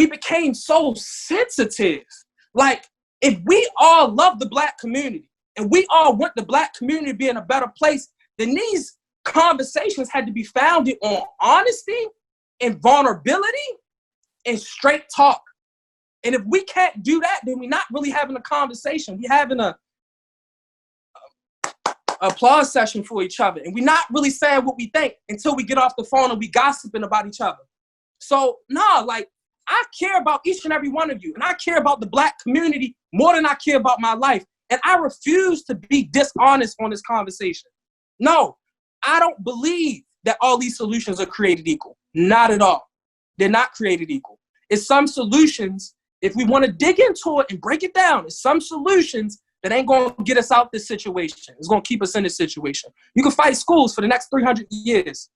became so sensitive. Like, if we all love the Black community and we all want the Black community to be in a better place, then these conversations had to be founded on honesty and vulnerability and straight talk. And if we can't do that, then we're not really having a conversation. We're having a applause session for each other. And we're not really saying what we think until we get off the phone and we gossiping about each other. So, like, I care about each and every one of you. And I care about the Black community more than I care about my life. And I refuse to be dishonest on this conversation. No, I don't believe that all these solutions are created equal. Not at all. They're not created equal. It's some solutions, if we want to dig into it and break it down, it's some solutions that ain't going to get us out this situation. It's going to keep us in this situation. You can fight schools for the next 300 years.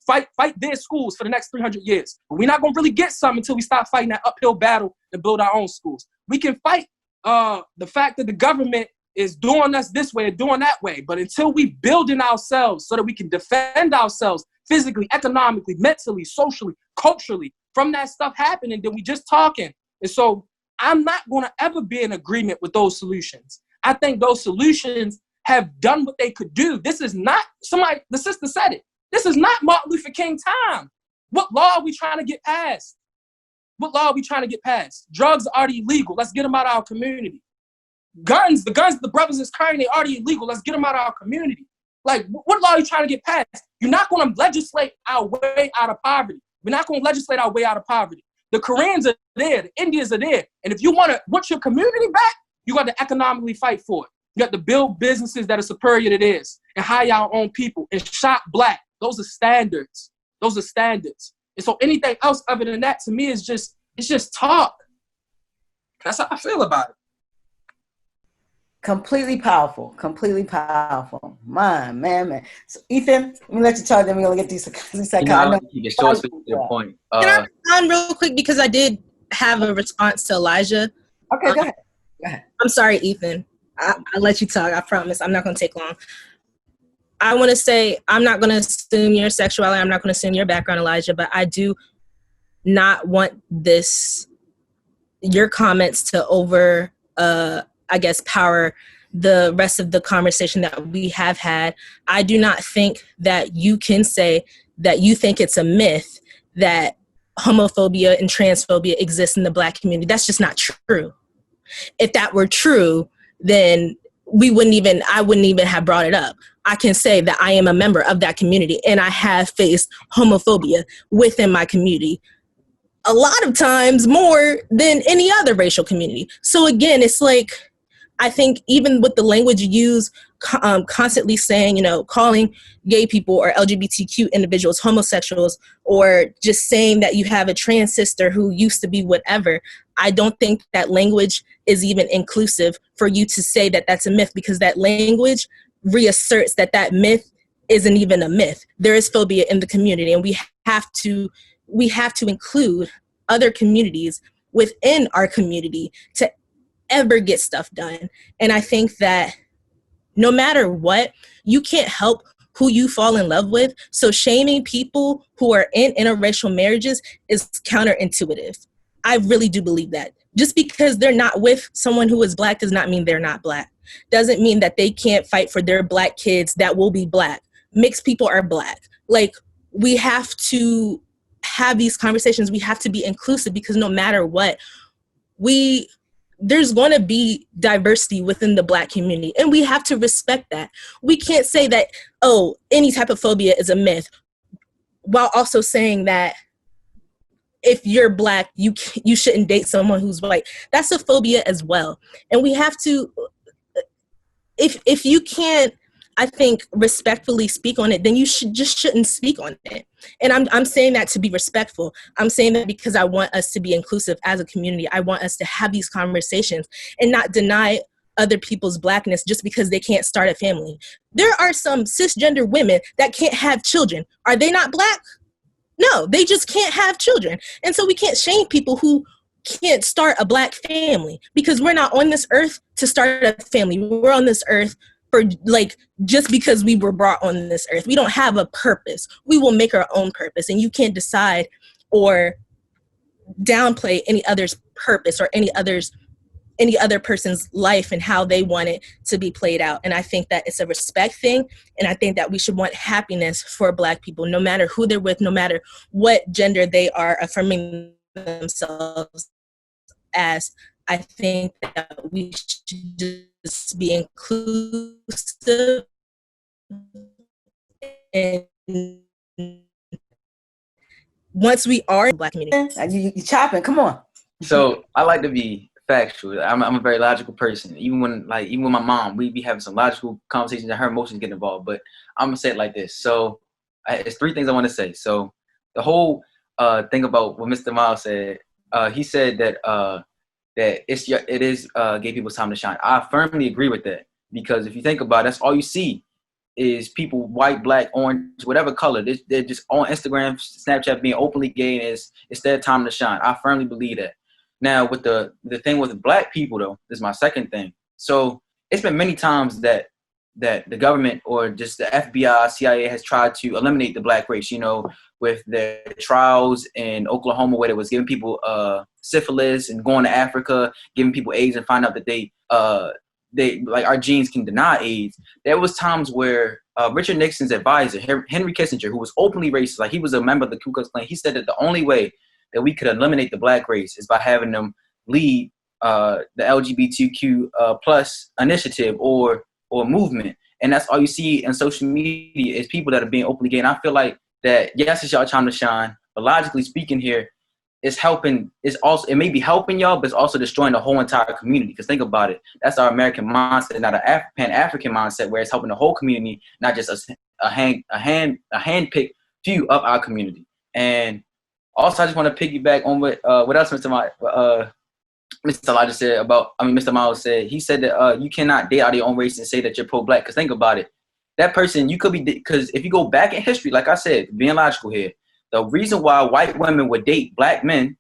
Fight their schools for the next 300 years. But we're not going to really get something until we start fighting that uphill battle and build our own schools. We can fight the fact that the government is doing us this way or doing that way. But until we build in ourselves so that we can defend ourselves physically, economically, mentally, socially, culturally, from that stuff happening, then we just talking. And so I'm not going to ever be in agreement with those solutions. I think those solutions have done what they could do. This is not the sister said it. This is not Martin Luther King time. What law are we trying to get passed? Drugs are already illegal. Let's get them out of our community. The brothers is carrying, they already illegal. Let's get them out of our community. Like, what law are you trying to get passed? You're not going to legislate our way out of poverty. We're not going to legislate our way out of poverty. The Koreans are there. The Indians are there. And if you want your community back, you got to economically fight for it. You got to build businesses that are superior to theirs and hire our own people and shop Black. Those are standards. And so anything else other than that, to me, it's just talk. That's how I feel about it. Completely powerful. Man. So, Ethan, let me let you talk. Then we're gonna get these psychologists. You get short, sweet to your point. Can I respond real quick because I did have a response to Elijah. Okay, go ahead. I'm sorry, Ethan. I'll let you talk. I promise. I'm not going to take long. I want to say I'm not going to assume your sexuality. I'm not going to assume your background, Elijah, but I do not want your comments to power the rest of the conversation that we have had. I do not think that you can say that you think it's a myth that homophobia and transphobia exists in the Black community. That's just not true. If that were true, then I wouldn't even have brought it up. I can say that I am a member of that community and I have faced homophobia within my community a lot of times more than any other racial community. So again, it's like, I think even with the language you use, constantly saying, calling gay people or LGBTQ individuals homosexuals, or just saying that you have a trans sister who used to be whatever, I don't think that language is even inclusive for you to say that that's a myth, because that language reasserts that myth isn't even a myth. There is phobia in the community, and we have to include other communities within our community to ever get stuff done. And I think that no matter what, you can't help who you fall in love with. So shaming people who are in interracial marriages is counterintuitive. I really do believe that. Just because they're not with someone who is Black does not mean they're not Black. Doesn't mean that they can't fight for their Black kids that will be Black. Mixed people are Black. Like, we have to have these conversations. We have to be inclusive, because no matter what, there's going to be diversity within the Black community, and we have to respect that. We can't say that, any type of phobia is a myth, while also saying that if you're Black, you shouldn't date someone who's white. That's a phobia as well. And we have to, if you can't, I think, respectfully speak on it, then you shouldn't speak on it. And I'm saying that to be respectful. I'm saying that because I want us to be inclusive as a community. I want us to have these conversations and not deny other people's Blackness just because they can't start a family. There are some cisgender women that can't have children. Are they not Black? No, they just can't have children. And so we can't shame people who can't start a Black family, because we're not on this earth to start a family. We're on this earth for, just because we were brought on this earth. We don't have a purpose. We will make our own purpose, and you can't decide or downplay any other's purpose or any other person's life and how they want it to be played out. And I think that it's a respect thing, and I think that we should want happiness for Black people, no matter who they're with, no matter what gender they are affirming themselves as. I think that we should just be inclusive, and once we are in Black community, you chopping. Come on. So I like to be factual. I'm a very logical person. Even with my mom, we be having some logical conversations and her emotions get involved. But I'm gonna say it like this. So it's three things I want to say. So the whole thing about what Mr. Miles said, he said that it is gay people's time to shine. I firmly agree with that, because if you think about it, that's all you see is people, white, Black, orange, whatever color. They're just on Instagram, Snapchat, being openly gay, and it's their time to shine. I firmly believe that. Now, with the thing with Black people, though, this is my second thing. So it's been many times that the government or just the FBI, CIA has tried to eliminate the Black race, with their trials in Oklahoma, where they was giving people syphilis and going to Africa, giving people AIDS, and find out that they our genes can deny AIDS. There was times where Richard Nixon's advisor, Henry Kissinger, who was openly racist, he was a member of the Ku Klux Klan, he said that the only way that we could eliminate the Black race is by having them lead the LGBTQ plus initiative or movement. And that's all you see in social media is people that are being openly gay. And I feel like that, yes, it's y'all time to shine, but logically speaking here, it may be helping y'all, but it's also destroying the whole entire community. Because think about it, that's our American mindset, not a Pan-African mindset, where it's helping the whole community, not just a hand-picked few of our community. And also, I just want to piggyback on what else, Mr. Mr. Elijah said Mr. Miles said, he said that you cannot date out of your own race and say that you're pro-black. Because think about it. That person, you could be, because if you go back in history, like I said, being logical here, the reason why white women would date black men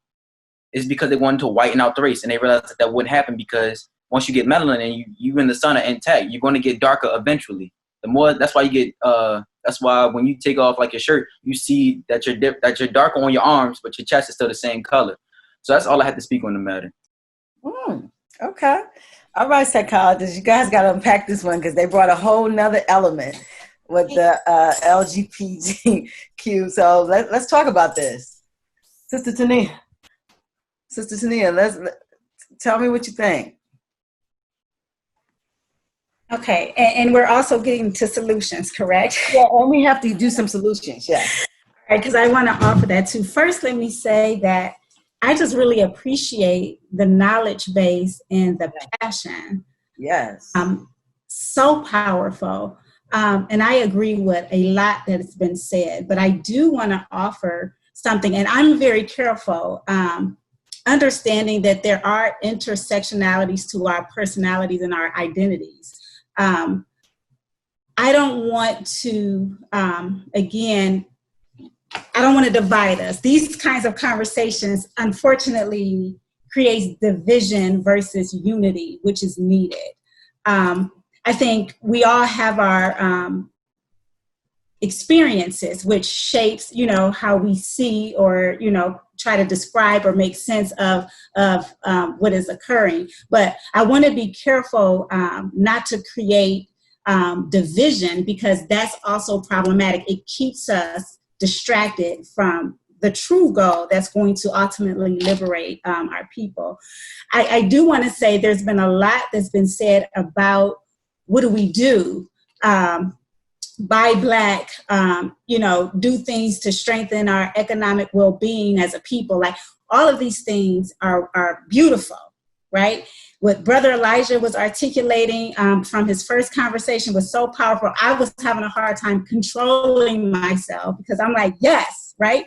is because they wanted to whiten out the race. And they realized that that wouldn't happen because once you get melanin and you and the sun are intact, you're going to get darker eventually. That's why you get, that's why when you take off like your shirt, you see that you're darker on your arms, but your chest is still the same color. So that's all I had to speak on the matter. Okay. All right, psychologists, you guys got to unpack this one because they brought a whole nother element with the LGBTQ. So let's talk about this. Sister Tania, let's tell me what you think. Okay, and we're also getting to solutions, correct? Yeah, and we have to do some solutions, yeah. All right, because I want to offer that too. First, let me say that I just really appreciate the knowledge base and the passion. Yes. So powerful. And I agree with a lot that has been said, but I do want to offer something, and I'm very careful, understanding that there are intersectionalities to our personalities and our identities. I don't want to, again, I don't want to divide us. These kinds of conversations, unfortunately, creates division versus unity, which is needed. I think we all have our experiences, which shapes, how we see or, try to describe or make sense of what is occurring. But I want to be careful not to create division, because that's also problematic. It keeps us distracted from the true goal that's going to ultimately liberate our people. I do want to say there's been a lot that's been said about what do we do, buy Black, do things to strengthen our economic well-being as a people. Like, all of these things are beautiful, right? What Brother Elijah was articulating from his first conversation was so powerful. I was having a hard time controlling myself because I'm like, yes, right?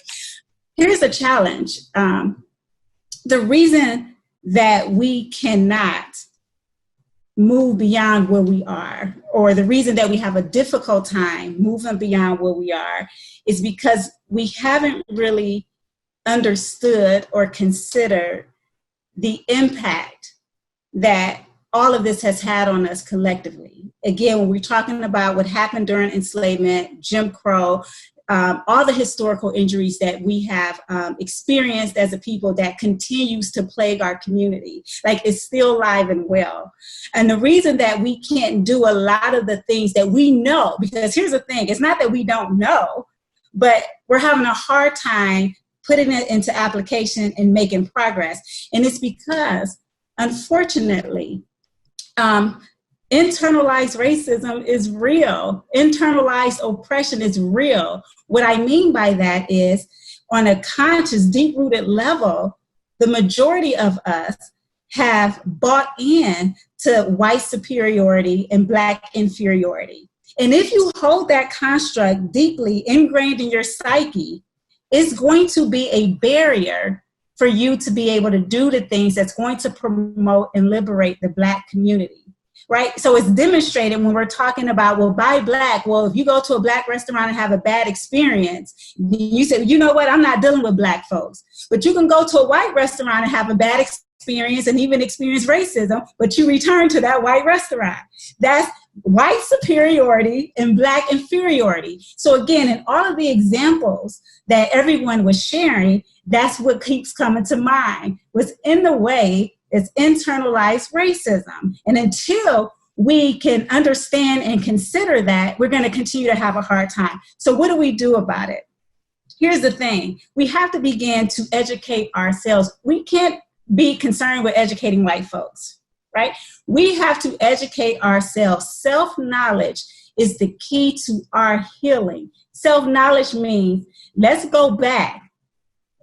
Here's a challenge. The reason that we cannot move beyond where we are, or the reason that we have a difficult time moving beyond where we are, is because we haven't really understood or considered the impact that all of this has had on us collectively. Again, when we're talking about what happened during enslavement, Jim Crow, all the historical injuries that we have experienced as a people that continues to plague our community, like, it's still alive and well. And the reason that we can't do a lot of the things that we know, because here's the thing, it's not that we don't know, but we're having a hard time putting it into application and making progress. And it's because, unfortunately, internalized racism is real. Internalized oppression is real. What I mean by that is, on a conscious, deep-rooted level, the majority of us have bought in to white superiority and Black inferiority. And if you hold that construct deeply ingrained in your psyche, it's going to be a barrier for you to be able to do the things that's going to promote and liberate the Black community. Right? So it's demonstrated when we're talking about, well, buy Black. Well, if you go to a Black restaurant and have a bad experience, you say, you know what, I'm not dealing with Black folks. But you can go to a white restaurant and have a bad experience and even experience racism, but you return to that white restaurant. That's white superiority and Black inferiority. So again, in all of the examples that everyone was sharing, that's what keeps coming to mind. What's in the way is internalized racism. And until we can understand and consider that, we're going to continue to have a hard time. So what do we do about it? Here's the thing. We have to begin to educate ourselves. We can't be concerned with educating white folks, right? We have to educate ourselves. Self-knowledge is the key to our healing. Self-knowledge means let's go back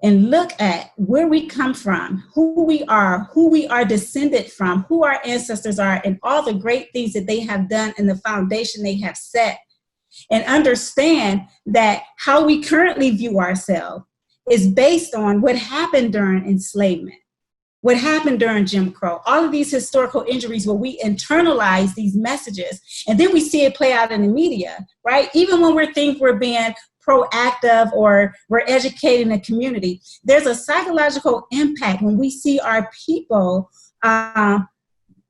and look at where we come from, who we are descended from, who our ancestors are, and all the great things that they have done and the foundation they have set. And understand that how we currently view ourselves is based on what happened during enslavement. what happened during Jim Crow, all of these historical injuries where we internalize these messages, and then we see it play out in the media, right? Even when we think we're being proactive or we're educating the community, there's a psychological impact when we see our people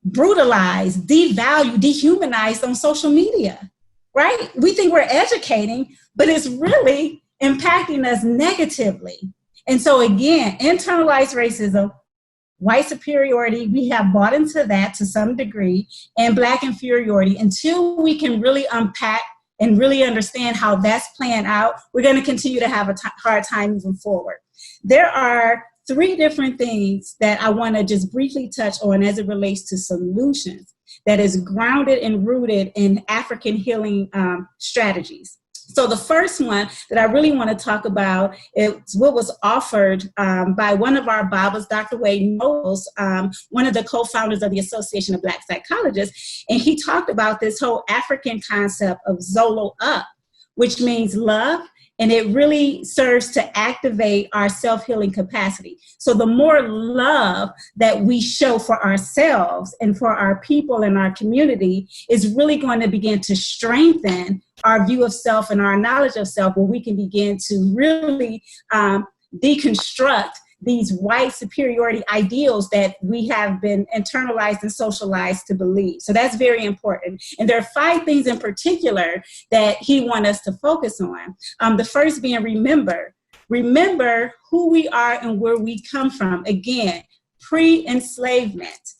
brutalized, devalued, dehumanized on social media, right? We think we're educating, but it's really impacting us negatively. And so again, internalized racism, white superiority, we have bought into that to some degree, and Black inferiority. Until we can really unpack and really understand how that's playing out, we're going to continue to have a hard time moving forward. There are 3 different things that I want to just briefly touch on as it relates to solutions that is grounded and rooted in African healing strategies. So the first one that I really want to talk about is what was offered by one of our Bibles, Dr. Wade Knowles, one of the co-founders of the Association of Black Psychologists. And he talked about this whole African concept of Zolo Up, which means love. And it really serves to activate our self-healing capacity. So the more love that we show for ourselves and for our people and our community is really going to begin to strengthen our view of self and our knowledge of self, where we can begin to really deconstruct these white superiority ideals that we have been internalized and socialized to believe. So that's very important. And there are 5 things in particular that he wants us to focus on. The first being remember. Remember who we are and where we come from. Again, pre-enslavement.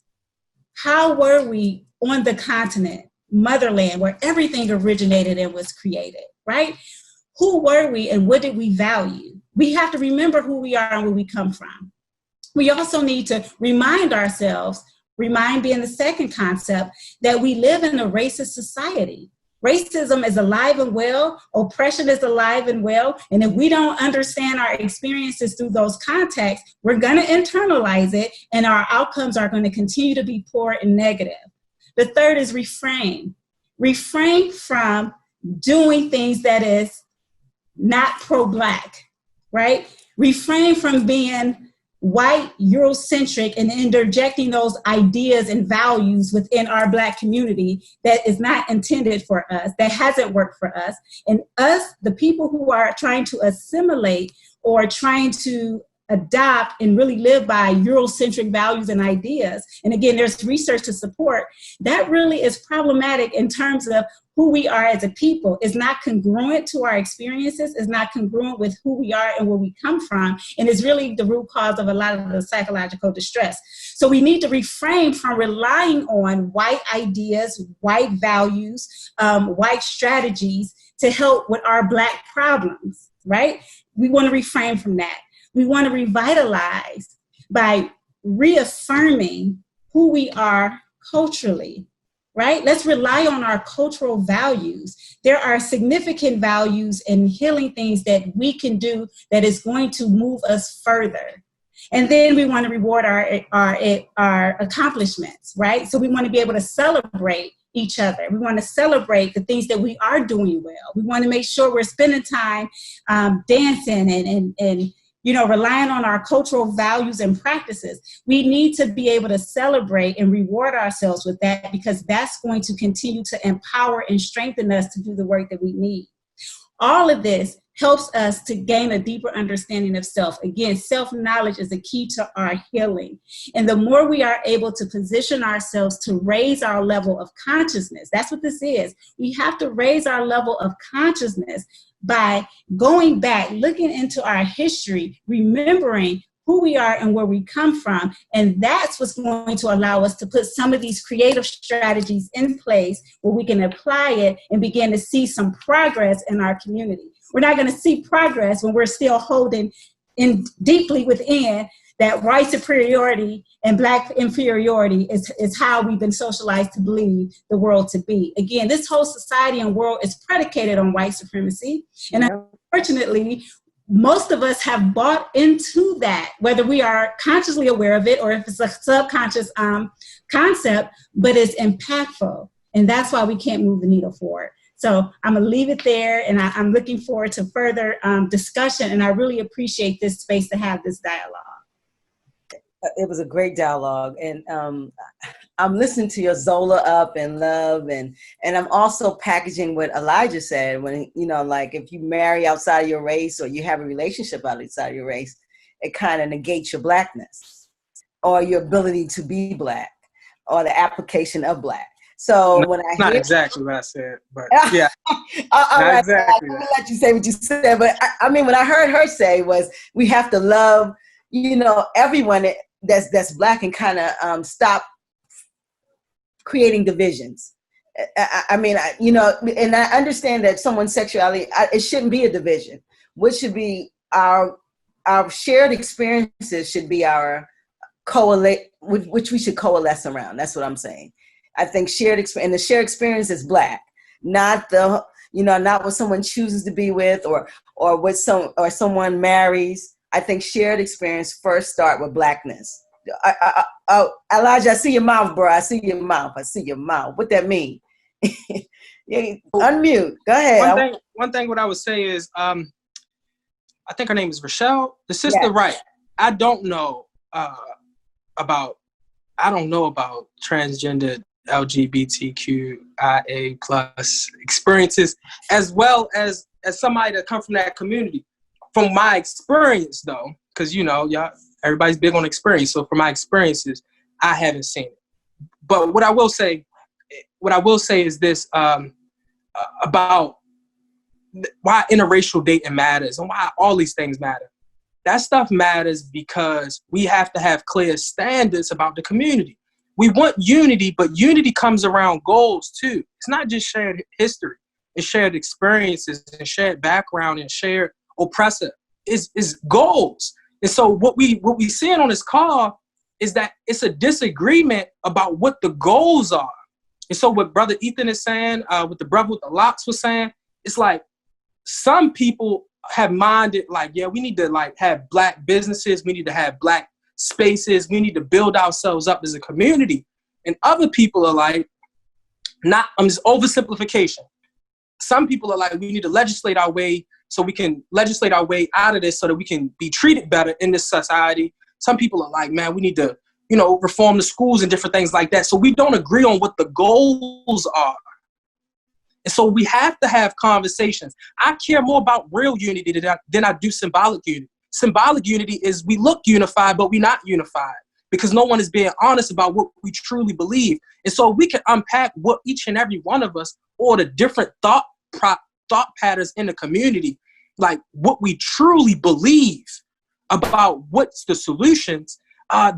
How were we on the continent, motherland, where everything originated and was created, right? Who were we and what did we value? We have to remember who we are and where we come from. We also need to remind ourselves, remind being the second concept, that we live in a racist society. Racism is alive and well, oppression is alive and well, and if we don't understand our experiences through those contexts, we're gonna internalize it and our outcomes are gonna continue to be poor and negative. The third is refrain. Refrain from doing things that is not pro-Black. Right? Refrain from being white, Eurocentric, and interjecting those ideas and values within our Black community that is not intended for us, that hasn't worked for us. And us, the people who are trying to assimilate or trying to adopt and really live by Eurocentric values and ideas, and again, there's research to support, that really is problematic in terms of who we are as a people. Is not congruent to our experiences, is not congruent with who we are and where we come from, and is really the root cause of a lot of the psychological distress. So we need to refrain from relying on white ideas, white values, white strategies to help with our Black problems, right? We want to refrain from that. We want to revitalize by reaffirming who we are culturally, right? Let's rely on our cultural values. There are significant values and healing things that we can do that is going to move us further. And then we want to reward our accomplishments, right? So we want to be able to celebrate each other. We want to celebrate the things that we are doing well. We want to make sure we're spending time dancing and relying on our cultural values and practices. We need to be able to celebrate and reward ourselves with that, because that's going to continue to empower and strengthen us to do the work that we need. All of this helps us to gain a deeper understanding of self. Again, self-knowledge is a key to our healing. And the more we are able to position ourselves to raise our level of consciousness, that's what this is. We have to raise our level of consciousness by going back, looking into our history, remembering who we are and where we come from. And that's what's going to allow us to put some of these creative strategies in place where we can apply it and begin to see some progress in our community. We're not going to see progress when we're still holding in deeply within that white superiority and Black inferiority is how we've been socialized to believe the world to be. Again, this whole society and world is predicated on white supremacy. And unfortunately, most of us have bought into that, whether we are consciously aware of it or if it's a subconscious concept, but it's impactful. And that's why we can't move the needle forward. So I'm gonna leave it there, and I'm looking forward to further discussion, and I really appreciate this space to have this dialogue. It was a great dialogue, and I'm listening to your Zola up and love, and I'm also packaging what Elijah said when, you know, like if you marry outside of your race or you have a relationship outside of your race, it kind of negates your blackness or your ability to be black or the application of black. So No, when I not hear exactly what I said, but yeah, all not right, exactly I'm that. gonna let you say what you said, but I mean, what I heard her say was we have to love, you know, everyone that's black and kind of stop creating divisions. I mean, you know, and I understand that someone's sexuality, it shouldn't be a division. What should be our shared experiences should be our which we should coalesce around. That's what I'm saying. I think shared experience, and the shared experience is black, not the, you know, not what someone chooses to be with or what someone marries. I think shared experience first start with blackness. Elijah, I see your mouth, bro. I see your mouth. I see your mouth. What that mean? Yeah, unmute. Go ahead. One thing what I would say is, I think her name is Rochelle. The sister, yes. Right. I don't know about transgender LGBTQIA plus experiences, as well as somebody that come from that community. From my experience, though, because you know, y'all, everybody's big on experience. So from my experiences, I haven't seen it. But what I will say is this about why interracial dating matters and why all these things matter. That stuff matters because we have to have clear standards about the community. We want unity, but unity comes around goals too. It's not just shared history. It's shared experiences and shared background and shared oppressor. It's goals. And so what we seeing on this call is that it's a disagreement about what the goals are. And so what Brother Ethan is saying, what the brother with the locks was saying, it's like some people have minded like, yeah, we need to like have black businesses. We need to have black spaces. We need to build ourselves up as a community. And other people are like, it's oversimplification. Some people are like, we need to legislate our way so we can legislate our way out of this so that we can be treated better in this society. Some people are like, man, we need to, you know, reform the schools and different things like that. So we don't agree on what the goals are. And so we have to have conversations. I care more about real unity than I do symbolic unity. Symbolic unity is we look unified, but we're not unified because no one is being honest about what we truly believe. And so we can unpack what each and every one of us or the different thought patterns in the community, like what we truly believe about what's the solutions,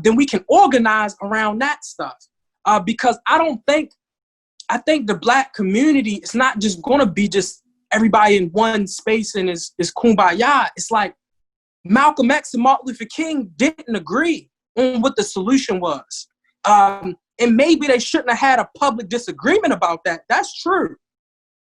then we can organize around that stuff. Because I think the black community is not just going to be just everybody in one space and is kumbaya. It's like Malcolm X and Martin Luther King didn't agree on what the solution was. And maybe they shouldn't have had a public disagreement about that. That's true.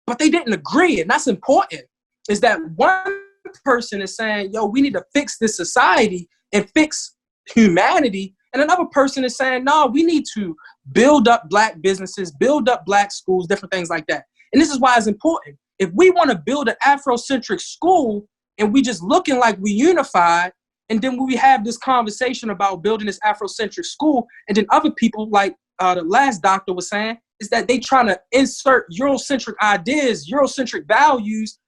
But they didn't agree. And that's important, is that one person is saying, yo, we need to fix this society and fix humanity. And another person is saying, no, we need to build up black businesses, build up black schools, different things like that. And this is why it's important. If we want to build an Afrocentric school and we just looking like we unified, and then when we have this conversation about building this Afrocentric school, and then other people like the last doctor was saying, is that they trying to insert Eurocentric ideas, Eurocentric values,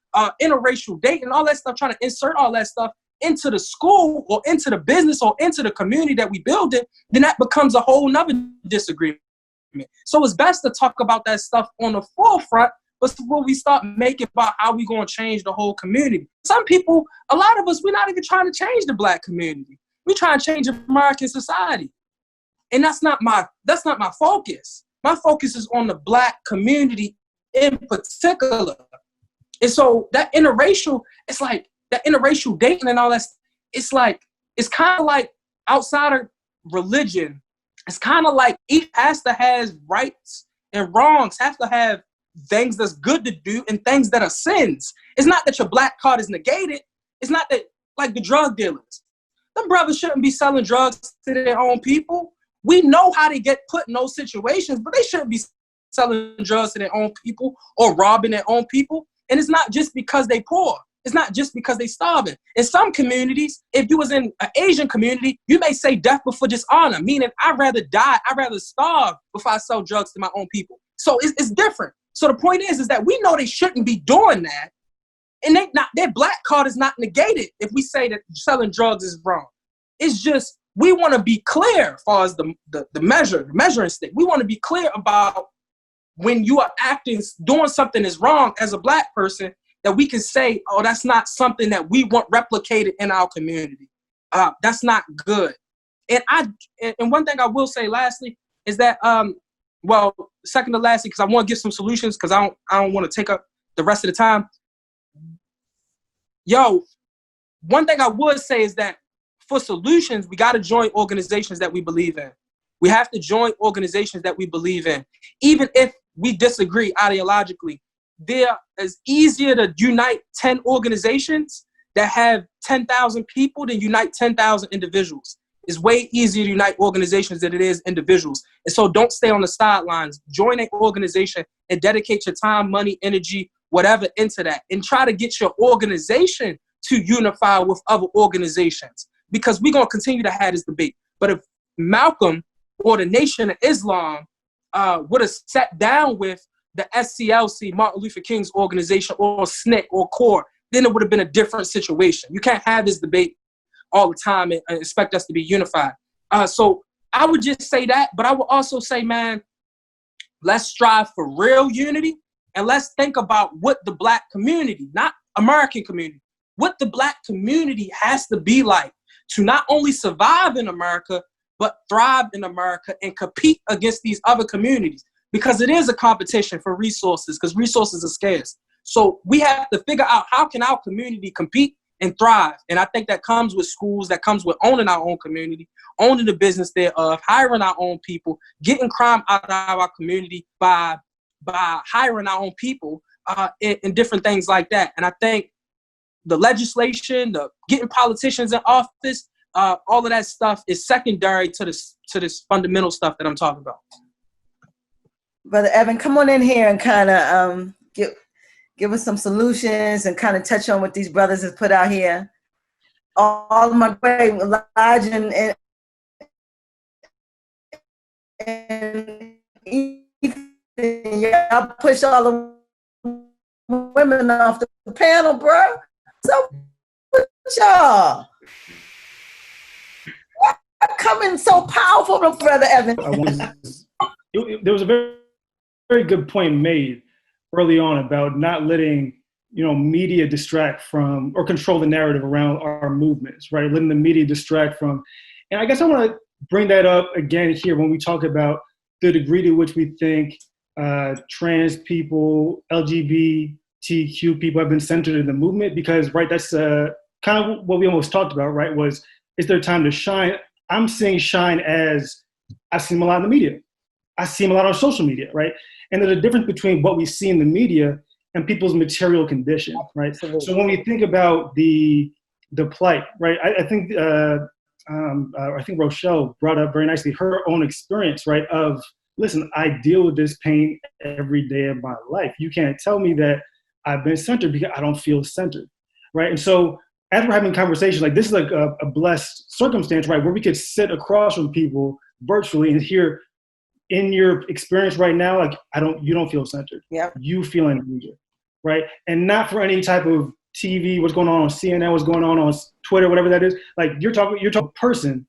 interracial dating, all that stuff, trying to insert all that stuff into the school or into the business or into the community that we build it, then that becomes a whole nother disagreement. So it's best to talk about that stuff on the forefront, but when we start making about how we going to change the whole community. Some people, a lot of us, we're not even trying to change the black community. We're trying to change American society. And that's not my focus. My focus is on the black community in particular. And so that interracial, it's like that interracial dating and all that, it's kind of like outside of religion. It's kind of like each has to have rights and wrongs, have to have things that's good to do and things that are sins. It's not that your black card is negated. It's not that, like the drug dealers. Them brothers shouldn't be selling drugs to their own people. We know how they get put in those situations, but they shouldn't be selling drugs to their own people or robbing their own people. And it's not just because they poor. It's not just because they starving. In some communities, if you was in an Asian community, you may say death before dishonor, meaning I'd rather die, I'd rather starve before I sell drugs to my own people. So it's different. So the point is that we know they shouldn't be doing that, and their black card is not negated if we say that selling drugs is wrong. It's just we want to be clear as far as the measuring stick. We want to be clear about when you are doing something is wrong as a black person, that we can say, oh, that's not something that we want replicated in our community. That's not good. And one thing I will say lastly is that, second to lastly, because I want to give some solutions, because I don't want to take up the rest of the time. One thing I would say is that for solutions, we got to join organizations that we believe in. We have to join organizations that we believe in. Even if we disagree ideologically, there is easier to unite 10 organizations that have 10,000 people than unite 10,000 individuals. It's way easier to unite organizations than it is individuals. And so don't stay on the sidelines. Join an organization and dedicate your time, money, energy, whatever into that. And try to get your organization to unify with other organizations. Because we're going to continue to have this debate. But if Malcolm or the Nation of Islam would have sat down with the SCLC, Martin Luther King's organization, or SNCC or CORE, then it would have been a different situation. You can't have this debate all the time and expect us to be unified. So I would just say that, but I would also say, man, let's strive for real unity, and let's think about what the black community, not American community, what the black community has to be like to not only survive in America, but thrive in America and compete against these other communities. Because it is a competition for resources, because resources are scarce. So we have to figure out how can our community compete and thrive. And I think that comes with schools, that comes with owning our own community, owning the business thereof, hiring our own people, getting crime out of our community by hiring our own people and different things like that. And I think the legislation, the getting politicians in office, all of that stuff is secondary to this fundamental stuff that I'm talking about. Brother Evan, come on in here and kind of give us some solutions and kind of touch on what these brothers have put out here. All of my great Elijah and Ethan, y'all push all the women off the panel, bro. So what y'all? Coming so powerful from Brother Evan. There was a very, very good point made early on about not letting media distract from or control the narrative around our movements, right? Letting the media distract from. And I guess I want to bring that up again here when we talk about the degree to which we think trans people, LGBTQ people have been centered in the movement, because, right, that's kind of what we almost talked about, right, was, is there time to shine? I'm seeing shine as I see them a lot in the media. I see them a lot on social media, right? And there's a difference between what we see in the media and people's material condition, right? Absolutely. So when we think about the plight, right, I think Rochelle brought up very nicely her own experience, right, of, listen, I deal with this pain every day of my life. You can't tell me that I've been centered because I don't feel centered, right? And so as we're having conversations, like, this is like a blessed circumstance, right, where we could sit across from people virtually and hear, in your experience right now, like, you don't feel centered. Yeah. You feel uneasy, right? And not for any type of TV, what's going on CNN, what's going on Twitter, whatever that is. Like, you're talking person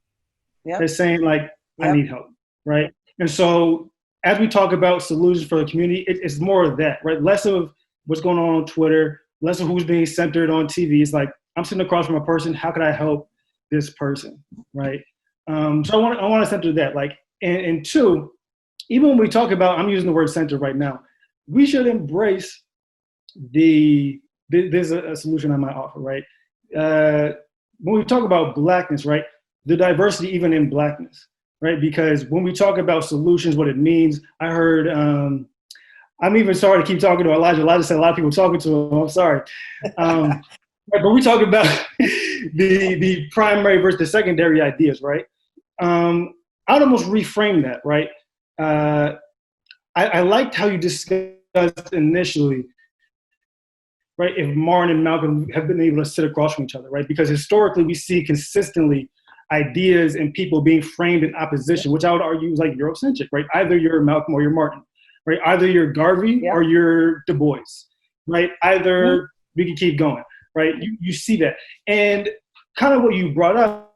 that's saying, like, I need help, right? And so as we talk about solutions for the community, it's more of that, right? Less of what's going on Twitter, less of who's being centered on TV. It's like, I'm sitting across from a person. How can I help this person, right? So I want to center that. Like, and two, even when we talk about, I'm using the word center right now, we should embrace there's a solution I might offer, right? When we talk about blackness, right, the diversity even in blackness, right? Because when we talk about solutions, what it means, I heard, I'm even sorry to keep talking to Elijah. Elijah said a lot of people talking to him. I'm sorry. But we talk about the primary versus the secondary ideas, right? I'd almost reframe that, right? I liked how you discussed initially right, if Martin and Malcolm have been able to sit across from each other, right? Because historically we see consistently ideas and people being framed in opposition, which I would argue is like Eurocentric, right? Either you're Malcolm or you're Martin, right? Either you're Garvey or you're Du Bois, right? Either we can keep going, right? You see that. And kind of what you brought up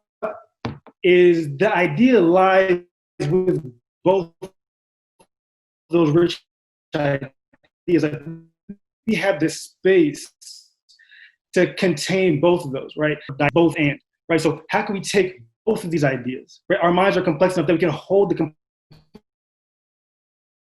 is the idea lies with both those rich ideas. Like, we have this space to contain both of those, right? Both and, right? So how can we take both of these ideas, right? Our minds are complex enough that we can hold the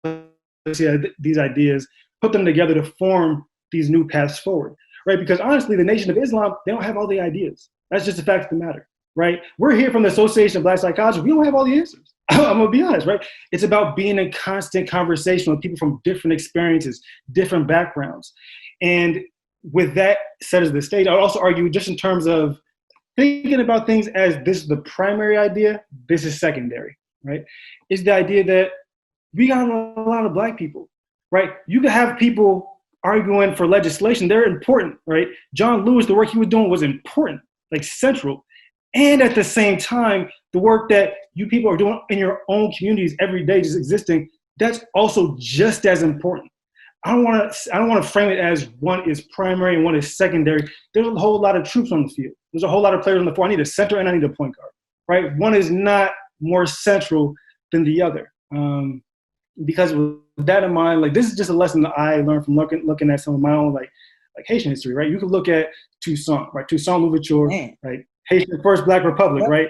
complexity of these ideas, put them together to form these new paths forward, right? Because honestly, the Nation of Islam, they don't have all the ideas. That's just a fact of the matter, right? We're here from the Association of Black Psychologists. We don't have all the answers. I'm gonna be honest, right? It's about being in constant conversation with people from different experiences, different backgrounds. And with that set as the stage, I would also argue just in terms of thinking about things as this is the primary idea, this is secondary, right? It's the idea that we got a lot of Black people, right? You can have people arguing for legislation. They're important, right? John Lewis, the work he was doing was important, like central. And at the same time, the work that you people are doing in your own communities every day, just existing, that's also just as important. I don't want to frame it as one is primary and one is secondary. There's a whole lot of troops on the field. There's a whole lot of players on the floor. I need a center and I need a point guard, right? One is not more central than the other. Because with that in mind, like, this is just a lesson that I learned from looking at some of my own like Haitian history, right? You can look at Toussaint, right? Toussaint Louverture, right? Haitian first Black Republic, right?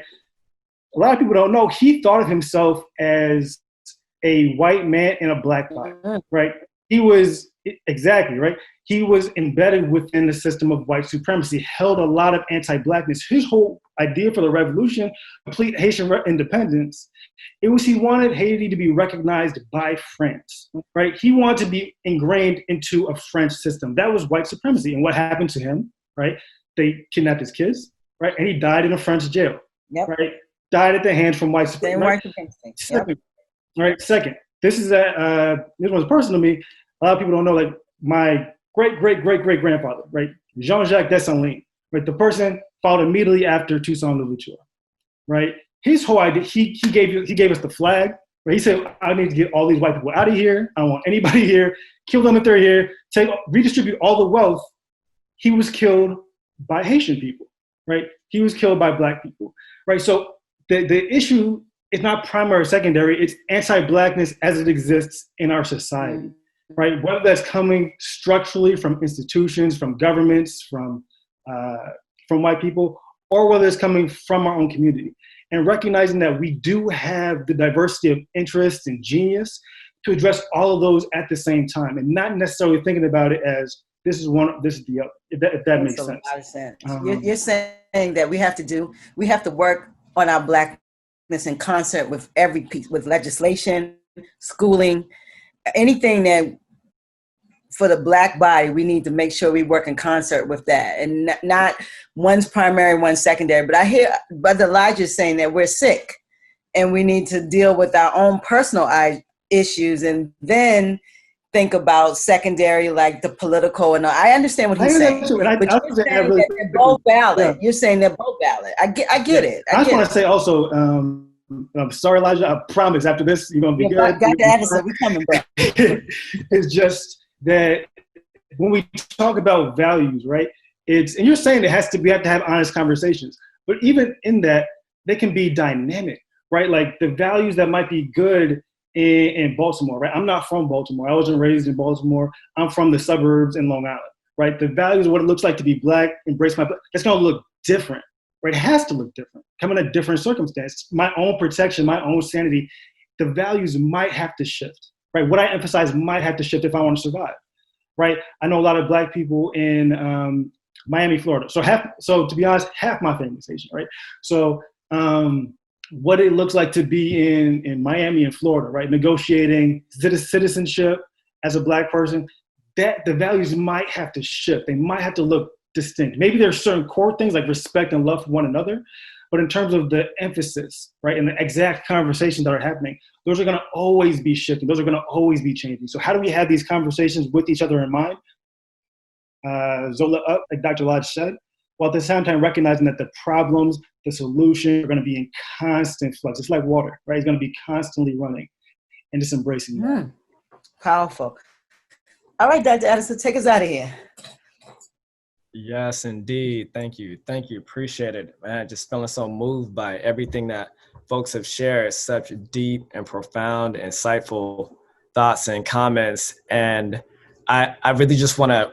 A lot of people don't know he thought of himself as a white man in a Black body, right? He was, exactly, right? He was embedded within the system of white supremacy, held a lot of anti-Blackness. His whole idea for the revolution, complete Haitian independence, it was he wanted Haiti to be recognized by France, right? He wanted to be ingrained into a French system. That was white supremacy. And what happened to him, right? They kidnapped his kids, right? And he died in a French jail, right? Died at the hands from white supremacy. Right? Second, this was personal to me. A lot of people don't know, like, my great-great-great-great-grandfather, right? Jean-Jacques Dessalines, right? The person followed immediately after Toussaint Louverture, right? His whole idea, he gave us the flag, right? He said, I need to get all these white people out of here. I don't want anybody here. Kill them if they're here. Redistribute all the wealth. He was killed by Haitian people, right? He was killed by Black people, right? So the issue is not primary or secondary. It's anti-Blackness as it exists in our society, right? Whether that's coming structurally from institutions, from governments, from white people, or whether it's coming from our own community. And recognizing that we do have the diversity of interests and genius to address all of those at the same time, and not necessarily thinking about it as this is one, this is the other, if that makes sense. A lot of sense. You're saying that we have to work on our Blackness in concert with every piece, with legislation, schooling, anything that for the Black body, we need to make sure we work in concert with that, and not one's primary, one's secondary. But I hear Brother Elijah saying that we're sick and we need to deal with our own personal issues and then think about secondary, like the political. And I understand what he's saying. But you're saying that they're both valid. You're saying they're both valid. I get it. I just want to say also, I'm sorry, Elijah, I promise after this, you're going to be good. I got the answer. We're coming back. It's just that when we talk about values, right, and you're saying we have to have honest conversations, but even in that, they can be dynamic, right? Like the values that might be good in Baltimore, right? I'm not from Baltimore. I wasn't raised in Baltimore. I'm from the suburbs in Long Island, right? The values of what it looks like to be Black, embrace my Black, it's going to look different, right? It has to look different, come in a different circumstance. My own protection, my own sanity, the values might have to shift, right? What I emphasize might have to shift if I want to survive, right? I know a lot of Black people in Miami, Florida. So to be honest, half my family is Haitian, right? So what it looks like to be in Miami and Florida, right? Negotiating citizenship as a Black person, that the values might have to shift. They might have to look distinct. Maybe there's certain core things like respect and love for one another, but in terms of the emphasis, right, and the exact conversations that are happening, those are going to always be shifting. Those are going to always be changing. So how do we have these conversations with each other in mind? Zola up, like Dr. Lodge said, while at the same time recognizing that the problems, the solutions are going to be in constant flux. It's like water, right? It's going to be constantly running, and just embracing that. Powerful. All right, Dr. Addison, take us out of here. Yes, indeed. Thank you. Thank you. Appreciate it. Man, just feeling so moved by everything that folks have shared, such deep and profound, insightful thoughts and comments. And I really just want to,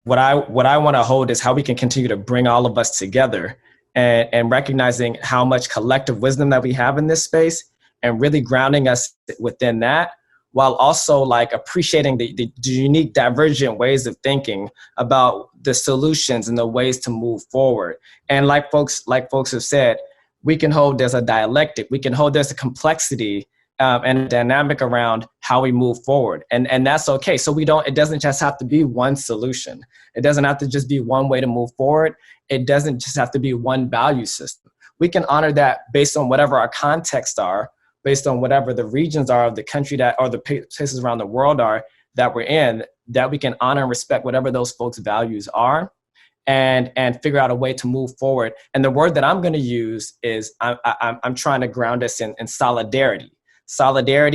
what I want to hold is how we can continue to bring all of us together and recognizing how much collective wisdom that we have in this space and really grounding us within that, while also like appreciating the unique divergent ways of thinking about the solutions and the ways to move forward. And like folks have said, we can hold there's a dialectic, we can hold there's a complexity and a dynamic around how we move forward. And that's okay. So it doesn't just have to be one solution. It doesn't have to just be one way to move forward. It doesn't just have to be one value system. We can honor that based on whatever our contexts are, based on whatever the regions are of the country that, or the places around the world are that we're in, that we can honor and respect whatever those folks' values are and figure out a way to move forward. And the word that I'm going to use is I'm trying to ground us in solidarity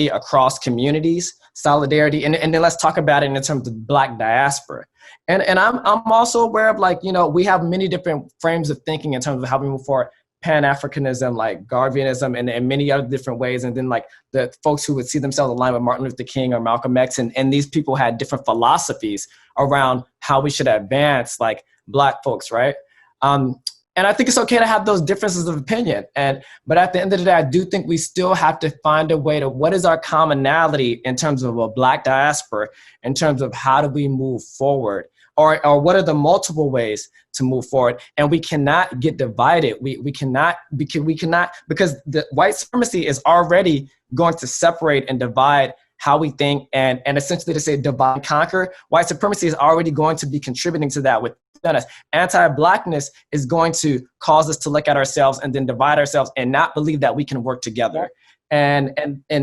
across communities, solidarity. And then let's talk about it in terms of Black diaspora. And I'm also aware of, like, we have many different frames of thinking in terms of how we move forward. Pan-Africanism, like Garveyism, and many other different ways. And then like the folks who would see themselves aligned with Martin Luther King or Malcolm X. And these people had different philosophies around how we should advance like Black folks, right? And I think it's okay to have those differences of opinion. But at the end of the day, I do think we still have to find a way to, what is our commonality in terms of a Black diaspora, in terms of how do we move forward? Or what are the multiple ways to move forward? And we cannot get divided. We cannot, because the white supremacy is already going to separate and divide how we think, and essentially to say divide and conquer. White supremacy is already going to be contributing to that within us. Anti-Blackness is going to cause us to look at ourselves and then divide ourselves and not believe that we can work together. And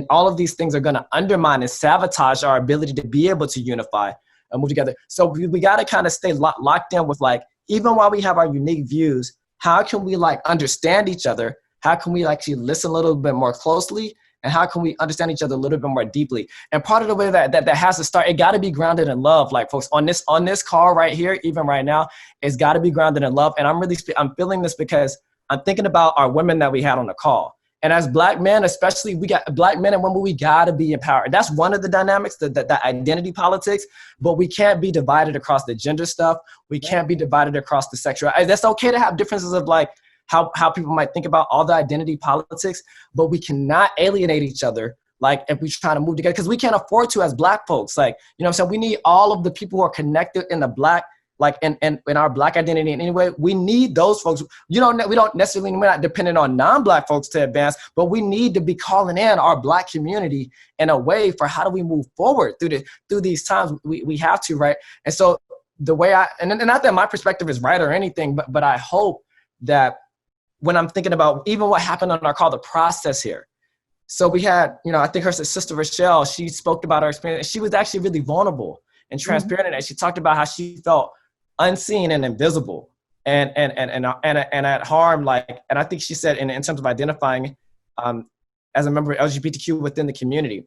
all of these things are going to undermine and sabotage our ability to be able to unify and move together. So we got to kind of stay locked in with, like, even while we have our unique views, how can we like understand each other? How can we actually listen a little bit more closely? And how can we understand each other a little bit more deeply? And part of the way that has to start, it got to be grounded in love. Like, folks, on this call right here, even right now, it's got to be grounded in love. And I'm feeling this because I'm thinking about our women that we had on the call. And as Black men, especially, we got Black men and women, we got to be empowered. That's one of the dynamics, the identity politics, but we can't be divided across the gender stuff. We can't be divided across the sexual. That's okay to have differences of like how people might think about all the identity politics, but we cannot alienate each other. Like, if we try to move together, because we can't afford to as Black folks. Like, so we need all of the people who are connected in the Black, like in our Black identity in any way. We need those folks. We don't necessarily, we're not dependent on non-Black folks to advance, but we need to be calling in our Black community in a way for how do we move forward through these times. We have to, right? And so the way and not that my perspective is right or anything, but I hope that when I'm thinking about even what happened on our call, the process here. So we had, I think her sister Rochelle, she spoke about her experience. She was actually really vulnerable and transparent in that. She talked about how she felt unseen and invisible and at harm, like, and I think she said in terms of identifying as a member of LGBTQ within the community.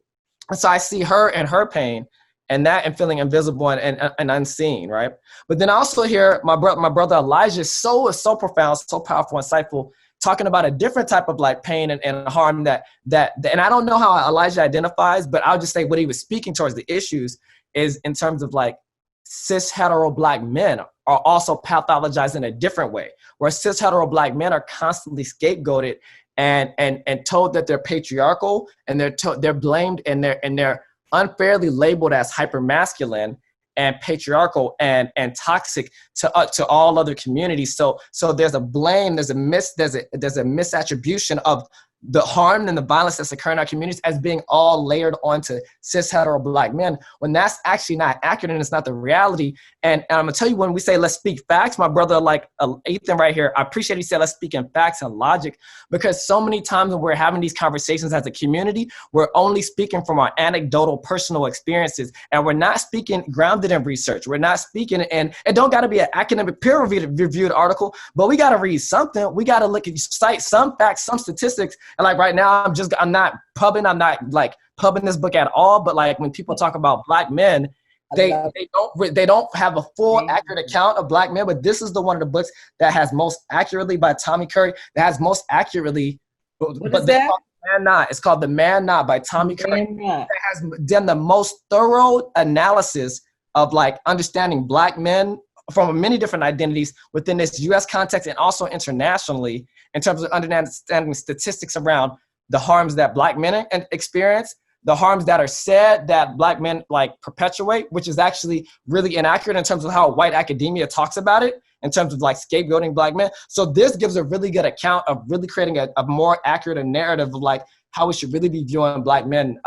And so I see her and her pain and that, and feeling invisible and unseen, right? But then I also hear my brother Elijah, so profound, so powerful, insightful, talking about a different type of like pain and harm that and I don't know how Elijah identifies, but I'll just say what he was speaking towards the issues is in terms of like cis hetero Black men are also pathologized in a different way, where cis hetero Black men are constantly scapegoated and told that they're patriarchal, and they're blamed and they're unfairly labeled as hypermasculine and patriarchal and toxic to all other communities. So there's a blame, there's a misattribution of the harm and the violence that's occurring in our communities as being all layered onto cis hetero Black men, when that's actually not accurate and it's not the reality. And I'm gonna tell you, when we say let's speak facts, my brother like Ethan right here, I appreciate he said let's speak in facts and logic, because so many times when we're having these conversations as a community, we're only speaking from our anecdotal personal experiences, and we're not speaking grounded in research. We're not speaking, and it don't got to be an academic peer reviewed article, but we got to read something. We got to look at, cite some facts, some statistics. And like right now, I'm not pubbing this book at all. But like when people talk about Black men, they don't have a full accurate account of Black men. But this is the one of the books that has most accurately, by Tommy Curry, that has most accurately. What is that? Man Not. It's called The Man Not by Tommy Curry. That has done the most thorough analysis of like understanding Black men from many different identities within this U.S. context and also internationally, in terms of understanding statistics around the harms that Black men experience, the harms that are said that Black men like perpetuate, which is actually really inaccurate in terms of how white academia talks about it, in terms of like scapegoating Black men. So this gives a really good account of really creating a more accurate narrative of like how we should really be viewing Black men,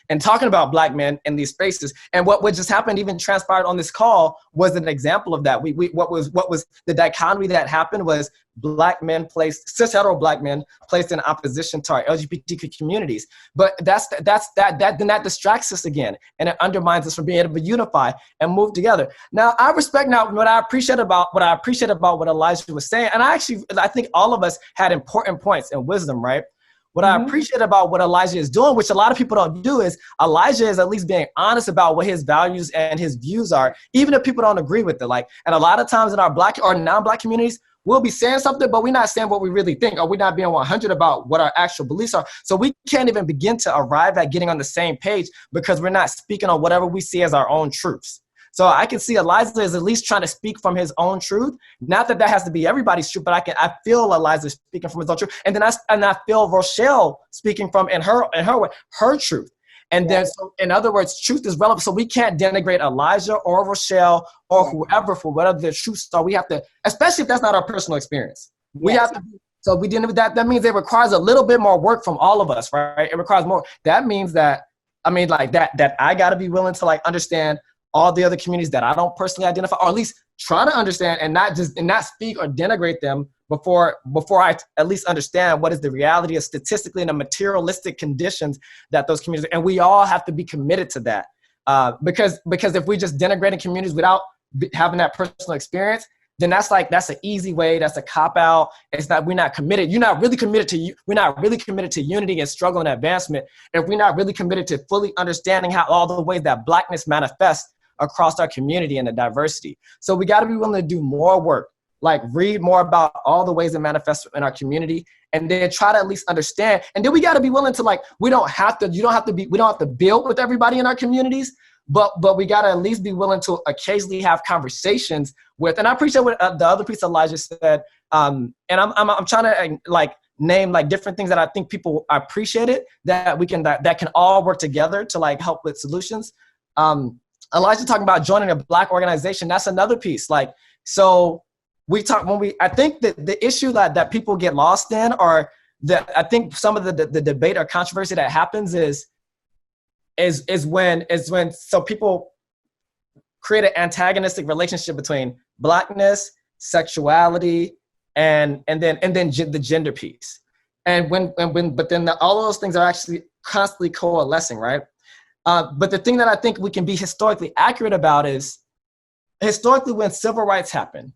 and talking about Black men in these spaces. And what just happened, even transpired on this call, was an example of that. What was the dichotomy that happened was Black men placed, cis hetero Black men placed in opposition to our LGBTQ communities. But then that distracts us again, and it undermines us from being able to unify and move together. Now, I respect what I appreciate about what Elijah was saying, and I think all of us had important points and wisdom, right? What I appreciate about what Elijah is doing, which a lot of people don't do, is Elijah is at least being honest about what his values and his views are, even if people don't agree with it. Like, and a lot of times in our Black or non-Black communities, we'll be saying something, but we're not saying what we really think, or we're not being 100 about what our actual beliefs are. So we can't even begin to arrive at getting on the same page because we're not speaking on whatever we see as our own truths. So I can see Elijah is at least trying to speak from his own truth. Not that has to be everybody's truth, but I feel Elijah speaking from his own truth. And then I feel Rochelle speaking from in her way, her truth. And then, so in other words, truth is relevant. So we can't denigrate Elijah or Rochelle or whoever for whatever their truths are. We have to, especially if that's not our personal experience. We have to. So we dealing with that. That means it requires a little bit more work from all of us, right? It requires more. That means that, that I got to be willing to like understand all the other communities that I don't personally identify, or at least try to understand and not speak or denigrate them before I at least understand what is the reality of statistically and the materialistic conditions that those communities, and we all have to be committed to that. Because if we just denigrating communities without having that personal experience, then that's an easy way. That's a cop out. It's not, we're not committed. We're not really committed to unity and struggle and advancement if we're not really committed to fully understanding how all the ways that Blackness manifests across our community and the diversity. So we got to be willing to do more work, like read more about all the ways it manifests in our community, and then try to at least understand. And then we got to be willing to we don't have to build with everybody in our communities, but we got to at least be willing to occasionally have conversations with, and I appreciate what the other piece Elijah said. And I'm trying to name different things that I think people appreciate it, that we can, that can all work together to help with solutions. Elijah talking about joining a Black organization. That's another piece. I think that the issue that people get lost in, or that I think some of the debate or controversy that happens is when people create an antagonistic relationship between Blackness, sexuality, and then the gender piece. But then all of those things are actually constantly coalescing, right? But the thing that I think we can be historically accurate about is, historically, when civil rights happened,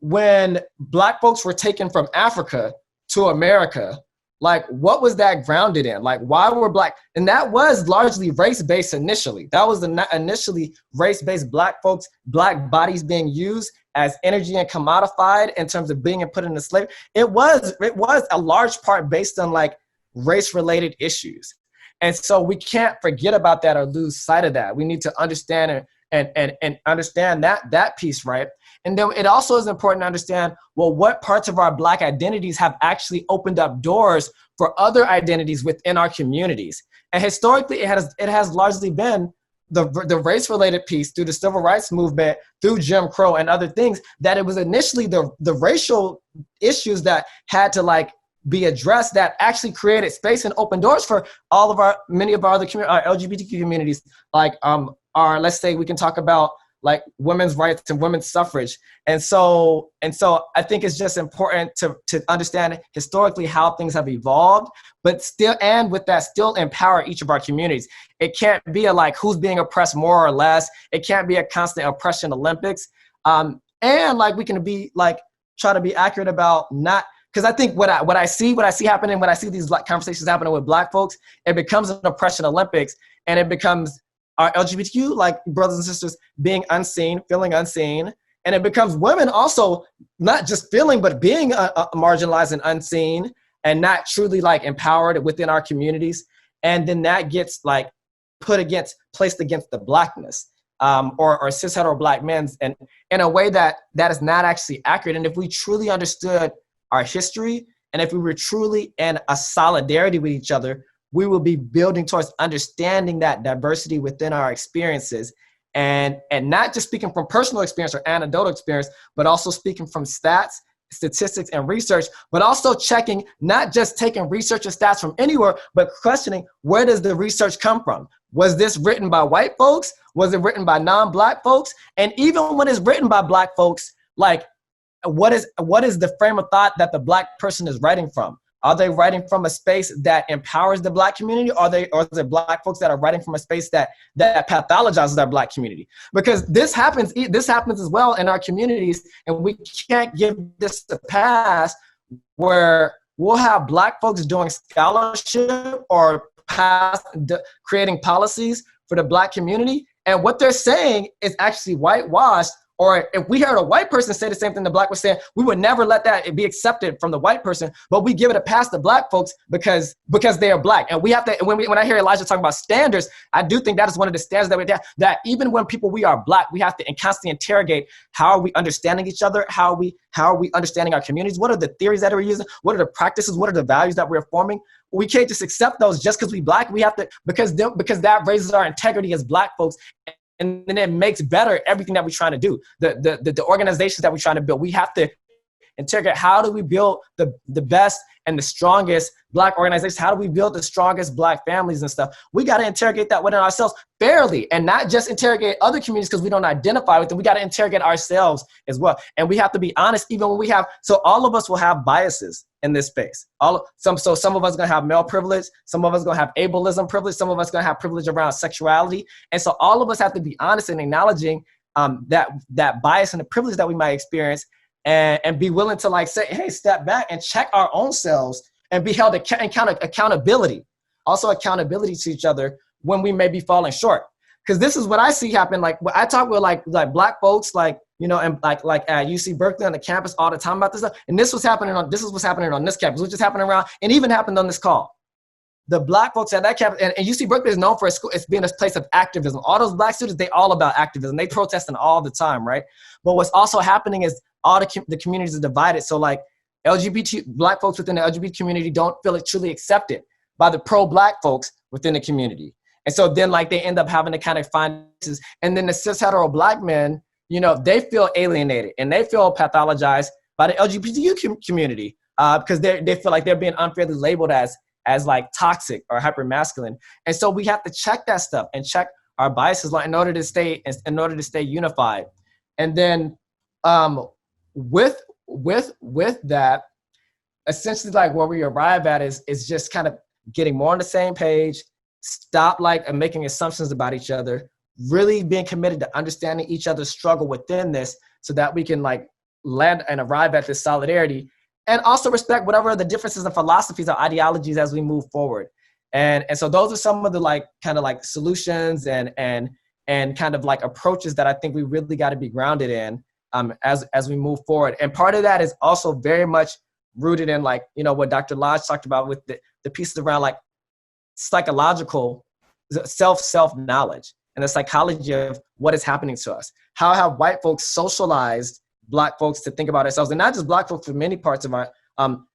when Black folks were taken from Africa to America, what was that grounded in? Why were Black? And that was largely race-based initially. That was initially race-based. Black folks, Black bodies being used as energy and commodified in terms of being put into slavery. It was a large part based on race-related issues. And so we can't forget about that or lose sight of that. We need to understand and understand that piece, right? And then it also is important to understand, what parts of our Black identities have actually opened up doors for other identities within our communities. And historically, it has largely been the race-related piece through the civil rights movement, through Jim Crow and other things, that it was initially the racial issues that had to be addressed that actually created space and open doors for many of our other our LGBTQ communities, like let's say we can talk about like women's rights and women's suffrage. And so I think it's just important to understand historically how things have evolved, but still, and with that, still empower each of our communities. It can't be a like who's being oppressed more or less. It can't be a constant oppression Olympics. And like we can be like, try to be accurate about not, because I think what I see happening, when I see these conversations happening with Black folks, it becomes an oppression Olympics, and it becomes our LGBTQ like brothers and sisters being unseen, feeling unseen, and it becomes women also not just feeling but being marginalized and unseen, and not truly like empowered within our communities, and then that gets like placed against the Blackness. Or cis hetero Black men's, and in a way that is not actually accurate. And if we truly understood our history, and if we were truly in a solidarity with each other, we will be building towards understanding that diversity within our experiences, and not just speaking from personal experience or anecdotal experience, but also speaking from stats, statistics, and research, but also checking, not just taking research and stats from anywhere, but questioning, where does the research come from? Was this written by white folks? Was it written by non-Black folks? And even when it's written by Black folks, like what is the frame of thought that the Black person is writing from? Are they writing from a space that empowers the Black community? Or is it Black folks that are writing from a space that pathologizes our Black community? Because this happens as well in our communities, and we can't give this a pass where we'll have Black folks doing scholarship or creating policies for the Black community, and what they're saying is actually whitewashed. Or if we heard a white person say the same thing the Black was saying, we would never let that be accepted from the white person, but we give it a pass to Black folks because they are Black. And we have to, when I hear Elijah talking about standards, I do think that is one of the standards that we have, that even when we are Black, we have to constantly interrogate, how are we understanding each other? How are we understanding our communities? What are the theories that we're using? What are the practices? What are the values that we're forming? We can't just accept those just because we Black. We have to, because that raises our integrity as Black folks. And then it makes better everything that we're trying to do. The organizations that we're trying to build, we have to interrogate, how do we build the best and the strongest Black organizations? How do we build the strongest Black families and stuff? We got to interrogate that within ourselves fairly, and not just interrogate other communities because we don't identify with them. We got to interrogate ourselves as well. And we have to be honest, even when we have, so all of us will have biases in this space. Some of us are going to have male privilege. Some of us are going to have ableism privilege. Some of us are going to have privilege around sexuality. And so all of us have to be honest in acknowledging that bias and the privilege that we might experience, and be willing to like say, hey, step back and check our own selves and be held accountability. Also accountability to each other when we may be falling short. Because this is what I see happen. Like when I talk with like Black folks, like, you know, and like at UC Berkeley on the campus all the time about this stuff. And this is what's happening on this campus, which is happening around, and even happened on this call. The Black folks at that campus, and UC Berkeley is known for it's being a place of activism. All those Black students, they all about activism. They protesting all the time, right? But what's also happening is all the communities are divided. So like Black folks within the LGBT community don't feel it truly accepted by the pro-Black folks within the community. And so then like they end up having to kind of find this, and then the cis hetero Black men, you know, they feel alienated and they feel pathologized by the LGBTQ community because they feel like they're being unfairly labeled as like toxic or hypermasculine. And so we have to check that stuff and check our biases in order to stay unified. And then with that, essentially like where we arrive at is just kind of getting more on the same page, stop like making assumptions about each other, really being committed to understanding each other's struggle within this so that we can like land and arrive at this solidarity, and also respect whatever the differences in philosophies or ideologies as we move forward. And so those are some of the like kind of like solutions and kind of like approaches that I think we really got to be grounded in as we move forward. And part of that is also very much rooted in like, you know, what Dr. Lodge talked about with the pieces around like psychological self-knowledge and the psychology of what is happening to us. How have white folks socialized Black folks to think about ourselves, and not just Black folks, for many parts of our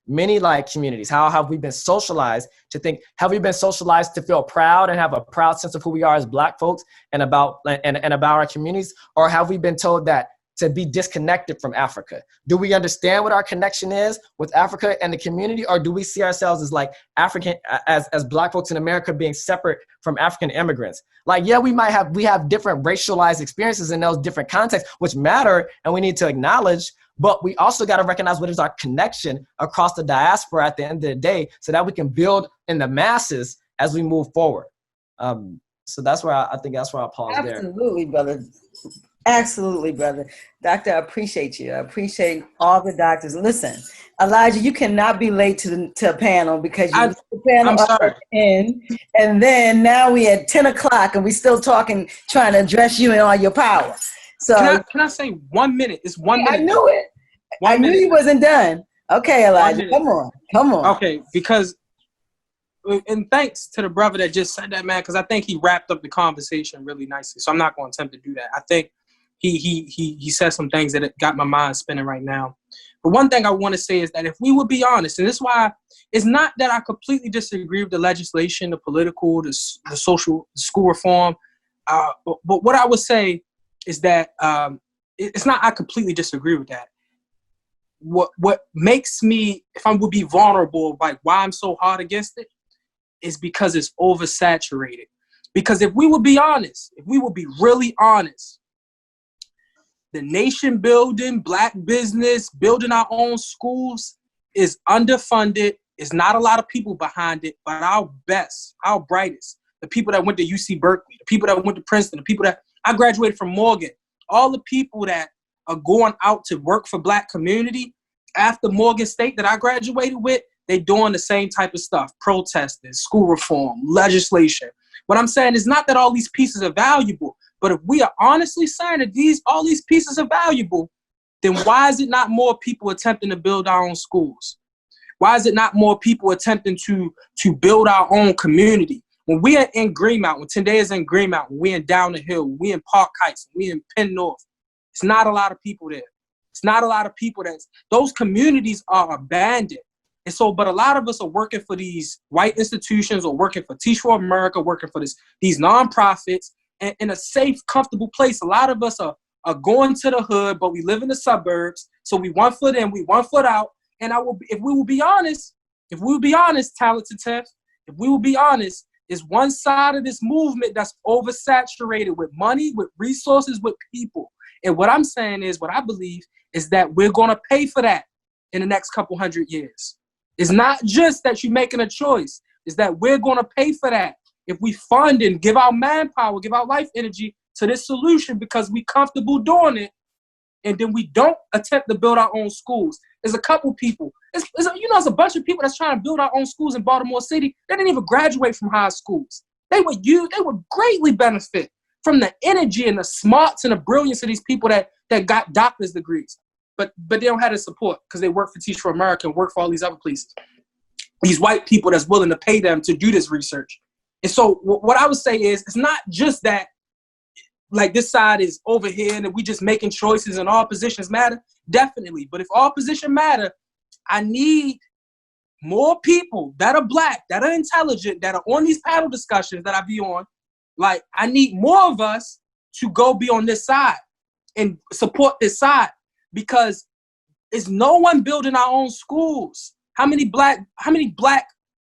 many like communities? How have we been socialized to think? Have we been socialized to feel proud and have a proud sense of who we are as Black folks and about our communities, or have we been told that to be disconnected from Africa? Do we understand what our connection is with Africa and the community, or do we see ourselves as like African, as Black folks in America being separate from African immigrants? Like, yeah, we have different racialized experiences in those different contexts, which matter and we need to acknowledge, but we also got to recognize what is our connection across the diaspora at the end of the day, so that we can build in the masses as we move forward. So that's where I think that's where I'll pause there. Absolutely, brother. Absolutely, brother. Doctor, I appreciate you. I appreciate all the doctors. Listen, Elijah, you cannot be late to a panel because you the panel up at 10, and then now we at 10 o'clock and we still talking, trying to address you in all your power. So can I say 1 minute? It's 1 minute. I knew it. I knew you wasn't done. Okay, Elijah, come on. Okay, because, and thanks to the brother that just said that, man, because I think he wrapped up the conversation really nicely. So I'm not going to attempt to do that. I think he said some things that got my mind spinning right now. But one thing I want to say is that if we would be honest, and this is why it's not that I completely disagree with the legislation, the political, the social, the school reform, but what I would say is that it's not I completely disagree with that. What makes me, if I would be vulnerable, like why I'm so hard against it, is because it's oversaturated. Because if we would be honest, if we would be really honest, the nation building, Black business, building our own schools is underfunded. There's not a lot of people behind it, but our best, our brightest, the people that went to UC Berkeley, the people that went to Princeton, the people that I graduated from Morgan, all the people that are going out to work for Black community after Morgan State that I graduated with, they doing the same type of stuff, protesting, school reform, legislation. What I'm saying is not that all these pieces are valuable, but if we are honestly saying that all these pieces are valuable, then why is it not more people attempting to build our own schools? Why is it not more people attempting to build our own community? When we are in Greenmount, when Tendai is in Greenmount, when we in Down the Hill, when we in Park Heights, when we in Penn North, it's not a lot of people there. It's not a lot of people those communities are abandoned. And so, but a lot of us are working for these white institutions or working for Teach for America, working for these nonprofits, and in a safe, comfortable place. A lot of us are going to the hood, but we live in the suburbs. So we 1 foot in, we 1 foot out. And if we will be honest, talented Tiff, if we will be honest, is one side of this movement that's oversaturated with money, with resources, with people. And what I'm saying is, what I believe is that we're going to pay for that in the next couple 100 years. It's not just that you're making a choice. It's that we're going to pay for that if we fund and give our manpower, give our life energy to this solution because we're comfortable doing it, and then we don't attempt to build our own schools. There's a couple people. It's a bunch of people that's trying to build our own schools in Baltimore City. They didn't even graduate from high schools. They would greatly benefit from the energy and the smarts and the brilliance of these people that got doctor's degrees. But they don't have the support because they work for Teach for America and work for all these other places. These white people that's willing to pay them to do this research. And so what I would say is, it's not just that like this side is over here and we just making choices and all positions matter. Definitely. But if all positions matter, I need more people that are Black, that are intelligent, that are on these panel discussions that I be on. Like, I need more of us to go be on this side and support this side, because it's no one building our own schools. How many black,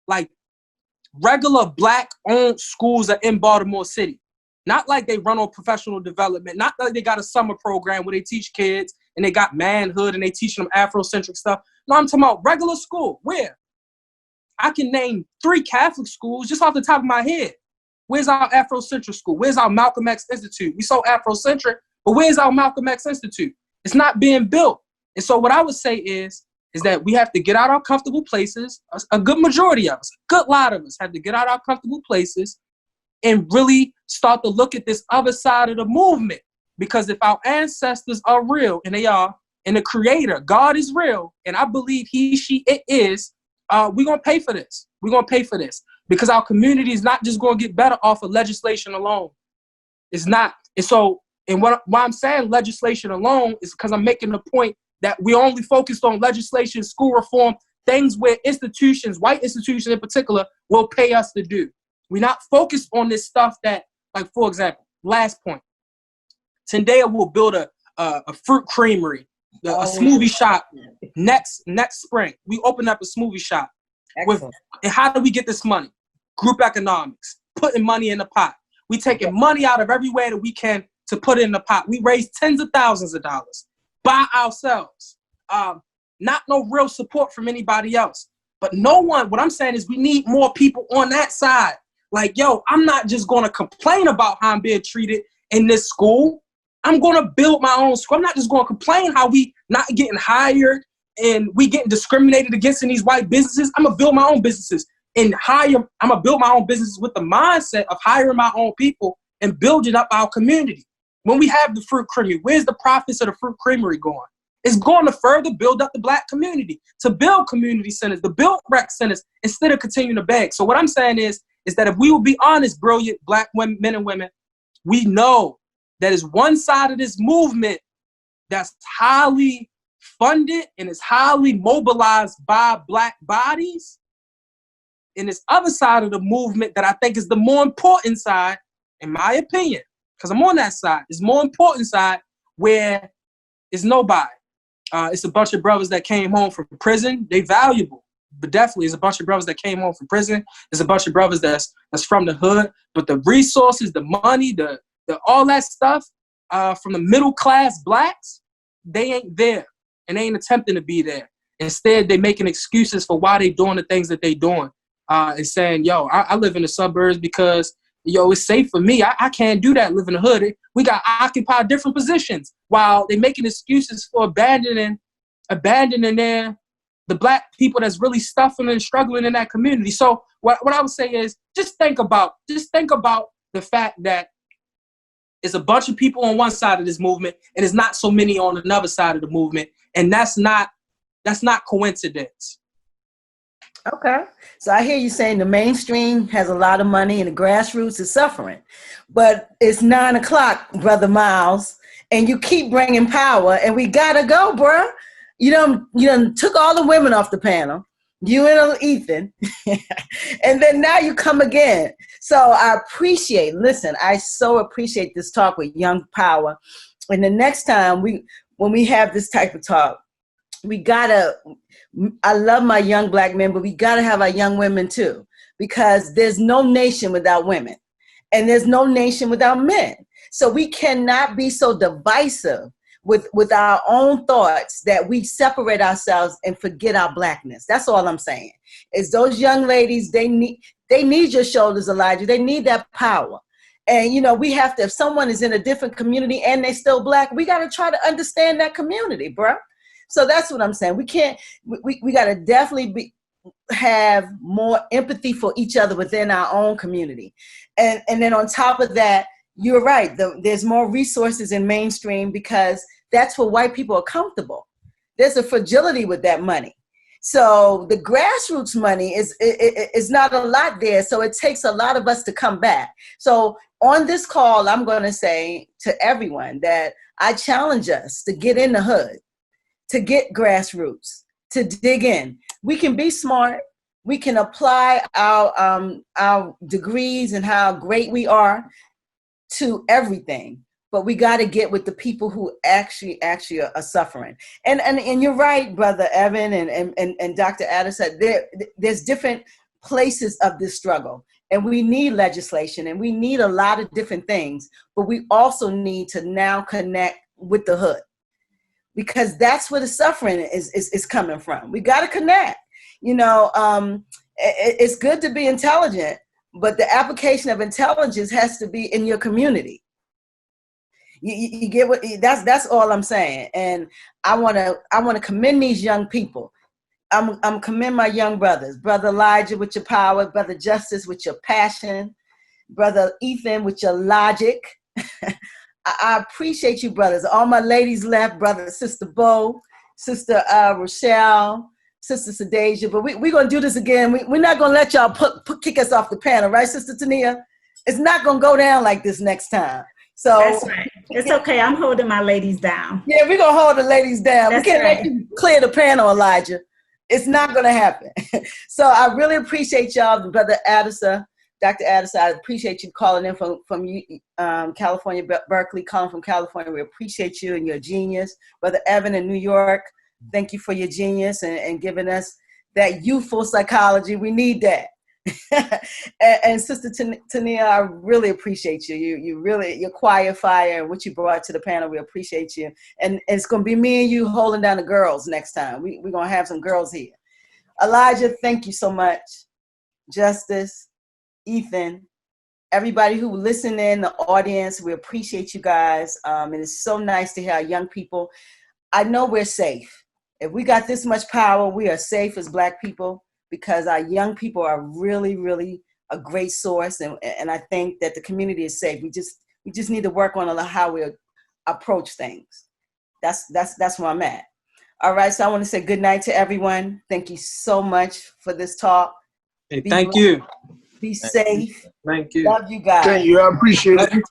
like regular Black owned schools are in Baltimore City? Not like they run on professional development, not like they got a summer program where they teach kids and they got manhood and they teach them Afrocentric stuff. No, I'm talking about regular school. Where? I can name 3 Catholic schools just off the top of my head. Where's our Afrocentric school? Where's our Malcolm X Institute? We so Afrocentric, but where's our Malcolm X Institute? It's not being built. And so what I would say is that we have to get out our comfortable places. A good majority of us, a good lot of us have to get out our comfortable places and really start to look at this other side of the movement. Because if our ancestors are real, and they are, and the creator, God is real, and I believe he, she, it is, we're going to pay for this. We're going to pay for this. Because our community is not just going to get better off of legislation alone. It's not. And so, and why I'm saying legislation alone is because I'm making the point that we only focused on legislation, school reform, things where institutions, white institutions in particular, will pay us to do. We're not focused on this stuff that, like, for example, last point, Tendai will build a a fruit creamery, a smoothie shop next spring. We open up a smoothie shop. And how do we get this money? Group economics, putting money in the pot. We taking money out of every way that we can to put in the pot. We raise tens of thousands of dollars by ourselves. Not no real support from anybody else. But no one, what I'm saying is we need more people on that side. Like, yo, I'm not just going to complain about how I'm being treated in this school. I'm going to build my own school. I'm not just going to complain how we not getting hired and we getting discriminated against in these white businesses. I'm going to build my own businesses and I'm going to build my own businesses with the mindset of hiring my own people and building up our community. When we have the fruit creamery, where's the profits of the fruit creamery going? It's going to further build up the Black community, to build community centers, to build rec centers, instead of continuing to beg. So what I'm saying is that if we will be honest, brilliant Black women, men and women, we know that is one side of this movement that's highly funded and is highly mobilized by Black bodies. And this other side of the movement that I think is the more important side, in my opinion, because I'm on that side, is more important side where it's nobody. It's a bunch of brothers that came home from prison. They valuable, but definitely it's a bunch of brothers that came home from prison. There's a bunch of brothers that's from the hood, but the resources, the money, the all that stuff from the middle class Blacks, they ain't there, and they ain't attempting to be there. Instead, they making excuses for why they doing the things that they doing, and saying, "Yo, I live in the suburbs because." Yo, it's safe for me. I can't do that, live in the hood. We got to occupy different positions while they're making excuses for abandoning the Black people that's really suffering and struggling in that community. So what I would say is just think about the fact that it's a bunch of people on one side of this movement and there's not so many on another side of the movement. And that's not coincidence. Okay. So I hear you saying the mainstream has a lot of money and the grassroots is suffering. But it's 9:00, Brother Miles, and you keep bringing power, and we got to go, bruh. You done took all the women off the panel, you and Ethan, and then now you come again. So I so appreciate this talk with Young Power. And the next time when we have this type of talk, I love my young Black men, but we gotta have our young women too, because there's no nation without women and there's no nation without men. So we cannot be so divisive with our own thoughts that we separate ourselves and forget our Blackness. That's all I'm saying. Is those young ladies, they need your shoulders, Elijah. They need that power. And we have to, if someone is in a different community and they still Black, we gotta try to understand that community, bruh. So that's what I'm saying. We got to definitely have more empathy for each other within our own community. And then on top of that, you're right. There's more resources in mainstream because that's where white people are comfortable. There's a fragility with that money. So the grassroots money is not a lot there. So it takes a lot of us to come back. So on this call, I'm going to say to everyone that I challenge us to get in the hood, to get grassroots, to dig in. We can be smart. We can apply our degrees and how great we are to everything. But we got to get with the people who actually are suffering. And you're right, Brother Evan and Dr. Addison. There's different places of this struggle. And we need legislation and we need a lot of different things. But we also need to now connect with the hood, because that's where the suffering is coming from. We got to connect. It's good to be intelligent, but the application of intelligence has to be in your community. You get what? That's all I'm saying. And I want to commend these young people. I'm commend my young brothers, Brother Elijah with your power, Brother Justice with your passion, Brother Ethan with your logic. I appreciate you, brothers. All my ladies left, brother, Sister Bo, Sister Rochelle, Sister Sadasia. But we're going to do this again. We're not going to let y'all kick us off the panel, right, Sister Tania? It's not going to go down like this next time. So that's right. It's okay. I'm holding my ladies down. Yeah, we're going to hold the ladies down. That's we can't right. let you clear the panel, Elijah. It's not going to happen. So I really appreciate y'all, Brother Addison, Dr. Addison, I appreciate you calling in from California, Berkeley, calling from California. We appreciate you and your genius. Brother Evan in New York, thank you for your genius and giving us that youthful psychology. We need that. and Sister Tania, I really appreciate you. You really, your quiet fire and what you brought to the panel, we appreciate you. And it's going to be me and you holding down the girls next time. We're going to have some girls here. Elijah, thank you so much. Justice, Ethan, everybody who listened in, the audience, we appreciate you guys. And it's so nice to hear our young people. I know we're safe. If we got this much power, we are safe as Black people because our young people are really, really a great source. And I think that the community is safe. We just need to work on how we approach things. That's where I'm at. All right, so I want to say good night to everyone. Thank you so much for this talk. Hey, thank you. Be safe. Thank you. Love you guys. Thank you. I appreciate it.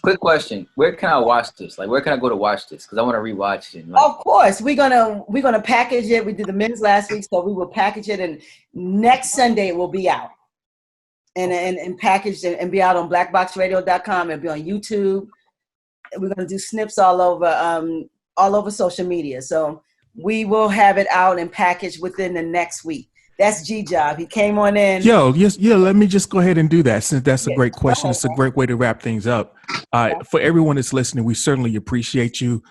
Quick question: where can I watch this? Like, where can I go to watch this? Because I want to rewatch it. Like, of course, we're gonna package it. We did the men's last week, so we will package it, and next Sunday it will be out, and packaged and be out on BlackBoxRadio.com and be on YouTube. We're gonna do snips all over social media. So we will have it out and packaged within the next week. That's G-Job. He came on in. Let me just go ahead and do that since that's a great question. It's a great way to wrap things up. For everyone that's listening, we certainly appreciate you.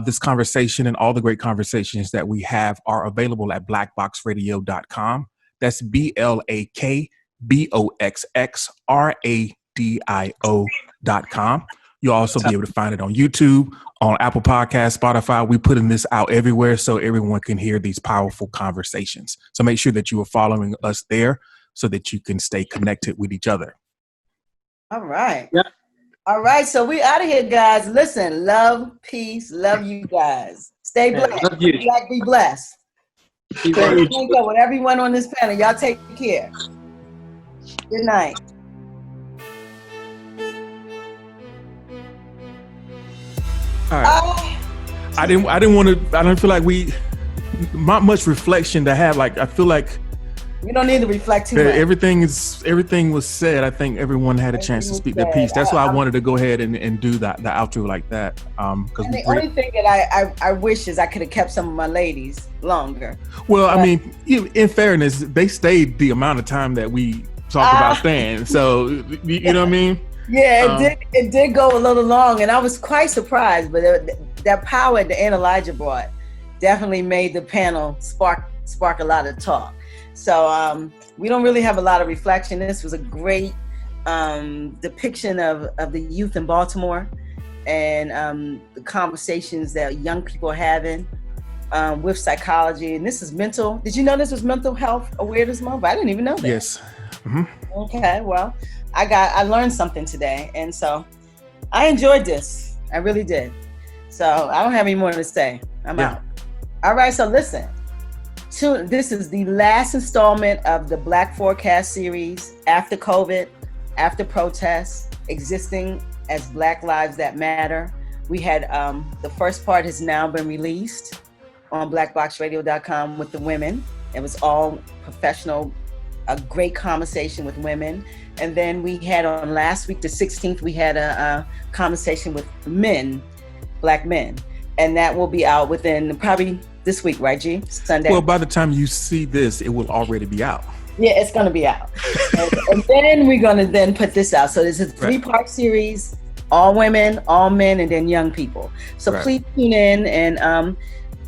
This conversation and all the great conversations that we have are available at BlackBoxRadio.com. That's BLAKBOXXRADIO.com. You'll also be able to find it on YouTube, on Apple Podcasts, Spotify. We're putting this out everywhere so everyone can hear these powerful conversations. So make sure that you are following us there so that you can stay connected with each other. All right. Yeah. All right. So we out of here, guys. Listen, love, peace, love you guys. Stay blessed. Love you. Black, be blessed. Thank you with everyone on this panel. Y'all take care. Good night. All right. I don't feel like not much reflection to have. Like, I feel like we don't need to reflect too much. Everything was said. I think everyone had a chance to speak their piece. That's why I wanted to go ahead and do the outro like that. Because the only thing that I wish is I could have kept some of my ladies longer. Well, I mean, in fairness, they stayed the amount of time that we talked about staying. So you know what I mean? Yeah, it did go a little long, and I was quite surprised. But that power at the end Elijah brought definitely made the panel spark a lot of talk. So we don't really have a lot of reflection. This was a great depiction of the youth in Baltimore and the conversations that young people are having with psychology. And this is mental. Did you know this was Mental Health Awareness Month? I didn't even know that. Yes. Mm-hmm. Okay, well, I learned something today, and so I enjoyed this. I really did. So I don't have any more to say. I'm out. All right, so listen. This is the last installment of the BLaKForeCast Series, After COVID, After Protests, Existing as Black Lives That Matter. We had the first part has now been released on BlackBoxRadio.com with the women. It was all professional, a great conversation with women. And then we had on last week, the 16th, we had a conversation with men, Black men. And that will be out within probably this week, right, G? Sunday. Well, by the time you see this, it will already be out. Yeah, it's going to be out. and then we're going to then put this out. So this is a 3-part series, all women, all men, and then young people. So please tune in and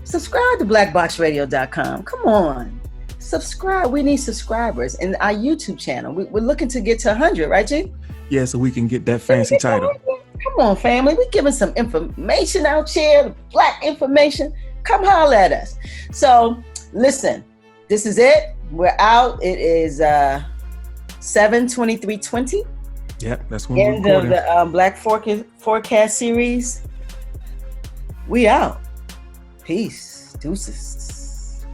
subscribe to BlackBoxRadio.com. Come on. Subscribe. We need subscribers. And our YouTube channel, we're looking to get to 100, right, G? Yeah, so we can get that fancy title. Come on, family. We're giving some information out here, Black information. Come holler at us. So, listen, this is it. We're out. It is 7/23/20. Yep, that's when end of the BLaKForeCast Series. We out. Peace. Deuces.